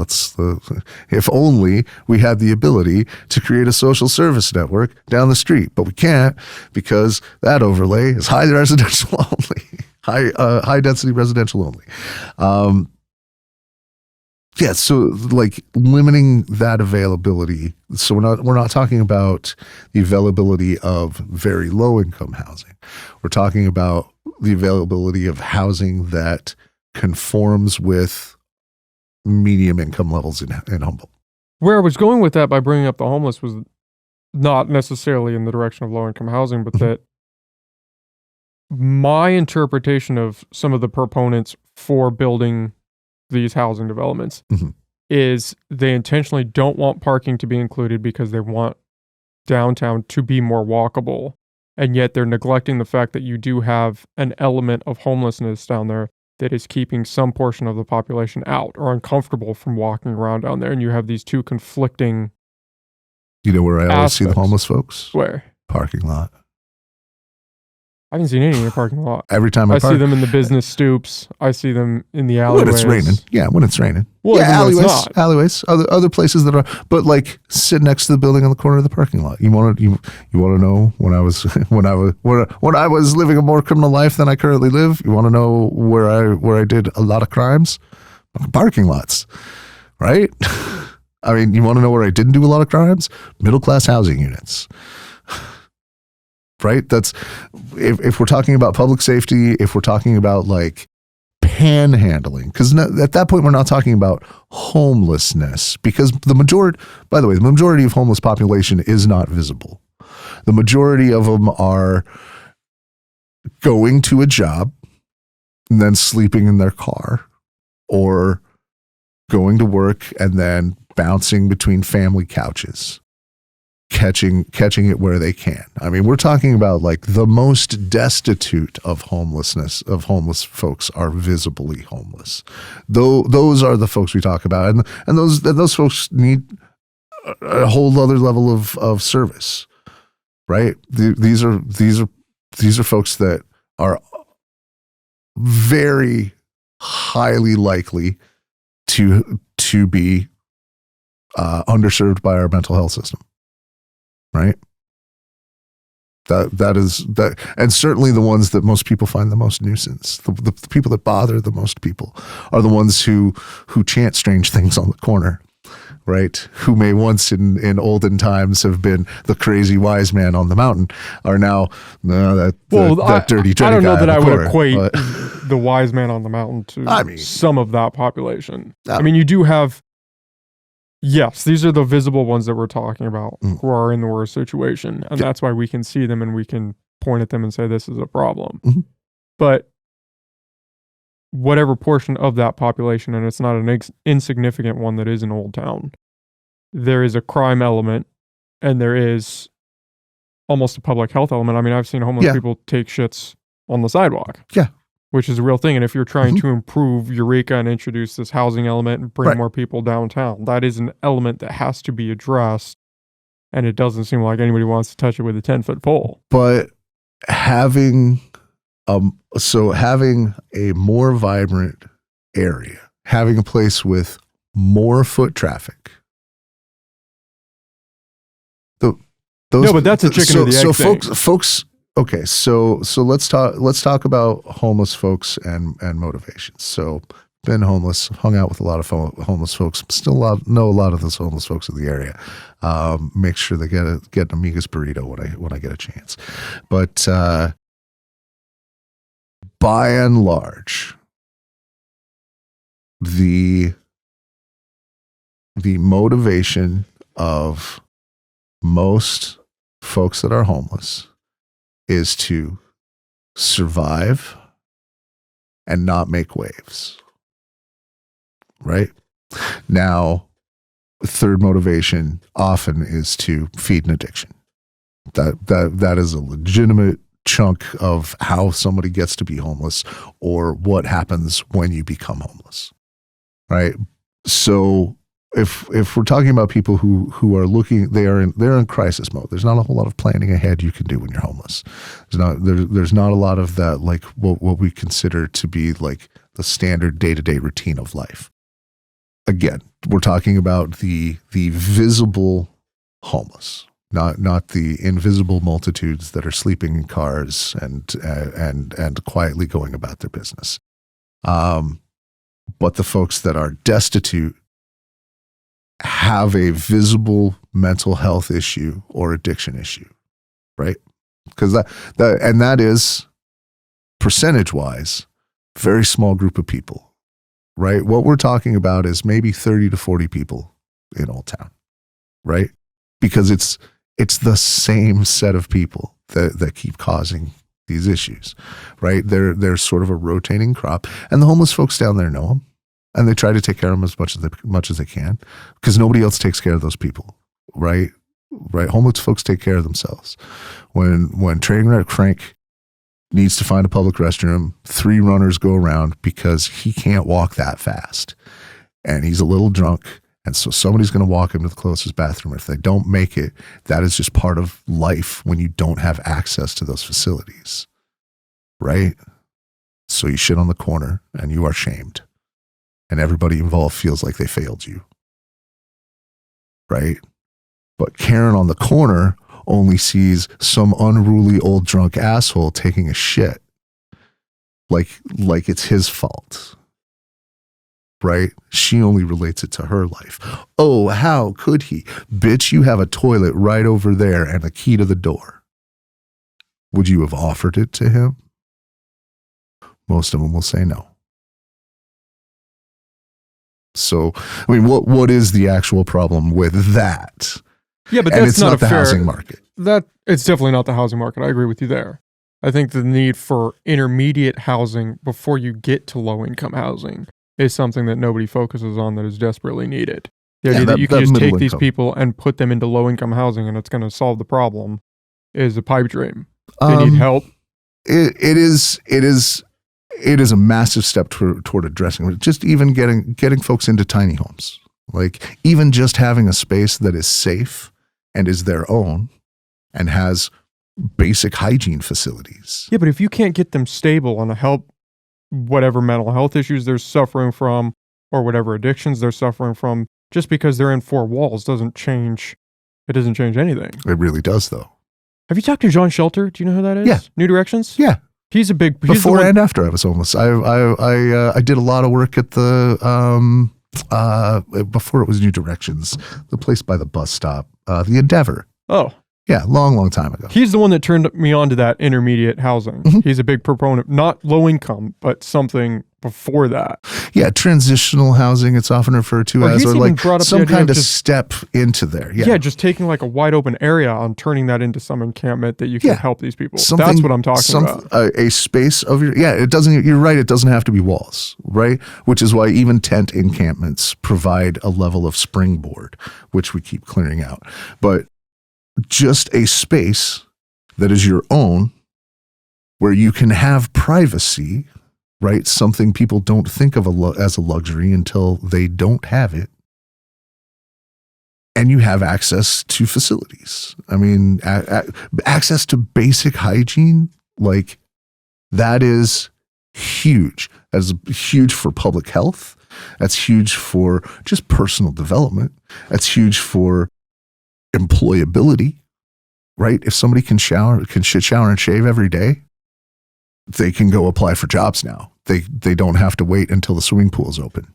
If only we had the ability to create a social service network down the street, but we can't, because that overlay is high residential only, high density residential only. Yeah, so like limiting that availability. So we're not talking about the availability of very low income housing. We're talking about the availability of housing that conforms with medium income levels in Humboldt. Where I was going with that by bringing up the homeless was not necessarily in the direction of low income housing, but that my interpretation of some of the proponents for building these housing developments is they intentionally don't want parking to be included because they want downtown to be more walkable. And yet they're neglecting the fact that you do have an element of homelessness down there that is keeping some portion of the population out or uncomfortable from walking around down there. And you have these two conflicting You know where I always see the aspects. homeless folks? Where? Parking lot. I haven't seen any in the parking lot. Every time I park. see them in the business stoops. I see them in the alleyways. When it's raining. Yeah, when it's raining. Well, yeah, even when it's alleyways, not. other places that are, but like sit next to the building on the corner of the parking lot. You want to know when I was living a more criminal life than I currently live? You want to know where I did a lot of crimes? Parking lots, right? You want to know where I didn't do a lot of crimes? Middle class housing units. Right? That's if we're talking about public safety, if we're talking about like panhandling, because at that point we're not talking about homelessness, because the majority of homeless population is not visible. The majority of them are going to a job and then sleeping in their car, or going to work and then bouncing between family couches, catching it where they can. We're talking about like the most destitute of homeless folks are visibly homeless. Those are the folks we talk about, and those folks need a whole other level of service, right? These are folks that are very highly likely to be underserved by our mental health system. Right? That is that, and certainly the ones that most people find the most nuisance. The people that bother the most people are the ones who chant strange things on the corner, right? Who may once in olden times have been the crazy wise man on the mountain are now that dirty I don't know that I would equate but, the wise man on the mountain to some of that population. I mean, you do have. Yes, these are the visible ones that we're talking about who are in the worst situation. And that's why we can see them and we can point at them and say this is a problem. Mm-hmm. But whatever portion of that population, and it's not an insignificant one that is in Old Town, there is a crime element and there is almost a public health element. I mean, I've seen homeless people take shits on the sidewalk. Yeah. Which is a real thing. And if you're trying to improve Eureka and introduce this housing element and bring more people downtown, that is an element that has to be addressed. And it doesn't seem like anybody wants to touch it with a 10-foot pole. But having a more vibrant area, having a place with more foot traffic. But that's a chicken or the egg thing. Folks. Okay, so let's talk about homeless folks and motivations. So been homeless, hung out with a lot of homeless folks. Still know a lot of those homeless folks in the area. Make sure they get an Amigas burrito when I get a chance. But by and large, the motivation of most folks that are homeless is to survive and not make waves. Right? Now, third motivation often is to feed an addiction. That is a legitimate chunk of how somebody gets to be homeless or what happens when you become homeless. Right? So if we're talking about people who are looking, they're in crisis mode. There's not a whole lot of planning ahead you can do when you're homeless. There's not a lot of that, like what we consider to be like the standard day-to-day routine of life. Again, we're talking about the visible homeless, not the invisible multitudes that are sleeping in cars and quietly going about their business. But the folks that are destitute have a visible mental health issue or addiction issue, right? Because that is percentage-wise very small group of people, right? What we're talking about is maybe 30 to 40 people in Old Town, right? Because it's the same set of people that keep causing these issues, right? They're sort of a rotating crop, and the homeless folks down there know them. And they try to take care of them as much as they can, because nobody else takes care of those people, right? Right. Homeless folks take care of themselves. When Trainwreck Frank needs to find a public restroom, 3 runners go around because he can't walk that fast, and he's a little drunk, and so somebody's going to walk him to the closest bathroom. If they don't make it, that is just part of life when you don't have access to those facilities, right? So you shit on the corner, and you are shamed. And everybody involved feels like they failed you, right? But Karen on the corner only sees some unruly old drunk asshole taking a shit, like it's his fault, right? She only relates it to her life. Oh, how could he? Bitch, you have a toilet right over there and a key to the door. Would you have offered it to him? Most of them will say no. So, I mean, what is the actual problem with that? Yeah, but and that's it's not the housing market. It's definitely not the housing market. I agree with you there. I think the need for intermediate housing before you get to low-income housing is something that nobody focuses on that is desperately needed. The idea that you can just take these people and put them into low-income housing and it's going to solve the problem is a pipe dream. They need help. It is a massive step toward addressing it. Just even getting folks into tiny homes, like even just having a space that is safe and is their own and has basic hygiene facilities. Yeah, but if you can't get them stable and help whatever mental health issues they're suffering from or whatever addictions they're suffering from, just because they're in 4 walls doesn't change anything. It really does, though. Have you talked to John Shelter? Do you know who that is? Yeah. New Directions? Yeah. He's Before and after I was homeless. I did a lot of work at the, before it was New Directions, the place by the bus stop, the Endeavor. Oh. Yeah, long time ago. He's the one that turned me on to that intermediate housing. Mm-hmm. He's a big proponent, not low income, but something before that. Yeah, transitional housing, it's often referred to as, or like some kind of step into there. Yeah, just taking like a wide open area and turning that into some encampment that you can help these people. That's what I'm talking about. A space of it doesn't, you're right, it doesn't have to be walls, right? Which is why even tent encampments provide a level of springboard, which we keep clearing out. But just a space that is your own, where you can have privacy, right? Something people don't think of as a luxury until they don't have it. And you have access to facilities. I mean, access to basic hygiene, like that is huge. That's huge for public health. That's huge for just personal development. That's huge for employability, right? If somebody can shower and shave every day, they can go apply for jobs now. They don't have to wait until the swimming pool is open.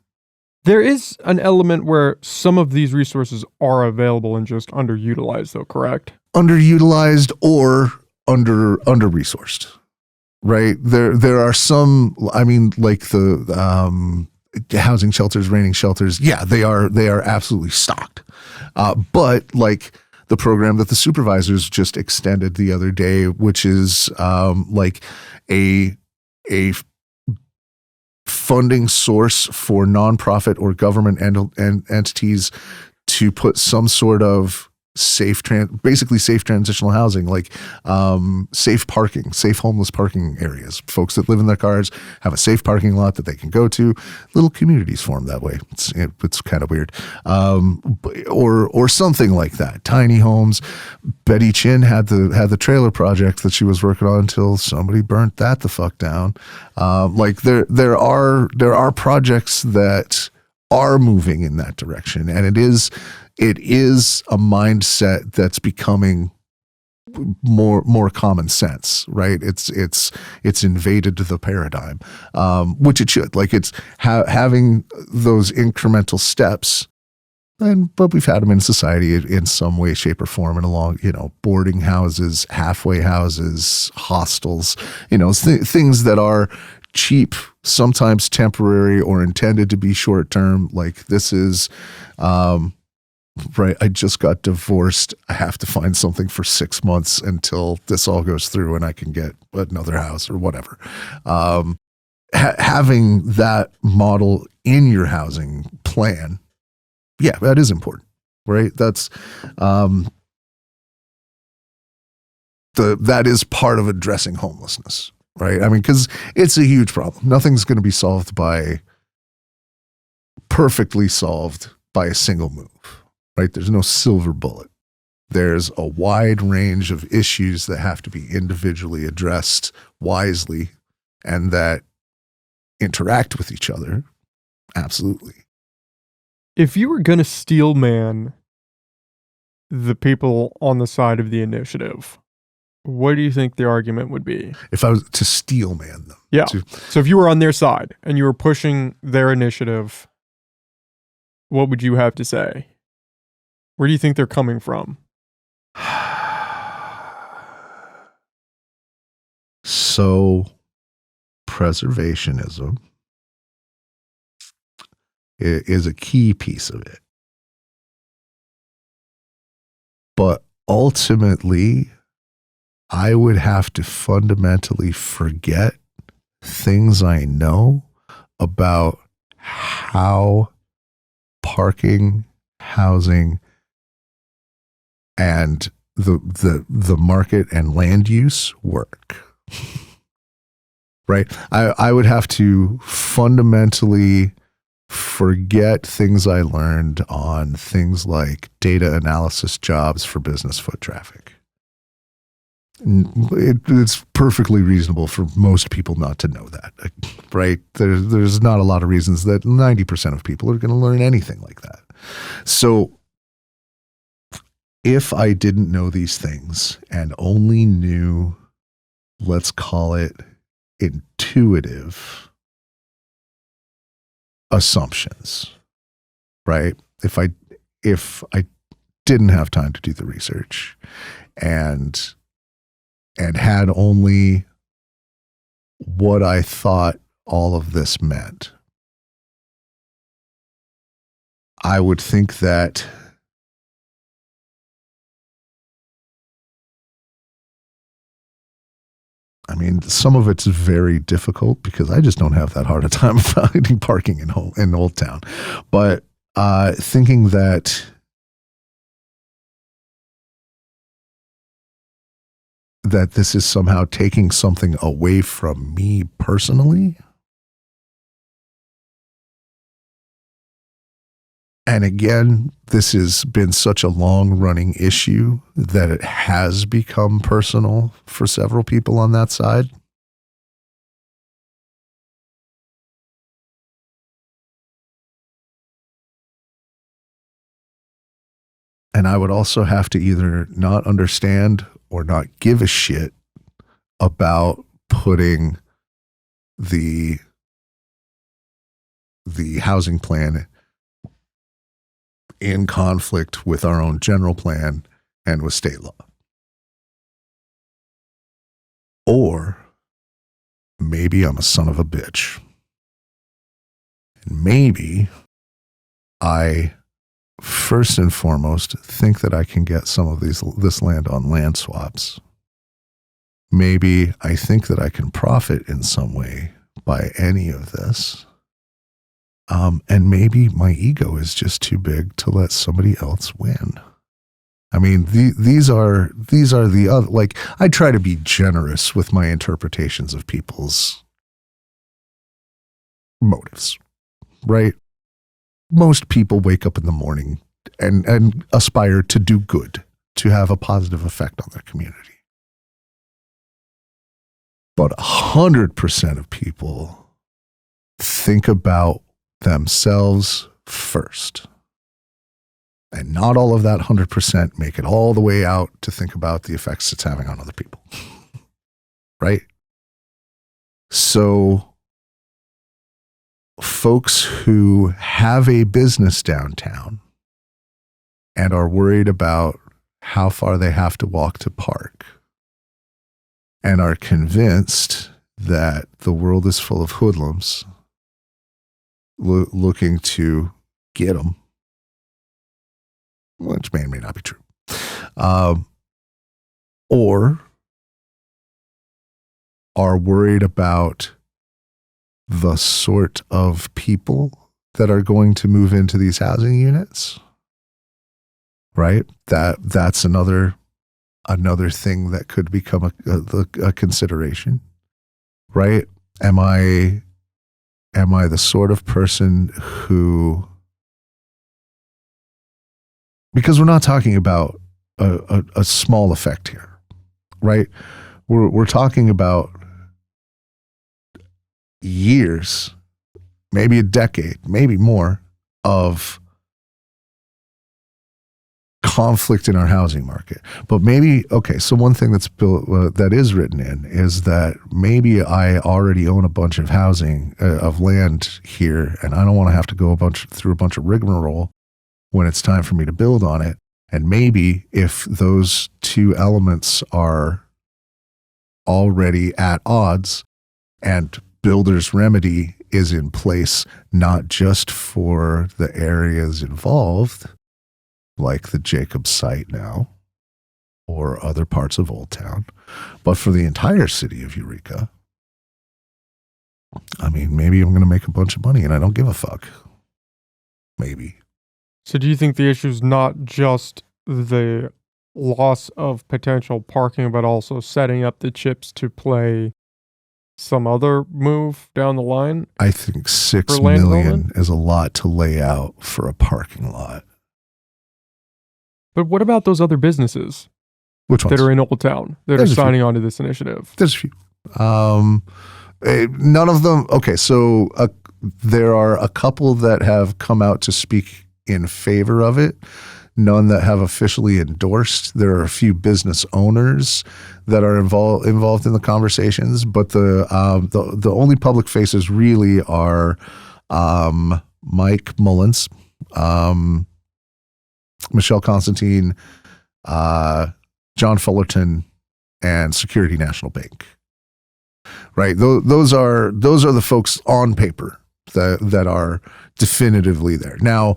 There is an element where some of these resources are available and just underutilized, though, correct? Underutilized or under-resourced, right? There are some, I mean, like the housing shelters, raining shelters, yeah, they are absolutely stocked. But like the program that the supervisors just extended the other day, which is like a funding source for nonprofit or government entities to put some sort of safe transitional housing, like safe homeless parking areas. Folks that live in their cars have a safe parking lot that they can go to. Little communities form that way. It's kind of weird, or something like that. Tiny homes. Betty Chin had the trailer project that she was working on until somebody burnt that the fuck down. Like there are projects that are moving in that direction, and it is a mindset that's becoming more common sense, right? It's invaded the paradigm, which it should. Like it's having those incremental steps, but we've had them in society in some way, shape, or form, and along, boarding houses, halfway houses, hostels, things that are cheap, sometimes temporary, or intended to be short term. Like this is. Right, I just got divorced. I have to find something for 6 months until this all goes through and I can get another house or whatever. Having that model in your housing plan, yeah, that is important, right? That's that is part of addressing homelessness, right? I mean, because it's a huge problem. Nothing's going to be perfectly solved by a single move. Right? There's no silver bullet. There's a wide range of issues that have to be individually addressed wisely and that interact with each other. Absolutely. If you were going to steel man the people on the side of the initiative, what do you think the argument would be? If I was to steel man them. Yeah. So if you were on their side and you were pushing their initiative, what would you have to say? Where do you think they're coming from? So, preservationism is a key piece of it. But ultimately, I would have to fundamentally forget things I know about how parking, housing, and the market and land use work. Right? I would have to fundamentally forget things I learned on things like data analysis jobs for business foot traffic. It's perfectly reasonable for most people not to know that, right? There's not a lot of reasons that 90% of people are going to learn anything like that. So if I didn't know these things and only knew, let's call it intuitive assumptions, right? If I didn't have time to do the research and had only what I thought all of this meant, I would think that some of it's very difficult because I just don't have that hard a time finding parking in Old Town. But thinking that this is somehow taking something away from me personally. And again, this has been such a long-running issue that it has become personal for several people on that side. And I would also have to either not understand or not give a shit about putting the housing plan in conflict with our own general plan and with state law. Or maybe I'm a son of a bitch. And maybe I first and foremost think that I can get some of this land on land swaps. Maybe I think that I can profit in some way by any of this. And maybe my ego is just too big to let somebody else win. I mean, these are the other, like, I try to be generous with my interpretations of people's motives, right? Most people wake up in the morning and aspire to do good, to have a positive effect on their community. But 100% of people think about themselves first. And not all of that 100% make it all the way out to think about the effects it's having on other people. Right? So folks who have a business downtown and are worried about how far they have to walk to park and are convinced that the world is full of hoodlums looking to get them, which may or may not be true, or are worried about the sort of people that are going to move into these housing units, right? That's another thing that could become a consideration, right? Am I the sort of person who, because we're not talking about a small effect here, right? We're talking about years, maybe a decade, maybe more, of conflict in our housing market. But maybe, okay, so one thing that's built, that is written in is that maybe I already own a bunch of housing, of land here, and I don't want to have to go through a bunch of rigmarole when it's time for me to build on it. And maybe if those two elements are already at odds and builder's remedy is in place, not just for the areas involved, like the Jacobs site now, or other parts of Old Town, but for the entire city of Eureka. I mean, maybe I'm going to make a bunch of money and I don't give a fuck. Maybe. So do you think the issue is not just the loss of potential parking, but also setting up the chips to play some other move down the line? I think $6 million is a lot to lay out for a parking lot. But what about those other businesses? Which ones? That are in Old Town that are signing on to this initiative? There's a few. None of them. Okay, so there are a couple that have come out to speak in favor of it. none that have officially endorsed. There are a few business owners that are involved in the conversations, but the only public faces really are Mike Mullins, Michelle Constantine, John Fullerton, and Security National Bank. Right, those are the folks on paper that are definitively there. Now,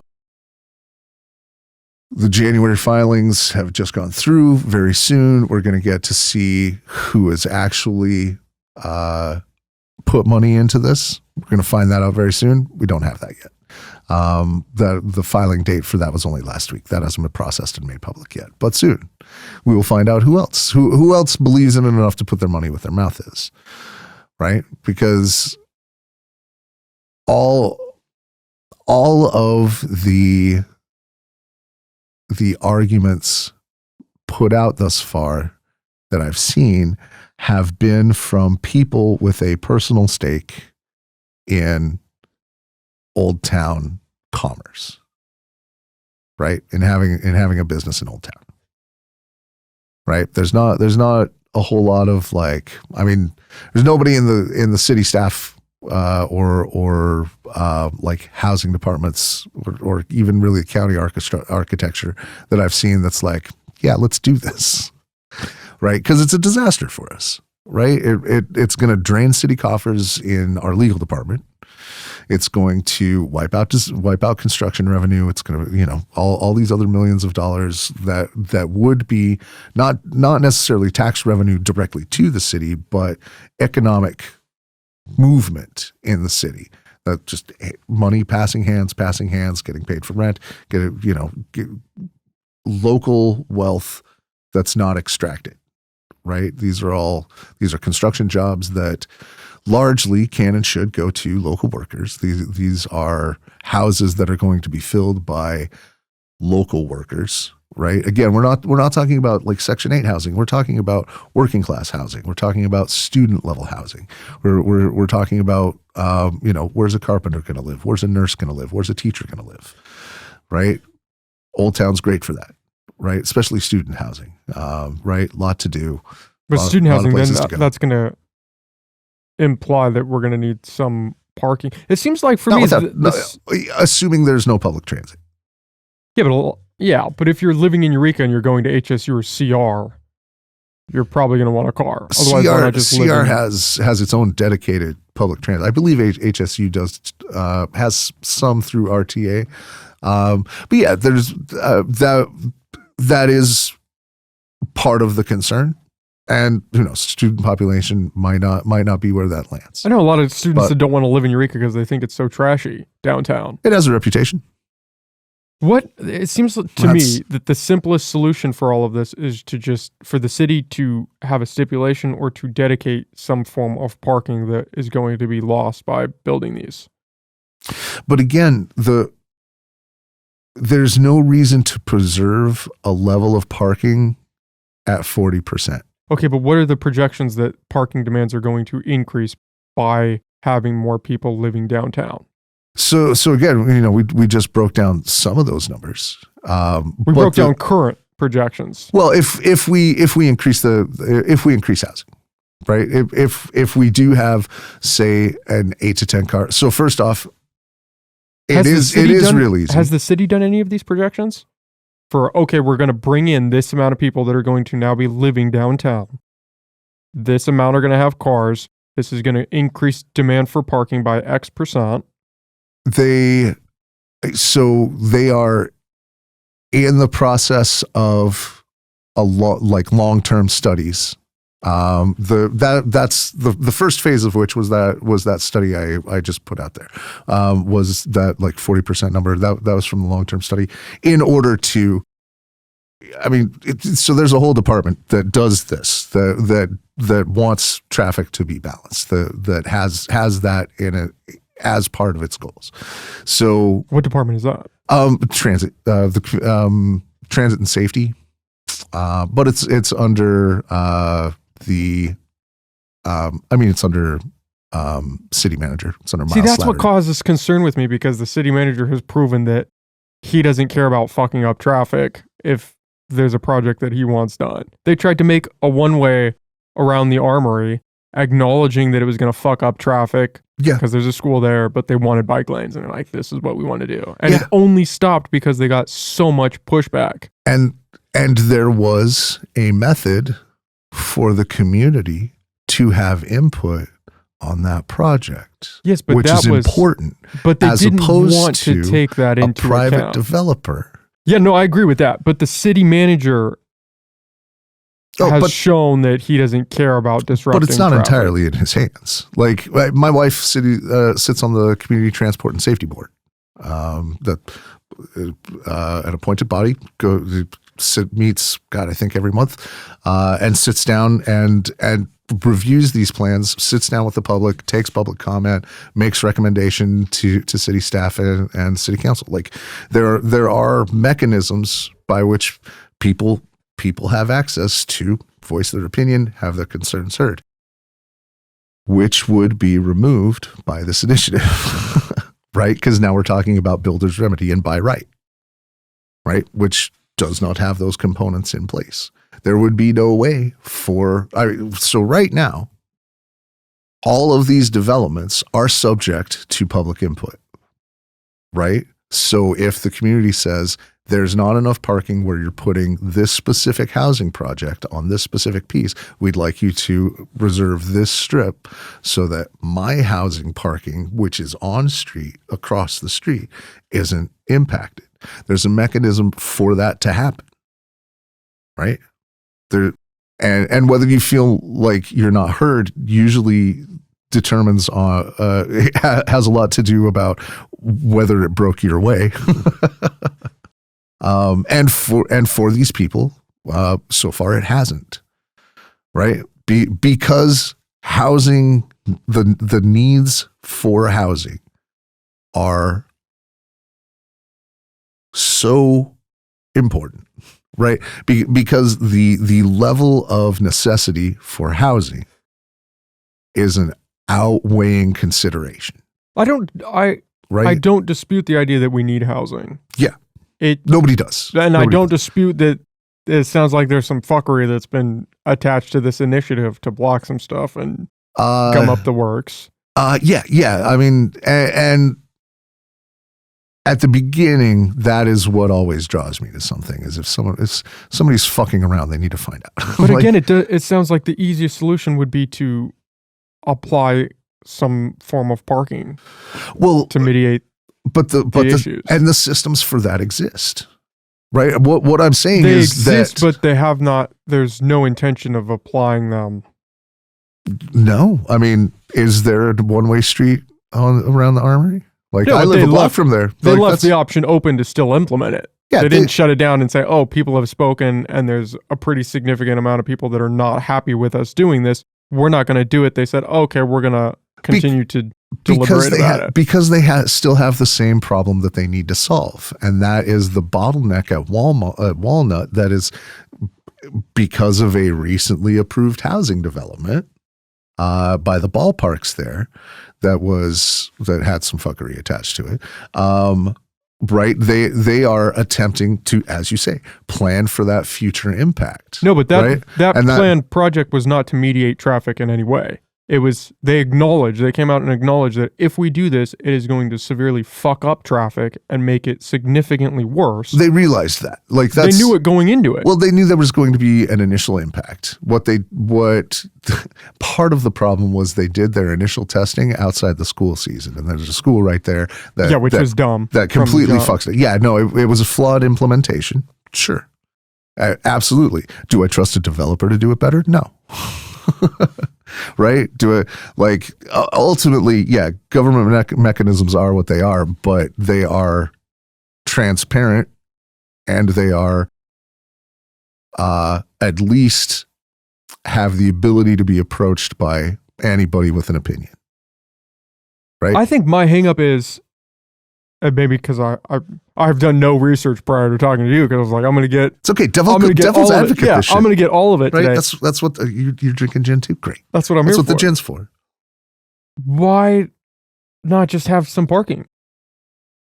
the January filings have just gone through. Very soon, we're going to get to see who has actually put money into this. We're going to find that out very soon. We don't have that yet. The filing date for that was only last week. That hasn't been processed and made public yet. But soon, we will find out who else believes in it enough to put their money where their mouth is. Right? Because all of the arguments put out thus far that I've seen have been from people with a personal stake in Old Town commerce, right? In having a business in Old Town, right? There's not a whole lot of there's nobody in the city staff or like housing departments or even really county architecture that I've seen that's like, yeah, let's do this, right? Because it's a disaster for us, right? It's going to drain city coffers in our legal department. It's going to wipe out construction revenue. It's going to, all these other millions of dollars that would be not necessarily tax revenue directly to the city, but economic movement in the city. That just money passing hands, getting paid for rent, get local wealth that's not extracted, right? These are construction jobs that largely can and should go to local workers. These are houses that are going to be filled by local workers, right? Again, we're not talking about like Section 8 housing. We're talking about working class housing. We're talking about student level housing. We're talking about where's a carpenter going to live? Where's a nurse going to live? Where's a teacher going to live? Right? Old Town's great for that, right? Especially student housing, right? Lot to do. But student housing, then that's going to imply that we're going to need some parking. It seems like for me, assuming there's no public transit. But if you're living in Eureka and you're going to HSU or CR, you're probably going to want a car. Otherwise, CR has its own dedicated public transit. I believe HSU has some through RTA. But yeah, there's that is part of the concern. And who knows, student population might not be where that lands. I know a lot of students that don't want to live in Eureka because they think it's so trashy downtown. It has a reputation. It seems to me that the simplest solution for all of this is to just for the city to have a stipulation or to dedicate some form of parking that is going to be lost by building these. But again, there's no reason to preserve a level of parking at 40%. Okay, but what are the projections that parking demands are going to increase by having more people living downtown? So again, we just broke down some of those numbers. We broke down current projections. Well, if we increase housing, right? If we do have, say, an 8 to 10 car. So first off, it is real easy. Has the city done any of these projections? We're going to bring in this amount of people that are going to now be living downtown. This amount are going to have cars. This is going to increase demand for parking by X%. They are in the process of long-term studies. That's the first phase of which was that study I just put out there, was that like 40% number that was from the long-term study in order to, so there's a whole department that does this, that wants traffic to be balanced, that has that in it as part of its goals. So what department is that? Transit, transit and safety, but it's under it's under city manager. It's under Miles See, that's Slattery. what causes concern with me, because the city manager has proven that he doesn't care about fucking up traffic if there's a project that he wants done. They tried to make a one-way around the Armory, acknowledging that it was going to fuck up traffic because there's a school there, but they wanted bike lanes, and they're like, this is what we want to do. And it only stopped because they got so much pushback. And there was a method for the community to have input on that project. Yes, but which is important. But they as didn't opposed want to take that into a private account. developer. Yeah, no, I agree with that. But the city manager has shown that he doesn't care about disrupting But it's not traffic. entirely in his hands. Like my wife sits on the Community Transport and Safety Board. That an appointed body meets, God, I think every month, and sits down and reviews these plans, sits down with the public, takes public comment, makes recommendation to city staff and city council. Like there are mechanisms by which people have access to voice their opinion, have their concerns heard, which would be removed by this initiative, right? Because now we're talking about builder's remedy and by right, which does not have those components in place. There would be no way so right now, all of these developments are subject to public input, right? So if the community says there's not enough parking where you're putting this specific housing project on this specific piece, we'd like you to reserve this strip so that my housing parking, which is on street, across the street, isn't impacted. There's a mechanism for that to happen, right? And whether you feel like you're not heard usually determines has a lot to do about whether it broke your way. And for these people, so far it hasn't, right? Because housing, the needs for housing are so important, right? Because the level of necessity for housing is an outweighing consideration. I don't dispute the idea that we need housing. Yeah. Nobody does. And I don't dispute that it sounds like there's some fuckery that's been attached to this initiative to block some stuff and gum up the works. Yeah. I mean, and at the beginning, that is what always draws me to something, is if somebody's fucking around, they need to find out. But again, it sounds like the easiest solution would be to apply some form of parking to mediate the issues. And the systems for that exist, right? What I'm saying they is exist, that but they have not. There's no intention of applying them. No, I mean, is there a one-way street around the Armory? Like, I live a block from there. They left the option open to still implement it. Yeah, they didn't shut it down and say, "Oh, people have spoken, and there's a pretty significant amount of people that are not happy with us doing this. We're not going to do it." They said, "Okay, we're going to continue to deliberate about it." Because they still have the same problem that they need to solve, and that is the bottleneck at Walnut that is because of a recently approved housing development by the ballparks there that had some fuckery attached to it. Right? They are attempting to, as you say, plan for that future impact. No, but that project was not to mediate traffic in any way. It was, they came out and acknowledged that if we do this, it is going to severely fuck up traffic and make it significantly worse. They realized that. They knew it going into it. Well, they knew there was going to be an initial impact. Part of the problem was they did their initial testing outside the school season, and there's a school right there which was dumb. That completely fucks it. Yeah, no, it was a flawed implementation. Sure. Absolutely. Do I trust a developer to do it better? No. Right? Ultimately, yeah, government mechanisms are what they are, but they are transparent and they are at least have the ability to be approached by anybody with an opinion. Right? I think my hang up is, maybe because I've done no research prior to talking to you, because I was like, I'm going to get... It's okay, devil's advocate. Yeah, I'm going to get all of it today. That's what you're drinking gin too? Great. That's what I'm here for. That's what the gin's for. Why not just have some parking?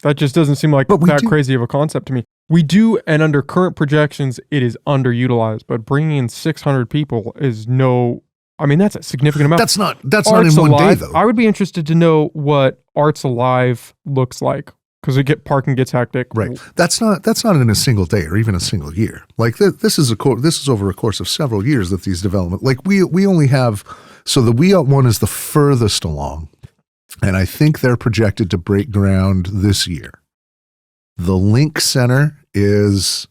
That just doesn't seem like that crazy of a concept to me. We do, and under current projections, it is underutilized. But bringing in 600 people is that's a significant amount. That's not in one day, though. I would be interested to know what Arts Alive looks like, because parking gets hectic. Right. That's not in a single day or even a single year. Like this is over a course of several years that these development. Like we only have, so the We Out one is the furthest along, and I think they're projected to break ground this year. The Link Center is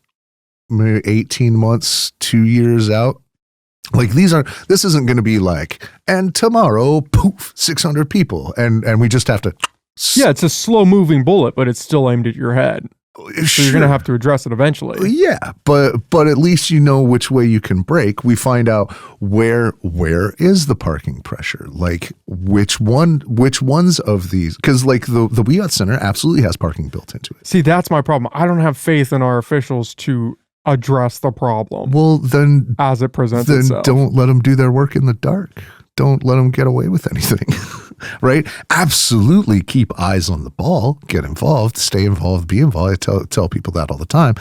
maybe 18 months, 2 years out. Like this isn't going to be like, and tomorrow, poof, 600 people. And we just have to. Yeah, it's a slow moving bullet, but it's still aimed at your head. So you're going to have to address it eventually. Yeah, but at least you know which way you can brake. We find out where is the parking pressure? Like which ones of these? Because like the We Out Center absolutely has parking built into it. See, that's my problem. I don't have faith in our officials to address the problem. Well, then as it presents itself, don't let them do their work in the dark. Don't let them get away with anything. Right? Absolutely keep eyes on the ball, get involved, stay involved, be involved. I tell people that all the time.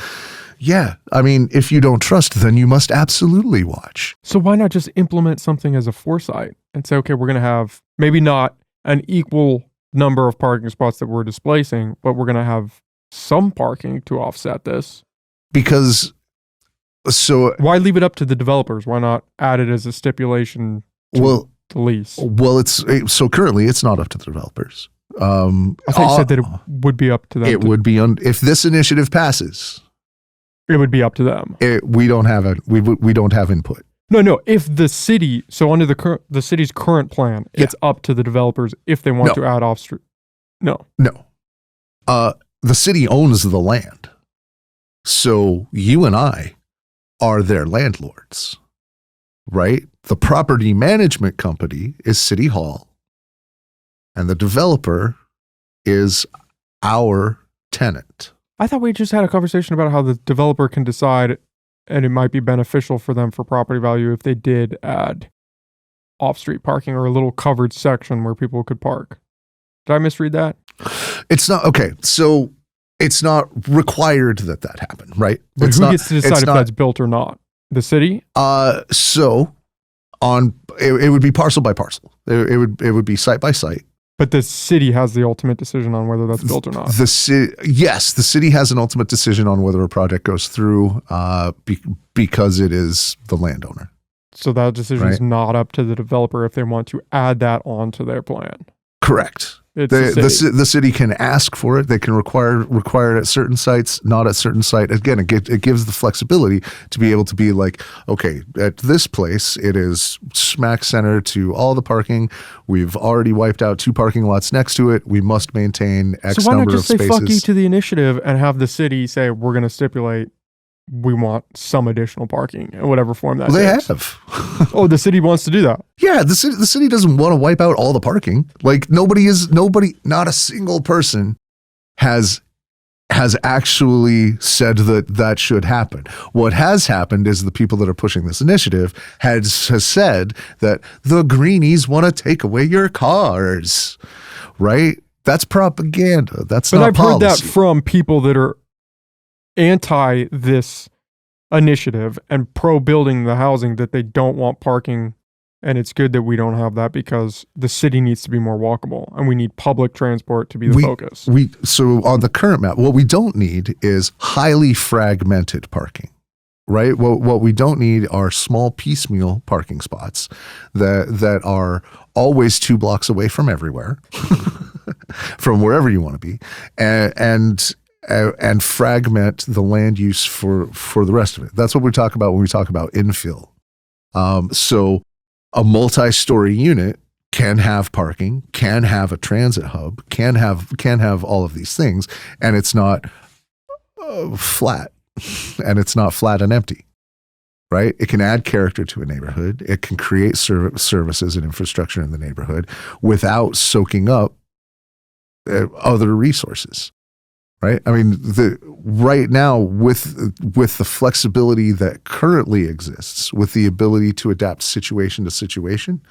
Yeah. I mean, if you don't trust, then you must absolutely watch. So why not just implement something as a foresight and say, okay, we're going to have maybe not an equal number of parking spots that we're displacing, but we're going to have some parking to offset this. Because why leave it up to the developers? Why not add it as a stipulation to the lease? Well, so currently it's not up to the developers. I thought you said that it would be up to them. It would be if this initiative passes. It would be up to them. We don't have we don't have input. No. If the city, so under the city's current plan, it's up to the developers if they want to add off street. No. The city owns the land, so you and I are their landlords, right? The property management company is City Hall, and the developer is our tenant. I thought we just had a conversation about how the developer can decide, and it might be beneficial for them for property value if they did add off-street parking or a little covered section where people could park. Did I misread that? It's not, okay, so it's not required that happen, right? But who gets to decide if that's built or not? The city? It would be parcel by parcel. It would be site by site. But the city has the ultimate decision on whether that's built or not. The city has an ultimate decision on whether a project goes through because it is the landowner. So that decision is not up to the developer if they want to add that onto their plan. Correct. The city can ask for it. They can require it at certain sites, not at certain sites. Again, it gives the flexibility to be able to be like, okay, at this place, it is smack center to all the parking. We've already wiped out 2 parking lots next to it. We must maintain X number of spaces. So why not just say fuck you to the initiative and have the city say, we're going to stipulate we want some additional parking in whatever form that takes. They have. Oh, the city wants to do that. Yeah, the city doesn't want to wipe out all the parking. Like nobody, not a single person has actually said that should happen. What has happened is the people that are pushing this initiative has said that the greenies want to take away your cars, right? That's propaganda. That's not policy. But I've heard that from people that are anti this initiative and pro building the housing, that they don't want parking, and it's good that we don't have that because the city needs to be more walkable and we need public transport to be the focus. So on the current map, what we don't need is highly fragmented parking, right? What we don't need are small piecemeal parking spots that are always 2 blocks away from everywhere, from wherever you want to be, and fragment the land use for the rest of it. That's what we talk about when we talk about infill. So a multi-story unit can have parking, can have a transit hub, can have all of these things, and it's not flat, and it's not flat and empty, right? It can add character to a neighborhood. It can create services and infrastructure in the neighborhood without soaking up other resources. Right. I mean, right now with the flexibility that currently exists, with the ability to adapt situation to situation,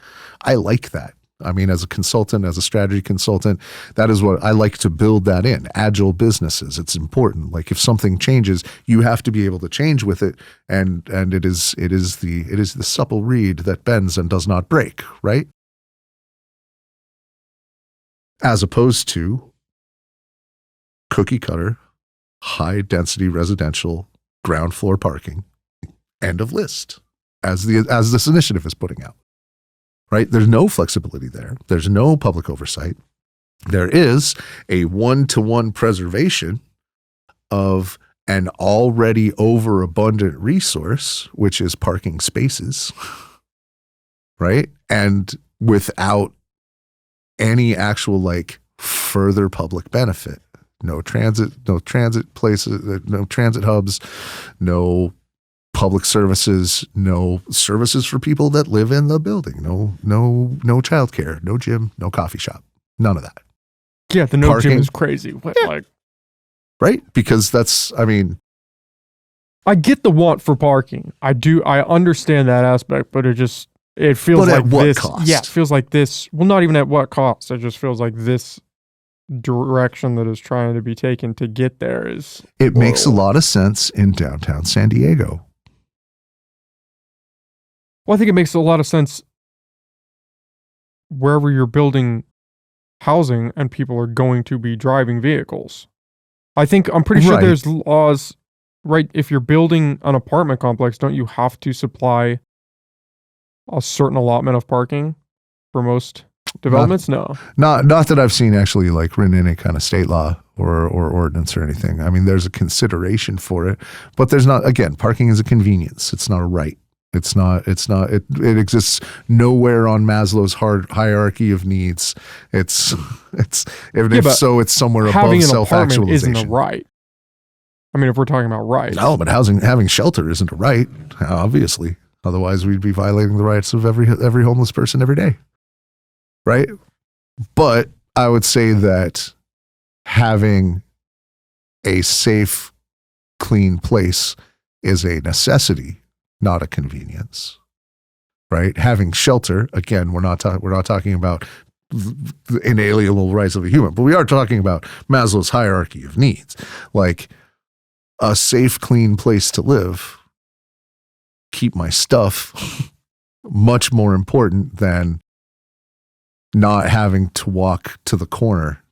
I like that. I mean, as a consultant, as a strategy consultant, that is what I like to build that in. Agile businesses, it's important. Like if something changes, you have to be able to change with it, and it is the supple reed that bends and does not break, right? As opposed to cookie cutter, high density residential ground floor parking, end of list, as this initiative is putting out. Right? There's no flexibility there. There's no public oversight. There is a one-to-one preservation of an already overabundant resource, which is parking spaces, right? And without any actual like further public benefit. No transit places, no transit hubs, no public services, no services for people that live in the building, no childcare, no gym, no coffee shop, none of that. Yeah, the no parking, gym is crazy. What, yeah. Like, right? Because that's, I mean, I get the want for parking. I understand that aspect, but it feels like at what this. Cost? Yeah, it feels like this. Well, not even at what cost. It just feels like this direction that is trying to be taken to get there is. It makes a lot of sense in downtown San Diego. Well, I think it makes a lot of sense wherever you're building housing and people are going to be driving vehicles. I'm pretty sure there's laws, right? If you're building an apartment complex, don't you have to supply a certain allotment of parking for most developments? No. Not that I've seen actually like written in any kind of state law or ordinance or anything. I mean, there's a consideration for it, but there's not, again, parking is a convenience. It's not a right. It exists nowhere on Maslow's hierarchy of needs. It's somewhere above self-actualization. Isn't a right. I mean, if we're talking about rights. No, but having shelter isn't a right, obviously. Otherwise, we'd be violating the rights of every homeless person every day. Right? But I would say that having a safe, clean place is a necessity, not a convenience. Right? Having shelter, again, we're not talking about the inalienable rights of a human, but we are talking about Maslow's hierarchy of needs. Like a safe, clean place to live, keep my stuff, much more important than not having to walk to the corner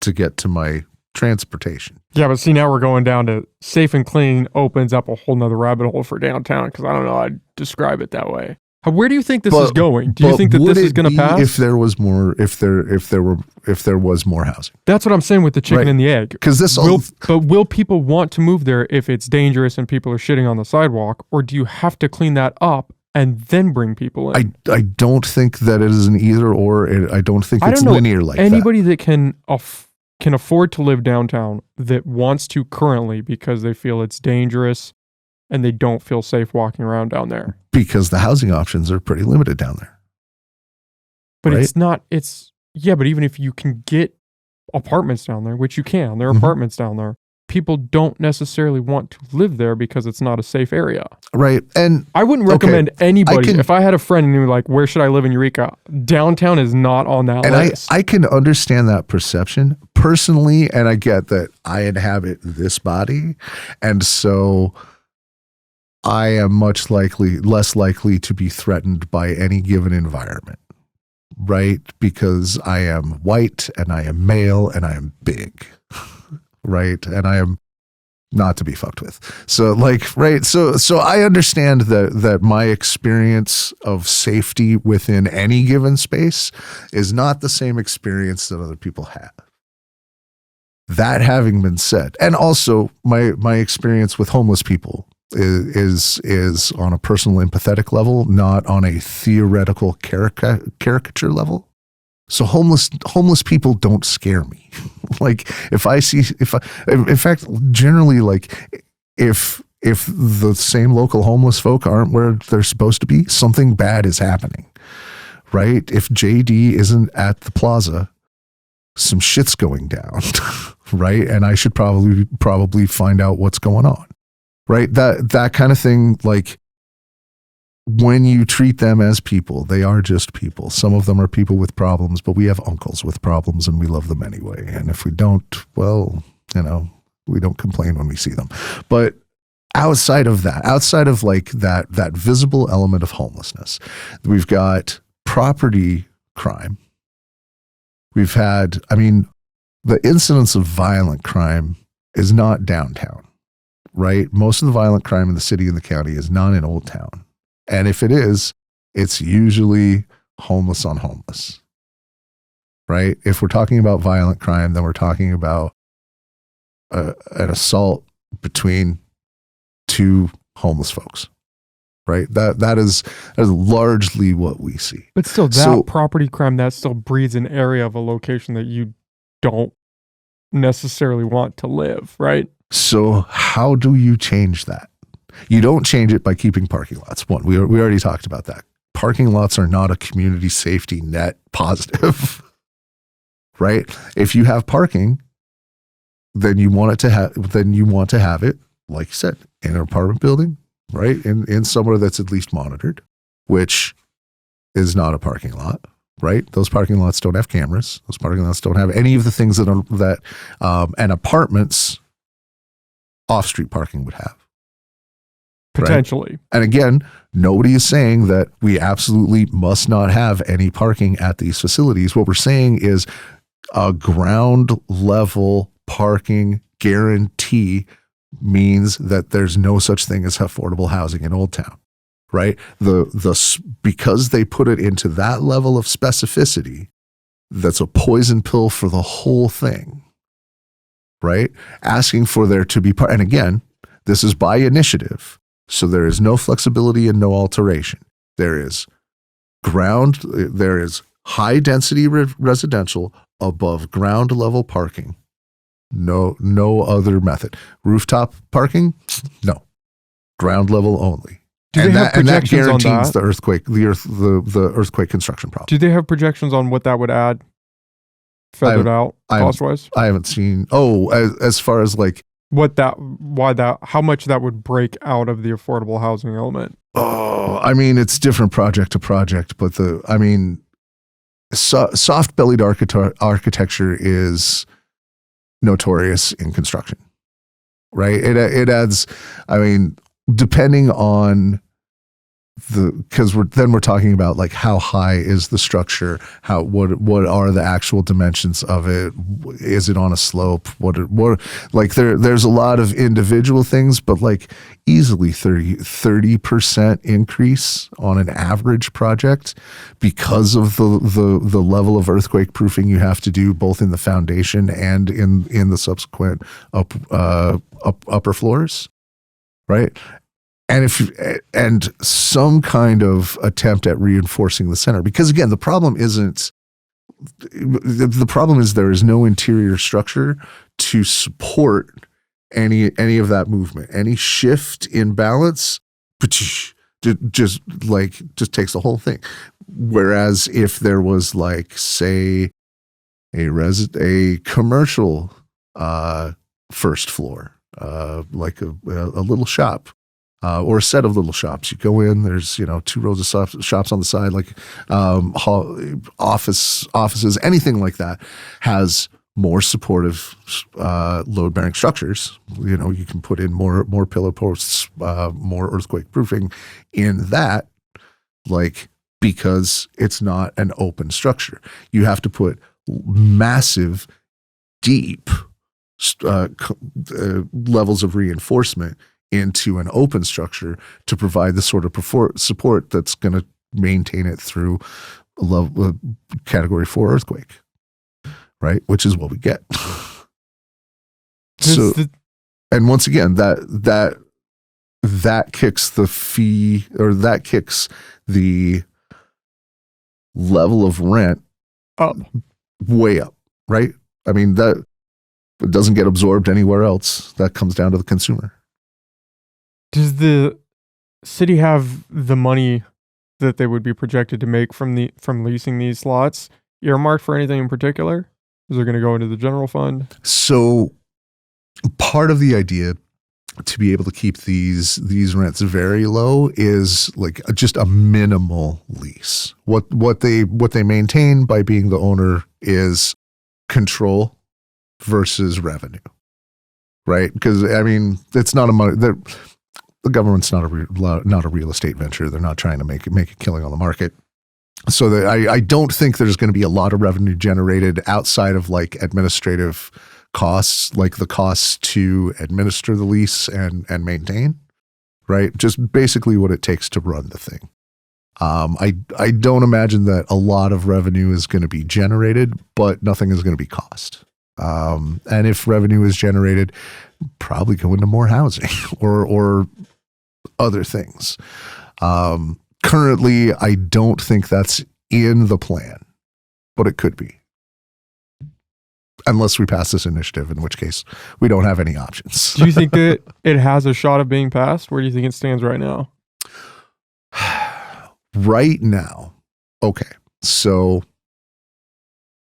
to get to my transportation. Yeah, but see, now we're going down to safe and clean opens up a whole nother rabbit hole for downtown, because I don't know how I'd describe it that way. Where do you think this is going? Do you think that this is going to pass? If there was more, if there was more housing. That's what I'm saying with the chicken and the egg. Because but will people want to move there if it's dangerous and people are shitting on the sidewalk, or do you have to clean that up and then bring people in? I don't think that it is an either or. I don't think it's linear like that. Anybody that can afford to live downtown that wants to currently because they feel it's dangerous and they don't feel safe walking around down there. Because the housing options are pretty limited down there. But but even if you can get apartments down there, which you can, there are apartments down there, people don't necessarily want to live there because it's not a safe area. Right. And I wouldn't recommend anybody, if I had a friend and they were like, where should I live in Eureka? Downtown is not on that list. I can understand that perception personally, and I get that I inhabit this body. And so I am less likely to be threatened by any given environment, right? Because I am white and I am male and I am big, right? And I am not to be fucked with. So So I understand that my experience of safety within any given space is not the same experience that other people have. That having been said, and also my experience with homeless people is on a personal empathetic level, not on a theoretical caricature level. So homeless people don't scare me. In fact, generally, like if the same local homeless folk aren't where they're supposed to be, something bad is happening, right? If JD isn't at the plaza, some shit's going down, right? And I should probably find out what's going on. Right, that kind of thing. Like when you treat them as people, they are just people. Some of them are people with problems, but we have uncles with problems and we love them anyway. And if we don't, well, we don't complain when we see them. But outside of like that visible element of homelessness, we've got property crime. We've had, the incidence of violent crime is not downtown, right? Most of the violent crime in the city and the county is not in Old Town. And if it is, it's usually homeless on homeless, right? If we're talking about violent crime, then we're talking about an assault between two homeless folks, right? That is largely what we see. But still, that property crime, that still breeds an area of a location that you don't necessarily want to live, right? So how do you change that? You don't change it by keeping parking lots. One, we already talked about that. Parking lots are not a community safety net positive, right? If you have parking, then you want to have it, like you said, in an apartment building, right? In somewhere that's at least monitored, which is not a parking lot, right? Those parking lots don't have cameras. Those parking lots don't have any of the things that an apartment's off-street parking would have. Potentially. Right? And again, nobody is saying that we absolutely must not have any parking at these facilities. What we're saying is a ground level parking guarantee means that there's no such thing as affordable housing in Old Town, right? Because they put it into that level of specificity, that's a poison pill for the whole thing, right? Asking for there to be and again, this is by initiative. So there is no flexibility and no alteration. There is high density residential above ground level parking. No other method. Rooftop parking? No. Ground level only. And that guarantees the earthquake construction problem. Do they have projections on what that would add feathered out cost wise? I haven't seen. As far as like how much that would break out of the affordable housing element? It's different project to project, but soft bellied architecture is notorious in construction, right? It adds, depending on because we're talking about like how high is the structure, what are the actual dimensions of it, is it on a slope, what like there's a lot of individual things, but like easily 30% increase on an average project because of the level of earthquake proofing you have to do both in the foundation and in the subsequent upper floors, right? And some kind of attempt at reinforcing the center, because again, the problem is there is no interior structure to support any of that movement. Any shift in balance just takes the whole thing. Whereas if there was like, say, a commercial first floor, like a little shop. Or a set of little shops. You go in, there's, 2 rows of shops on the side, like offices, anything like that has more supportive load-bearing structures. You can put in more pillar posts, more earthquake proofing in that, like, because it's not an open structure. You have to put massive, deep levels of reinforcement into an open structure to provide the sort of support that's going to maintain it through a category 4 earthquake, right? Which is what we get. And once again, that kicks the fee, or that kicks the level of rent up, way up, right? That it doesn't get absorbed anywhere else. That comes down to the consumer. Does the city have the money that they would be projected to make from leasing these slots earmarked for anything in particular? Is it going to go into the general fund? So part of the idea to be able to keep these rents very low is like just a minimal lease. What they maintain by being the owner is control versus revenue, right? Because I mean, it's not the government's not a real estate venture. They're not trying to make a killing on the market. So I don't think there's going to be a lot of revenue generated outside of like administrative costs, like the costs to administer the lease and maintain, right? Just basically what it takes to run the thing. I don't imagine that a lot of revenue is going to be generated, but nothing is going to be cost. And if revenue is generated, probably go into more housing or other things. Currently, I don't think that's in the plan, but it could be. Unless we pass this initiative, in which case we don't have any options. Do you think that it has a shot of being passed? Where do you think it stands right now? Right now, okay. So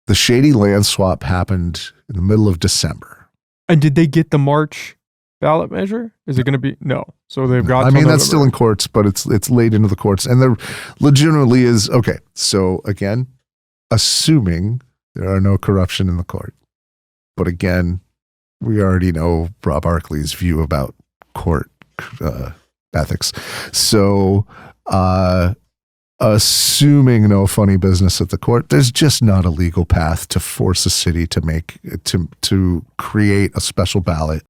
the shady land swap happened in the middle of December. And did they get the March ballot measure? Is it going to be no? So they've got. I mean, that's still in courts, but it's laid into the courts, and there legitimately is okay. So again, assuming there are no corruption in the court. But again, we already know Rob Arkley's view about court ethics. So, assuming no funny business at the court, there's just not a legal path to force a city to create a special ballot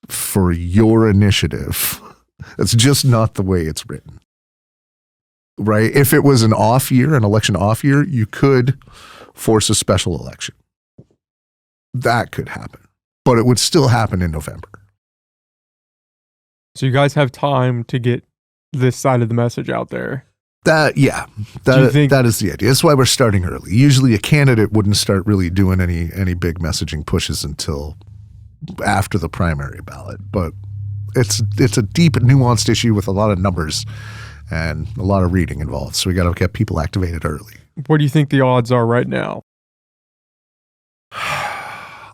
for your initiative. That's just not the way it's written. Right? If it was an election off year, you could force a special election. That could happen, but it would still happen in November. So you guys have time to get this side of the message out there. That is the idea. That's why we're starting early. Usually a candidate wouldn't start really doing any big messaging pushes until after the primary ballot, but it's a deep, nuanced issue with a lot of numbers and a lot of reading involved. So we got to get people activated early. What do you think the odds are right now?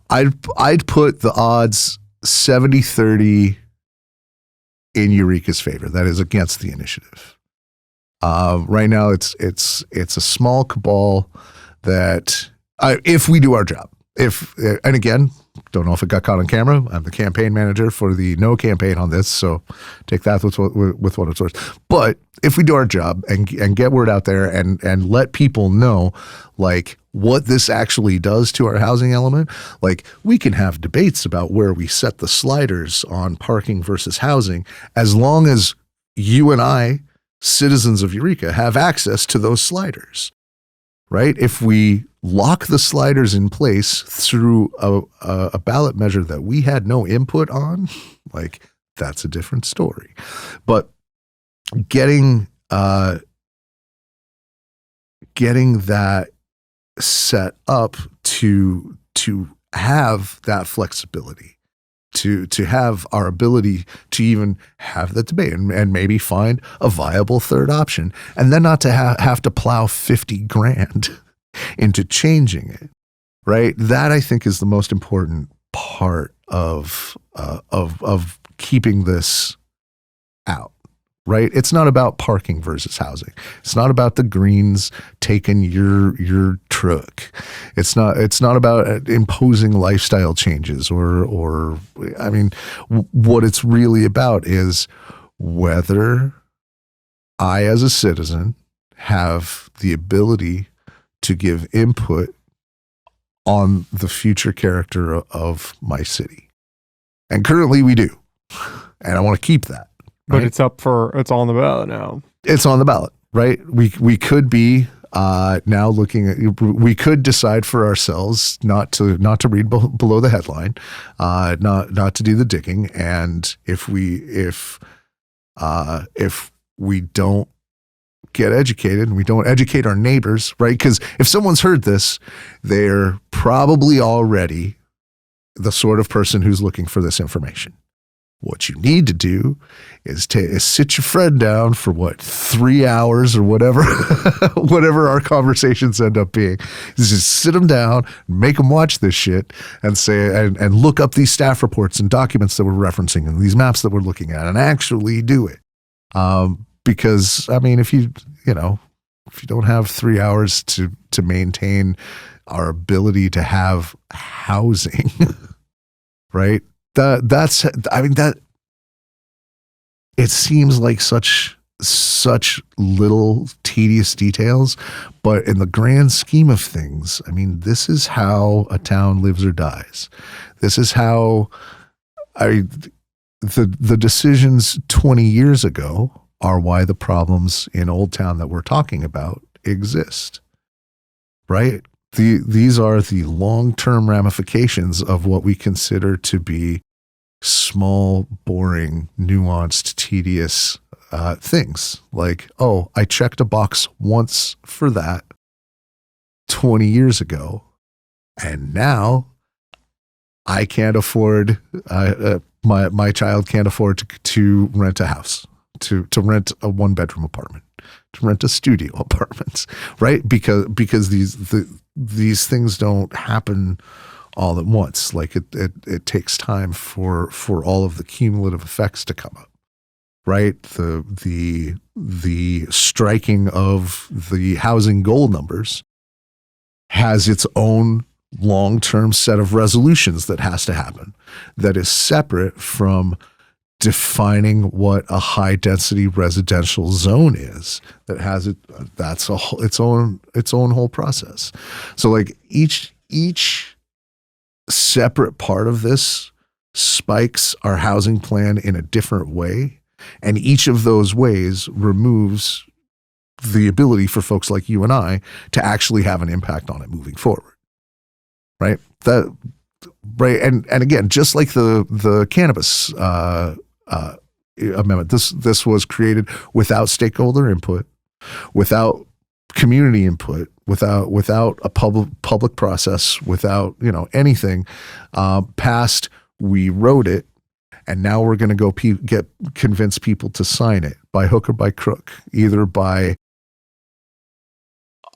I'd put the odds 70-30 in Eureka's favor. That is against the initiative. Right now, it's a small cabal that if we do our job, and again, don't know if it got caught on camera. I'm the campaign manager for the no campaign on this, so take that with what it's worth. But if we do our job and get word out there and let people know like what this actually does to our housing element, like we can have debates about where we set the sliders on parking versus housing, as long as you and I, citizens of Eureka, have access to those sliders, right? If we lock the sliders in place through a ballot measure that we had no input on, like that's a different story. But getting that set up to have that flexibility, to have our ability to even have that debate and maybe find a viable third option, and then not to have to plow $50,000 into changing it, right? That I think is the most important part of keeping this out. Right? It's not about parking versus housing. It's not about the Greens taking your truck. It's not about imposing lifestyle changes or I mean, what it's really about is whether I, as a citizen, have the ability to give input on the future character of my city. And currently we do. And I want to keep that. But right? it's on the ballot now. It's on the ballot, right? We could be now looking at, we could decide for ourselves not to read below the headline, not to do the digging. And if we don't get educated and we don't educate our neighbors, right? Because if someone's heard this, they're probably already the sort of person who's looking for this information. What you need to do is sit your friend down for 3 hours or whatever, whatever our conversations end up being. Just sit them down, make them watch this shit, and say and look up these staff reports and documents that we're referencing and these maps that we're looking at, and actually do it. Because I mean, if you don't have 3 hours to maintain our ability to have housing, right? That it seems like such little tedious details, but in the grand scheme of things, I mean, this is how a town lives or dies. This is how the decisions 20 years ago are why the problems in Old Town that we're talking about exist, right? These are the long-term ramifications of what we consider to be small, boring, nuanced, tedious things. Like, oh, I checked a box once for that 20 years ago, and now I can't afford, my child can't afford to rent a house, to rent a one-bedroom apartment, to rent a studio apartment, right? Because these things don't happen all at once. Like it takes time for all of the cumulative effects to come up, right? The striking of the housing goal numbers has its own long-term set of resolutions that has to happen, that is separate from defining what a high-density residential zone is. That has that's its own whole process. So like each separate part of this spikes our housing plan in a different way, and each of those ways removes the ability for folks like you and I to actually have an impact on it moving forward. Right? Right. And again, just like the cannabis amendment, this was created without stakeholder input, without community input, without a public process, without anything passed. We wrote it, and now we're going to go convince people to sign it by hook or by crook, either by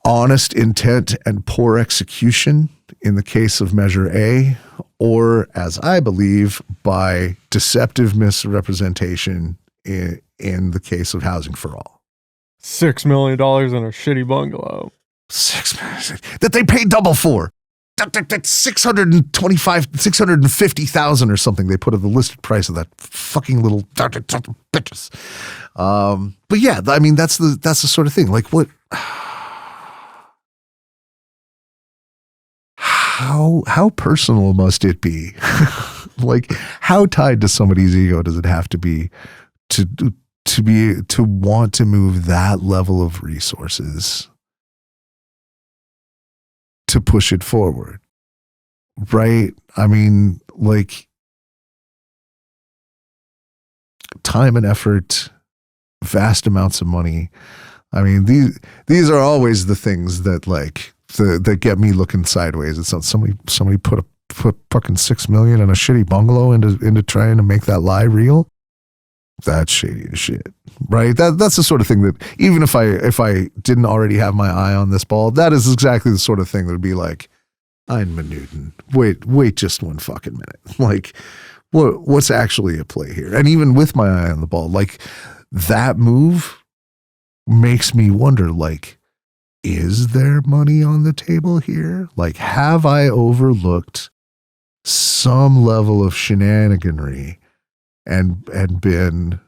honest intent and poor execution in the case of Measure A, or, as I believe, by deceptive misrepresentation in the case of Housing for All. $6 million in a shitty bungalow. $6 million that they paid double for. That's 650,000 or something they put at the listed price of that fucking little bitches. But yeah, I mean that's the sort of thing. Like what? How personal must it be? Like, how tied to somebody's ego does it have to be to want to move that level of resources to push it forward? Right? I mean, like, time and effort, vast amounts of money. I mean, these are always the things that that get me looking sideways. It's not somebody put fucking $6 million in a shitty bungalow into trying to make that lie real. That's shady as shit, right? That's the sort of thing that even if I didn't already have my eye on this ball, that is exactly the sort of thing that would be like, I'm Newton. Wait just one fucking minute. Like, what's actually at play here? And even with my eye on the ball, like that move makes me wonder, like, is there money on the table here? Like, have I overlooked some level of shenaniganry and been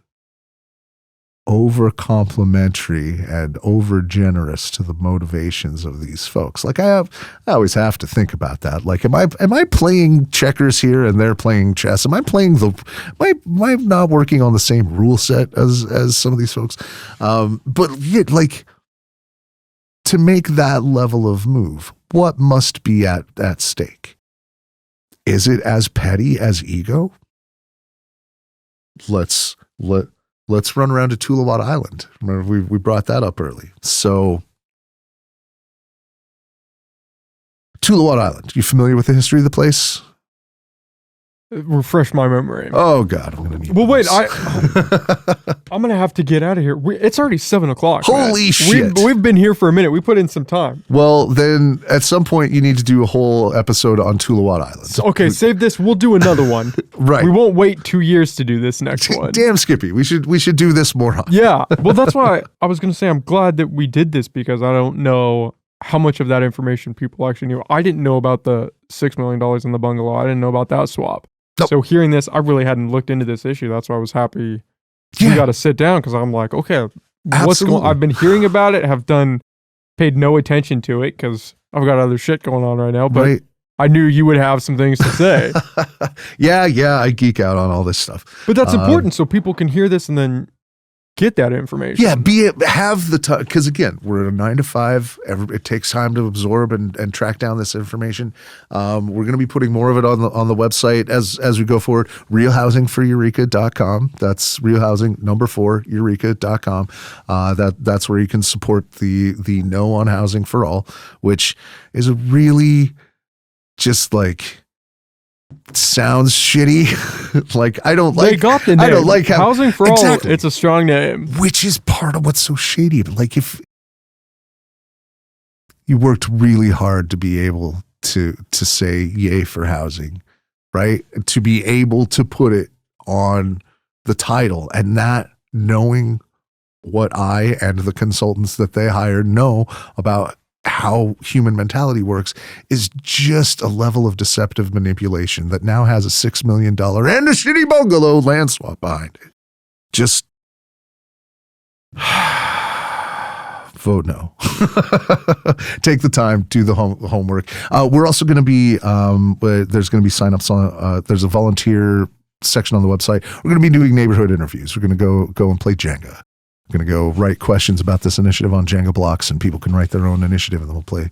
over complimentary and over generous to the motivations of these folks? Like, I always have to think about that. Like, am I playing checkers here and they're playing chess? Am I not working on the same rule set as some of these folks? But yet, like, to make that level of move, what must be at stake? Is it as petty as ego? Let's run around to Tuluwat Island. Remember, we brought that up early. So, Tuluwat Island, you familiar with the history of the place? Refresh my memory. Oh God, I'm gonna need. Well, wait, this. I'm gonna have to get out of here. It's already 7:00. Holy man. shit! We've been here for a minute. We put in some time. Well, then at some point you need to do a whole episode on Tuluwat Island. So, okay, save this. We'll do another one. Right. We won't wait 2 years to do this next one. Damn, Skippy, we should do this more often. Yeah. Well, that's why I was gonna say I'm glad that we did this because I don't know how much of that information people actually knew. I didn't know about the $6 million in the bungalow. I didn't know about that swap. Nope. So hearing this, I really hadn't looked into this issue. That's why I was happy we got to sit down because I'm like, okay, what's going? I've been hearing about it, paid no attention to it because I've got other shit going on right now. But Right. I knew you would have some things to say. yeah, I geek out on all this stuff. But that's important so people can hear this and then get that information. Yeah, have the time because again, we're at a 9 to 5. It takes time to absorb and track down this information. We're going to be putting more of it on the website as we go forward. realhousingforeureka.com. That's realhousing4eureka.com. That's where you can support the No on Housing for All, which is a really just like. Sounds shitty. Like I don't like. They got the name. I don't like how Housing for exactly. All. It's a strong name, Which is part of what's so shady. But like if you worked really hard to be able to say yay for housing, right? To be able to put it on the title and not knowing what I and the consultants that they hired know about how human mentality works is just a level of deceptive manipulation that now has a $6 million and a shitty bungalow land swap behind it. Just vote no. Take the time, do the homework. We're also going to be, there's going to be signups on, there's a volunteer section on the website. We're going to be doing neighborhood interviews. We're going to go and play Jenga. Going to go write questions about this initiative on Jenga blocks, and people can write their own initiative, and then we'll play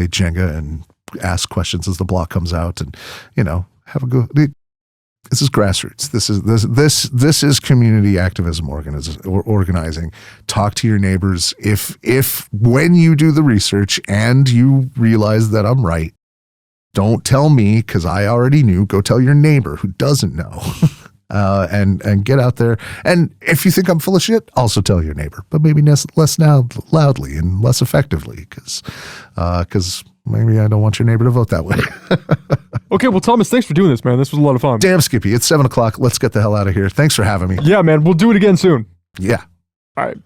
Jenga and ask questions as the block comes out, and have a go. This is grassroots. This is community activism organizing. Talk to your neighbors. If when you do the research and you realize that I'm right, don't tell me because I already knew. Go tell your neighbor who doesn't know. And get out there. And if you think I'm full of shit, also tell your neighbor, but maybe less now loudly and less effectively because maybe I don't want your neighbor to vote that way. Okay, well, Thomas, thanks for doing this, man. This was a lot of fun. Damn, Skippy, it's 7:00. Let's get the hell out of here. Thanks for having me. Yeah, man. We'll do it again soon. Yeah. All right.